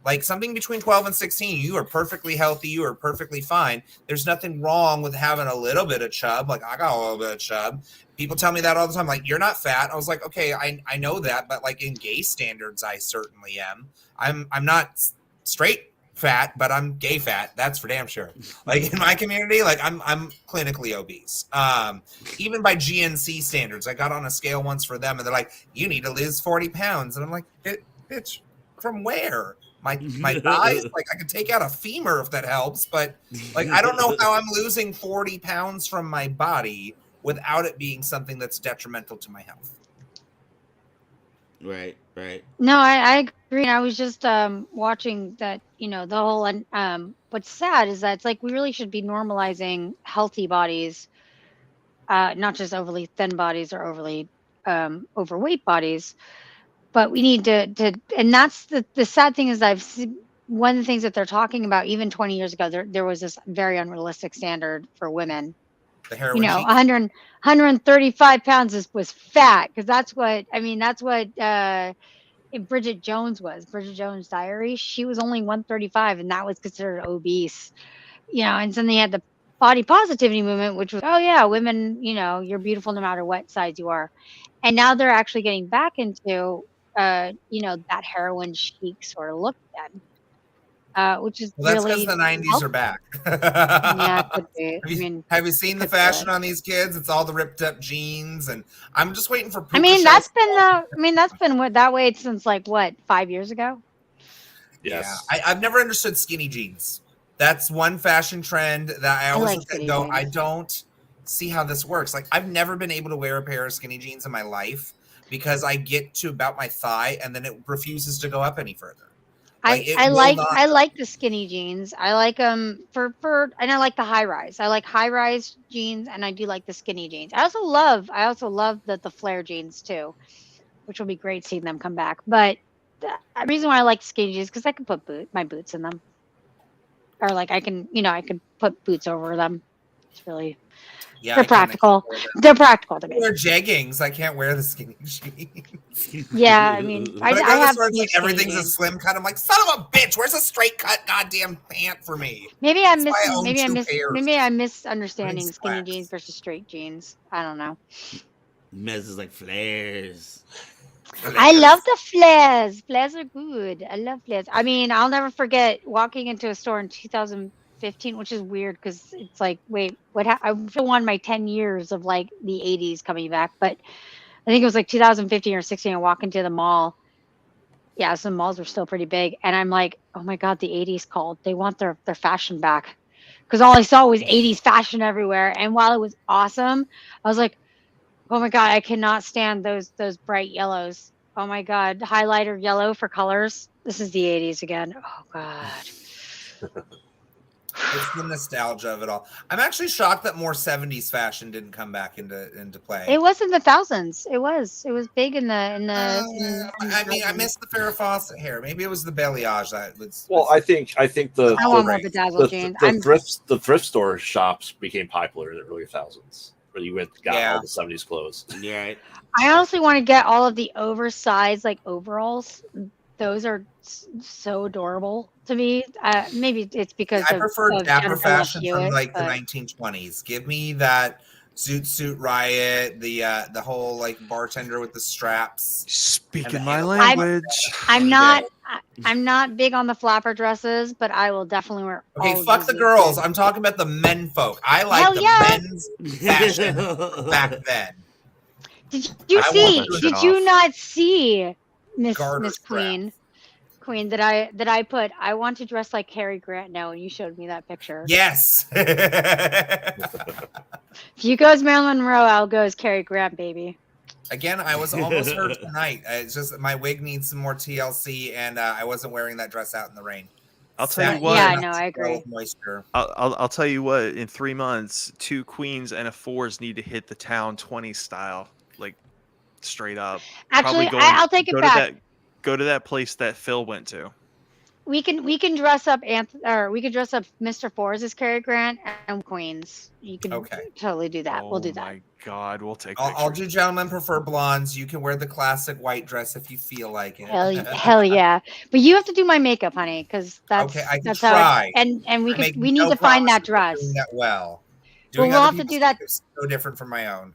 Like something between 12 and 16, you are perfectly healthy. You are perfectly fine. There's nothing wrong with having a little bit of chub. Like I got a little bit of chub. People tell me that all the time. Like, you're not fat. I was like, okay, I know that. But like in gay standards, I certainly am. I'm not straight fat, but I'm gay fat. That's for damn sure. Like in my community, like I'm clinically obese. Even by GNC standards, I got on a scale once for them and they're like, you need to lose 40 pounds. And I'm like, bitch, from where? My thighs, like I could take out a femur if that helps, but like I don't know how I'm losing 40 pounds from my body without it being something that's detrimental to my health. Right. No, I agree. And I was just watching that, the whole what's sad is that it's like we really should be normalizing healthy bodies, not just overly thin bodies or overly overweight bodies. But we need to and that's the sad thing is I've seen one of the things that they're talking about even 20 years ago, there was this very unrealistic standard for women. The heroin cheat. 135 pounds was fat because that's what Bridget Jones was. Bridget Jones' Diary. She was only 135 and that was considered obese. And then they had the body positivity movement, which was, oh yeah, women, you're beautiful no matter what size you are. And now they're actually getting back into that heroin chic sort of look again, which is that's really because the 90s are back. Yeah, it could be. Have you seen the fashion on these kids? It's all the ripped up jeans, and I'm just waiting for. That's been that way since like what 5 years ago. Yes. Yeah, I've never understood skinny jeans. That's one fashion trend that I always look at and go, I don't see how this works. Like I've never been able to wear a pair of skinny jeans in my life because I get to about my thigh and then it refuses to go up any further. I like the skinny jeans. I like them and I like the high rise. I like high rise jeans and I do like the skinny jeans. I also love the flare jeans too, which will be great seeing them come back. But the reason why I like skinny jeans is because I can put my boots in them, or like I can put boots over them. It's really. Yeah, they're practical. They're practical to me. Wear jeggings. I can't wear the skinny jeans. Yeah, I mean, I have like everything's jeans. A slim cut. I'm like, son of a bitch. Where's a straight cut goddamn pant for me? Maybe I'm misunderstanding skinny jeans versus straight jeans. I don't know. Mez is like flares. I love the flares. Flares are good. I love flares. I mean, I'll never forget walking into a store in 2015, which is weird because it's like, wait, what? I feel on my 10 years of like the 80s coming back, but I think it was like 2015 or 16. I walk into the mall. Yeah, some malls were still pretty big, and I'm like, oh my god, the 80s called. They want their fashion back because all I saw was 80s fashion everywhere. And while it was awesome, I was like, oh my god, I cannot stand those bright yellows. Oh my god, highlighter yellow for colors. This is the 80s again. Oh god. It's the nostalgia of it all. I'm actually shocked that more 70s fashion didn't come back into play. It was in the thousands. It was big in the I mean, I missed the Farrah Fawcett hair. Maybe it was the balayage that was. Well, I think the I want more bedazzled jeans. the thrift store shops became popular in the early thousands, where you went got all the 70s clothes. Yeah. I honestly want to get all of the oversized like overalls. Those are so adorable to me. Maybe it's because I prefer of dapper Jennifer Love fashion Hewitt, from like the but 1920s. Give me that Zoot Suit Riot, the whole like bartender with the straps. Speaking my language. I'm not big on the flapper dresses, but I will definitely wear. Okay, all of fuck the these girls. things. I'm talking about the men folk. I like Hell the yeah. men's fashion back then. Did you I see? want to Did shut you off. not see Miss Garter Queen that I put? I want to dress like Cary Grant now, and you showed me that picture. Yes. If you go as Marilyn Monroe, I'll go as Cary Grant, baby. Again, I was almost hurt tonight. It's just my wig needs some more TLC, and I wasn't wearing that dress out in the rain. I'll tell you what. Yeah, no, I agree. Moisture. I'll tell you what. In 3 months, 2 queens and a 4s need to hit the town 20 style, like straight up. Actually, Probably I'll take it back. Go to that place that Phil went to. We can dress up we could dress up Mr. Fours as Cary Grant and Queens. You can totally do that. We'll do that. Oh my god, we'll take. I'll do gentlemen prefer blondes. You can wear the classic white dress if you feel like it. Hell yeah! But you have to do my makeup, honey, because that's okay. I can that's try. how. We need to find that dress. Doing that well. We'll have to do that. Is so different from my own.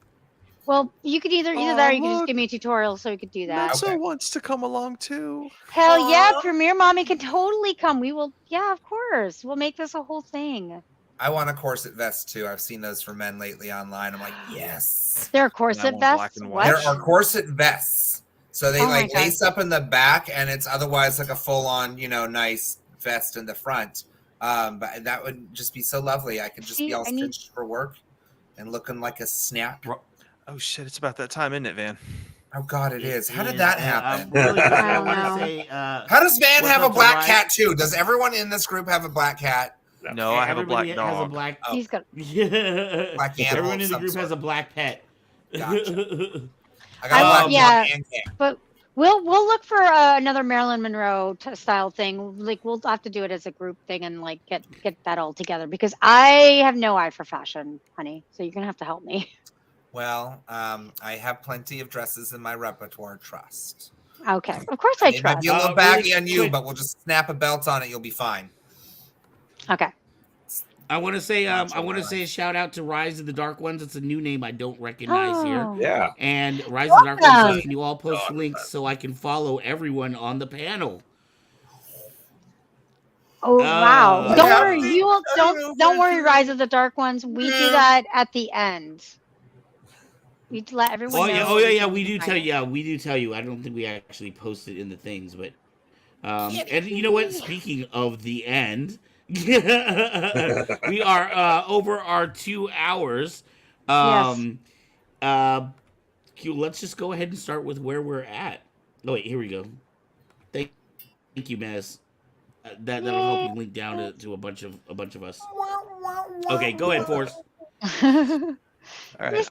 Well, you could either that or you could just give me a tutorial so we could do that. Nutso wants to come along too. Hell yeah, Premier Mommy can totally come. We will, yeah, of course. We'll make this a whole thing. I want a corset vest too. I've seen those for men lately online. I'm like, yes. There are corset vests? What? There are corset vests. So they lace up in the back, and it's otherwise like a full-on, nice vest in the front. But that would just be so lovely. I could just be all stitched for work and looking like a snap. Oh shit! It's about that time, isn't it, Van? Oh god, it is. How did that happen? Really quick, I I want don't to say, how does Van what's have a up to black Ryan? cat too? Does everyone in this group have a black cat? No, I have a black Everybody has a dog. black. He's got. Black animal Everyone of in the some group sort. has a black pet. Gotcha. I got a black yeah, dog and cat. but we'll look for another Marilyn Monroe style thing. Like we'll have to do it as a group thing and like get that all together because I have no eye for fashion, honey. So you're gonna have to help me. Well, I have plenty of dresses in my repertoire. Trust. Okay, of course I It might trust. be a little baggy really on you, quick. but we'll just snap a belt on it. You'll be fine. Okay. I want to say a shout out to Rise of the Dark Ones. It's a new name I don't recognize here. Oh. Yeah. And Rise of the Dark Ones Welcome. says, can you all post links so I can follow everyone on the panel? Oh wow! Oh. Don't Yeah. worry, don't worry, Rise of the Dark Ones. We do that at the end. We let everyone know. Oh yeah, we do tell you. Yeah, we do tell you. I don't think we actually posted in the things, but and you know what? Speaking of the end, we are over our 2 hours. Let's just go ahead and start with where we're at. Oh wait, here we go. Thank you, Mez. That'll help you link down to a bunch of us. Okay, go ahead, Forrest. All right,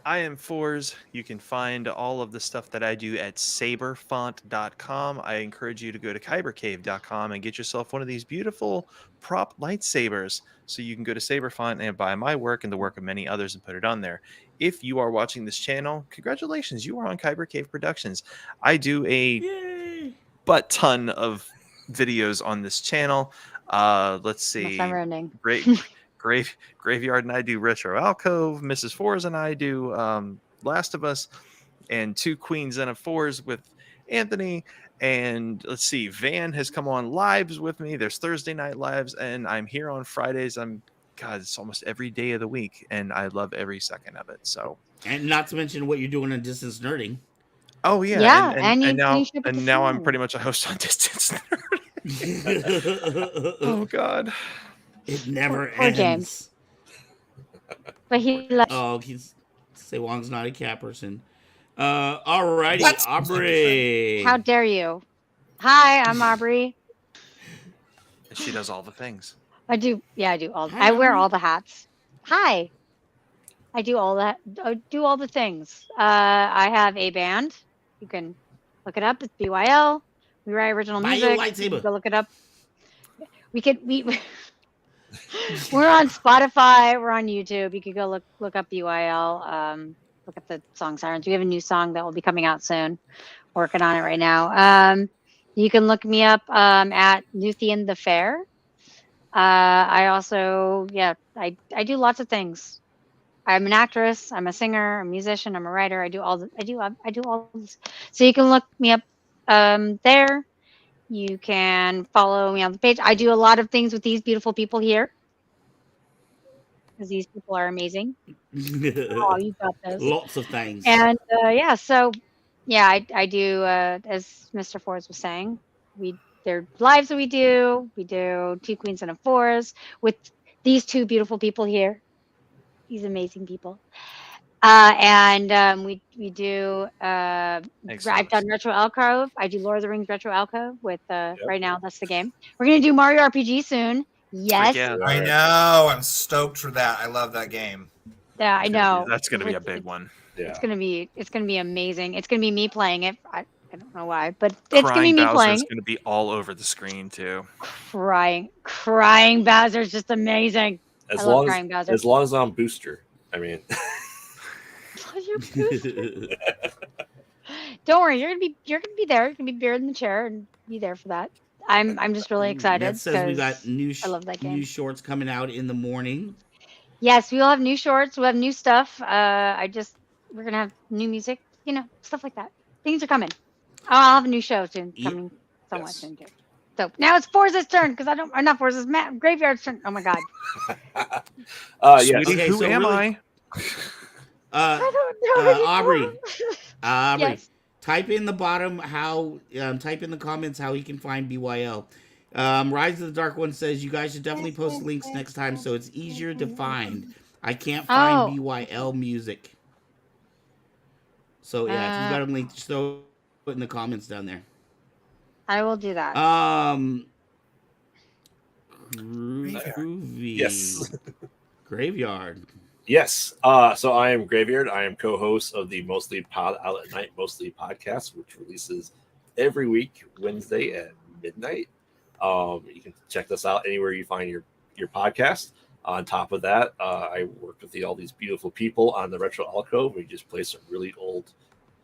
I am Fours. You can find all of the stuff that I do at saberfont.com. I encourage you to go to kybercave.com and get yourself one of these beautiful prop lightsabers so you can go to Saberfont and buy my work and the work of many others and put it on there. If you are watching this channel, congratulations, you are on Kyber Cave Productions. I do a butt ton of videos on this channel. Let's see. Never-ending. Graveyard and I do Retro Alcove. Mrs. Fours and I do Last of Us. and 2 queens and a 4s with Anthony. And let's see, Van has come on lives with me. There's Thursday night lives, and I'm here on Fridays. God, it's almost every day of the week, and I love every second of it. So, And not to mention what you're doing on Distance Nerding. oh yeah, Yeah, and you now ship it to now I'm Sean. pretty much a host on Distance Nerd. Oh God, It never Poor ends. James. But he loves. Oh, he's Say Wong's not a cat person. Alrighty, That's Aubrey. How dare you? Hi, I'm Aubrey. and she does all the things. I do. Yeah, I do all. Hi, I wear Aubrey. all the hats. Hi. I do all that. I do all the things. I have a band. You can look it up. It's BYL. We write original Buy your music. You lightsaber. can go look it up. We're on Spotify. We're on YouTube. You could go look up BYL. Look up the song Sirens. We have a new song that will be coming out soon. Working on it right now. You can look me up at Luthien the Fair. I also, I do lots of things. I'm an actress. I'm a singer. I'm a musician. I'm a writer. I do all this. So you can look me up there. You can follow me on the page. I do a lot of things with these beautiful people here because these people are amazing. Oh, you got this. Lots of things. And I do. As Mr. Forrest was saying, they're lives that we do. We do 2 queens and a 4s with these 2 beautiful people here. These amazing people. We do. I've done Retro Alcove. I do Lord of the Rings Retro Alcove with right now. That's the game. We're gonna do Mario RPG soon. Yes. Yeah, I know. I'm stoked for that. I love that game. Yeah, I know. That's gonna be a big one. Yeah. It's gonna be amazing. It's gonna be me playing it. I don't know why, but it's gonna Crying be me Bowser's playing. gonna be all over the screen too. Crying Bowser's just amazing. As I love long crying Bowser. as long as I'm booster. I mean, Don't worry, you're gonna be there. You're gonna be buried in the chair and be there for that. I'm just really excited. That says we got 'cause new I love that game. new shorts coming out in the morning. Yes, we will have new shorts. We'll have new stuff. We're gonna have new music. Stuff like that. Things are coming. I'll have a new show soon. Yep. Coming somewhat Yes. soon too. So now it's Forza's turn because not Forza's, Graveyard's turn. Oh my God. yes. Sweetie, Okay, who so am really- I don't know. Aubrey. Aubrey, Yes. type in the bottom type in the comments how you can find BYL. Rise of the Dark One says you guys should definitely post links next time so it's easier to find. I can't find BYL music. So yeah, if you got a link, just throw it in the comments down there. I will do that. Groovy. Yes. Graveyard. Yes. So I am Graveyard. I am co-host of the Mostly Pod Out at Night Mostly podcast, which releases every week Wednesday at midnight. You can check us out anywhere you find your podcast. On top of that, I work with all these beautiful people on the Retro Alcove. We just play some really old,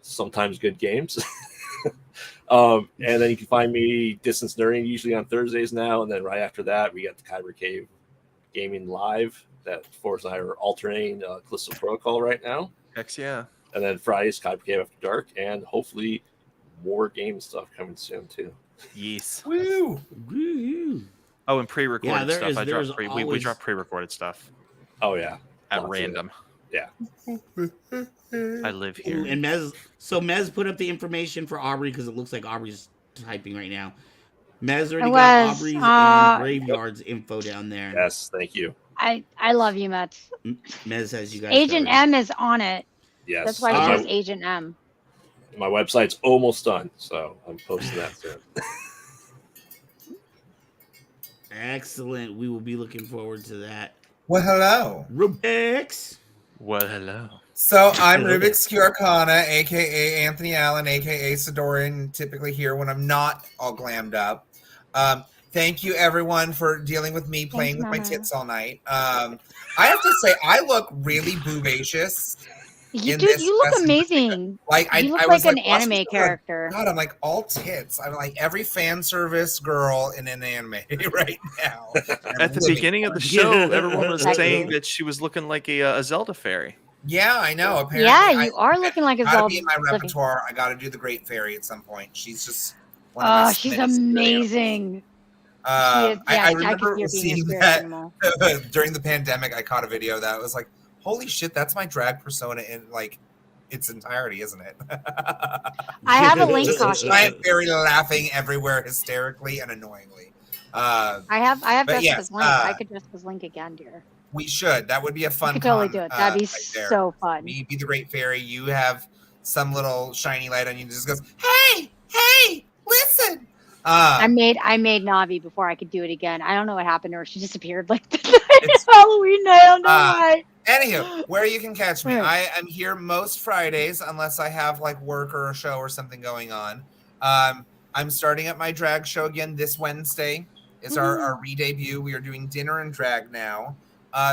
sometimes good games. And then you can find me Distance Nerding usually on Thursdays now. And then right after that, we got the Kyber Cave Gaming live that Forrest and I are alternating Callisto Protocol right now. Heck yeah. And then Fridays, Kyber Cave After Dark, and hopefully more game stuff coming soon too. Yes. Woo! Woo. Oh, and pre-recorded there stuff. is- I there's dropped we always- drop pre-recorded stuff Oh yeah, at Lots of random. Yeah. I live here. Ooh, and Mez put up the information for Aubrey because it looks like Aubrey's typing right now. Mez already got was, Aubrey's and Graveyard's info down there. Yes, thank you. I love you, Matt. Mez has you guys. Agent covered. M is on it. Yes, That's why Uh, he says Agent M. my website's almost done, so I'm posting that soon. Excellent. We will be looking forward to that. Well, hello. Rubix. Well, hello. So I'm Rubik's Q Arcana, aka Anthony Allen, aka Sidorian, typically here when I'm not all glammed up. Thank you everyone for dealing with me playing with my Mama. tits all night. I have to say I look really boobacious. You in dude, this you look specimen. amazing. Like You look I like was an watching anime this, I'm like, character. God, I'm like all tits. I'm like every fan service girl in an anime right now. At the beginning of the show, everyone was saying that she was looking like a Zelda fairy. Yeah, I know. Apparently, Yeah, you are looking like a gotta Zelda. be in my repertoire. I gotta do the Great Fairy at some point. She's just one of Oh, my she's spirits. amazing. She is, I I could remember see her being a seeing spirit that animal. during the pandemic. I caught a video that was like, "Holy shit, that's my drag persona in like its entirety, isn't it?" I have a Link Just a costume. giant fairy laughing everywhere hysterically and annoyingly. I have But dressed up yes, as Link. I could dress up as Link again, dear. we should. That would be a I fun could totally con, do it. That'd be right there. so fun. Me be the Great Fairy. You have some little shiny light on you that just goes, "Hey, hey, listen." I made Navi before I could do it again. I don't know what happened to her. She disappeared like the night of Halloween. I don't know why. Anywho, where you can catch me, I am here most Fridays unless I have like work or a show or something going on. I'm starting at my drag show again this Wednesday. Is our re-debut. We are doing dinner and drag now.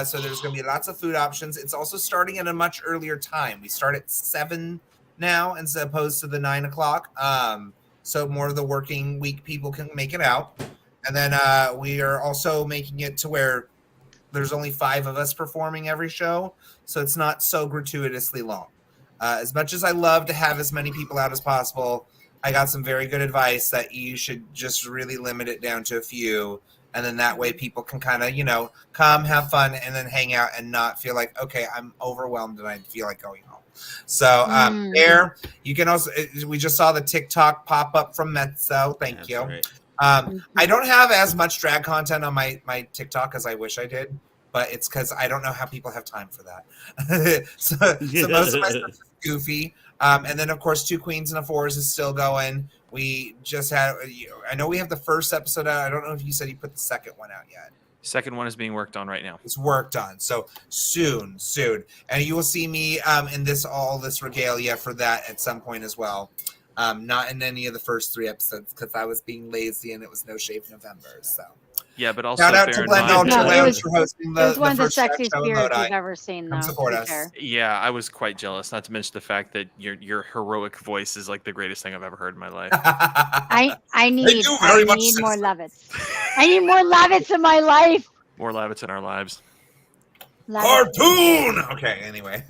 So there's going to be lots of food options. It's also starting at a much earlier time. We start at 7 now as opposed to the 9 o'clock. So more of the working week people can make it out. And then we are also making it to where there's only 5 of us performing every show. So it's not so gratuitously long. As much as I love to have as many people out as possible, I got some very good advice that you should just really limit it down to a few. And then that way people can kind of, come, have fun, and then hang out and not feel like, okay, I'm overwhelmed and I feel like going home. So there, you can also, we just saw the TikTok pop up from Mezzo. Thank you. Right. I don't have as much drag content on my TikTok as I wish I did, but it's because I don't know how people have time for that. so most of my stuff is goofy. And then, of course, 2 Queens and a Fours is still going. We just had, I know we have the first episode out. I don't know if you said you put the second one out yet. Second one is being worked on right now. It's worked on. So soon. And you will see me in all this regalia for that at some point as well. Not in any of the first 3 episodes because I was being lazy and it was No Shave November. So yeah, but also shout out bear to in Blend mind, Ultra Lounge for hosting It was one of the first drag sexiest show in spirits Lodi. we've ever seen, though. Come support to be us. fair. yeah, I was quite jealous. Not to mention the fact that your heroic voice is like the greatest thing I've ever heard in my life. I need do very much more sense. Lovitz. I need more Lovitz in my life. More Lavitz in our lives. Cartoon. Okay. Anyway.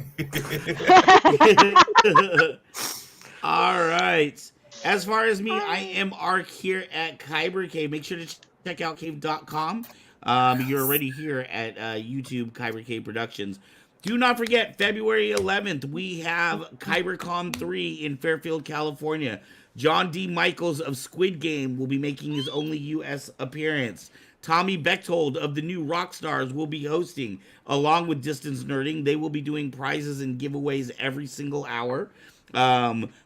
All right. As far as me, I am Ark here at Kyber Cave. Make sure to check out cave.com. You're already here at YouTube Kyber Cave Productions. Do not forget, February 11th, we have KyberCon 3 in Fairfield, California. John D. Michaels of Squid Game will be making his only U.S. appearance. Tommy Bechtold of the New Rockstars will be hosting, along with Distance Nerding. They will be doing prizes and giveaways every single hour.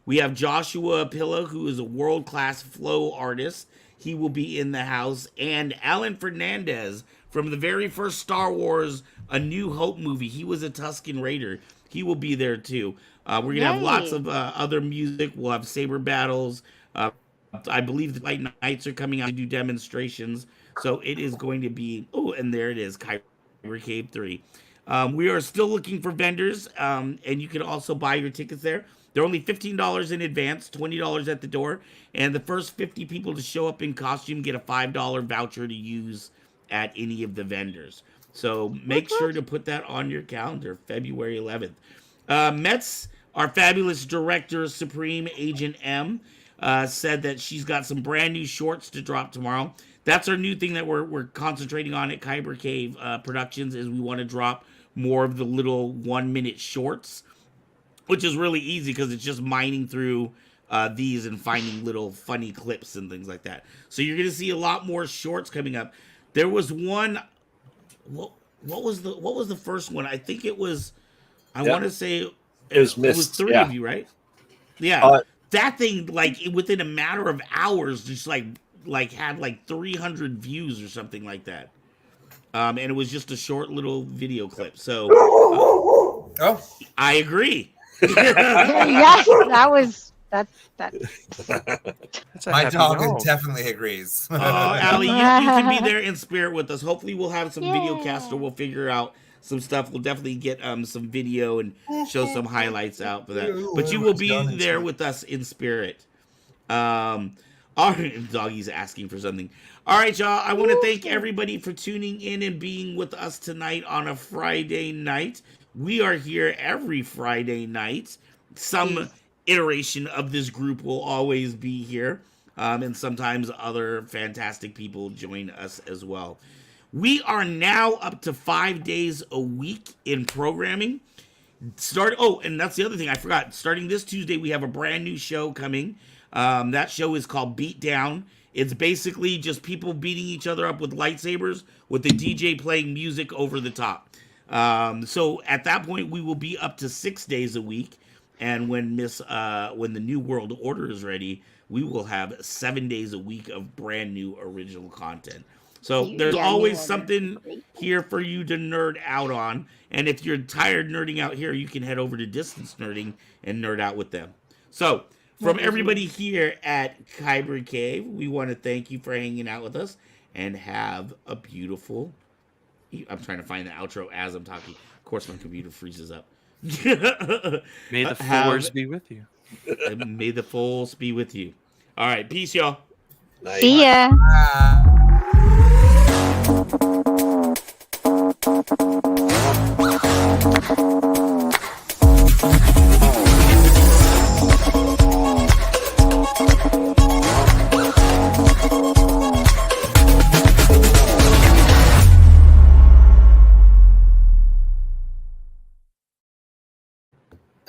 We have Joshua Apilla, who is a world-class flow artist. He will be in the house. And Alan Fernandez from the very first Star Wars A New Hope movie. He was a Tusken Raider. He will be there too. We're going to have lots of other music. We'll have saber battles. I believe the Light Knights are coming out to do demonstrations. So it is going to be... Oh, and there it is, Kyber Cave 3. We are still looking for vendors, and you can also buy your tickets there. They're only $15 in advance, $20 at the door, and the first 50 people to show up in costume get a $5 voucher to use at any of the vendors. So make sure to put that on your calendar, February 11th. Metz, our fabulous director, Supreme Agent M, said that she's got some brand new shorts to drop tomorrow. That's our new thing that we're concentrating on at Kyber Cave Productions, is we want to drop more of the little 1-minute shorts, which is really easy because it's just mining through these and finding little funny clips and things like that. So you're going to see a lot more shorts coming up. There was one. What was the first one? I think it was. I want to say it was It was 3 of you, right? Yeah. That thing, like within a matter of hours, just like had like 300 views or something like that. And it was just a short little video clip. So I agree. Yes, that's My dog definitely agrees. Oh, Allie, you can be there in spirit with us. Hopefully we'll have some video cast, or we'll figure out some stuff. We'll definitely get some video and show some highlights out for that. But you will be there with us in spirit. All right, doggy's asking for something. All right, y'all. I want to thank everybody for tuning in and being with us tonight on a Friday night. We are here every Friday night. Some iteration of this group will always be here, and sometimes other fantastic people join us as well. We are now up to 5 days a week in programming. And that's the other thing I forgot. Starting this Tuesday, we have a brand new show coming. That show is called Beat Down. It's basically just people beating each other up with lightsabers with the DJ playing music over the top. So at that point, we will be up to 6 days a week. And when the New World Order is ready, we will have 7 days a week of brand new original content. So there's always something here for you to nerd out on. And if you're tired nerding out here, you can head over to Distance Nerding and nerd out with them. So from everybody here at Kyber Cave, we want to thank you for hanging out with us and have a beautiful... I'm trying to find the outro as I'm talking. Of course, my computer freezes up. May the force be with you. May the force be with you. All right, peace, y'all. Nice. See ya.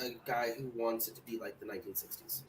A guy who wants it to be like the 1960s.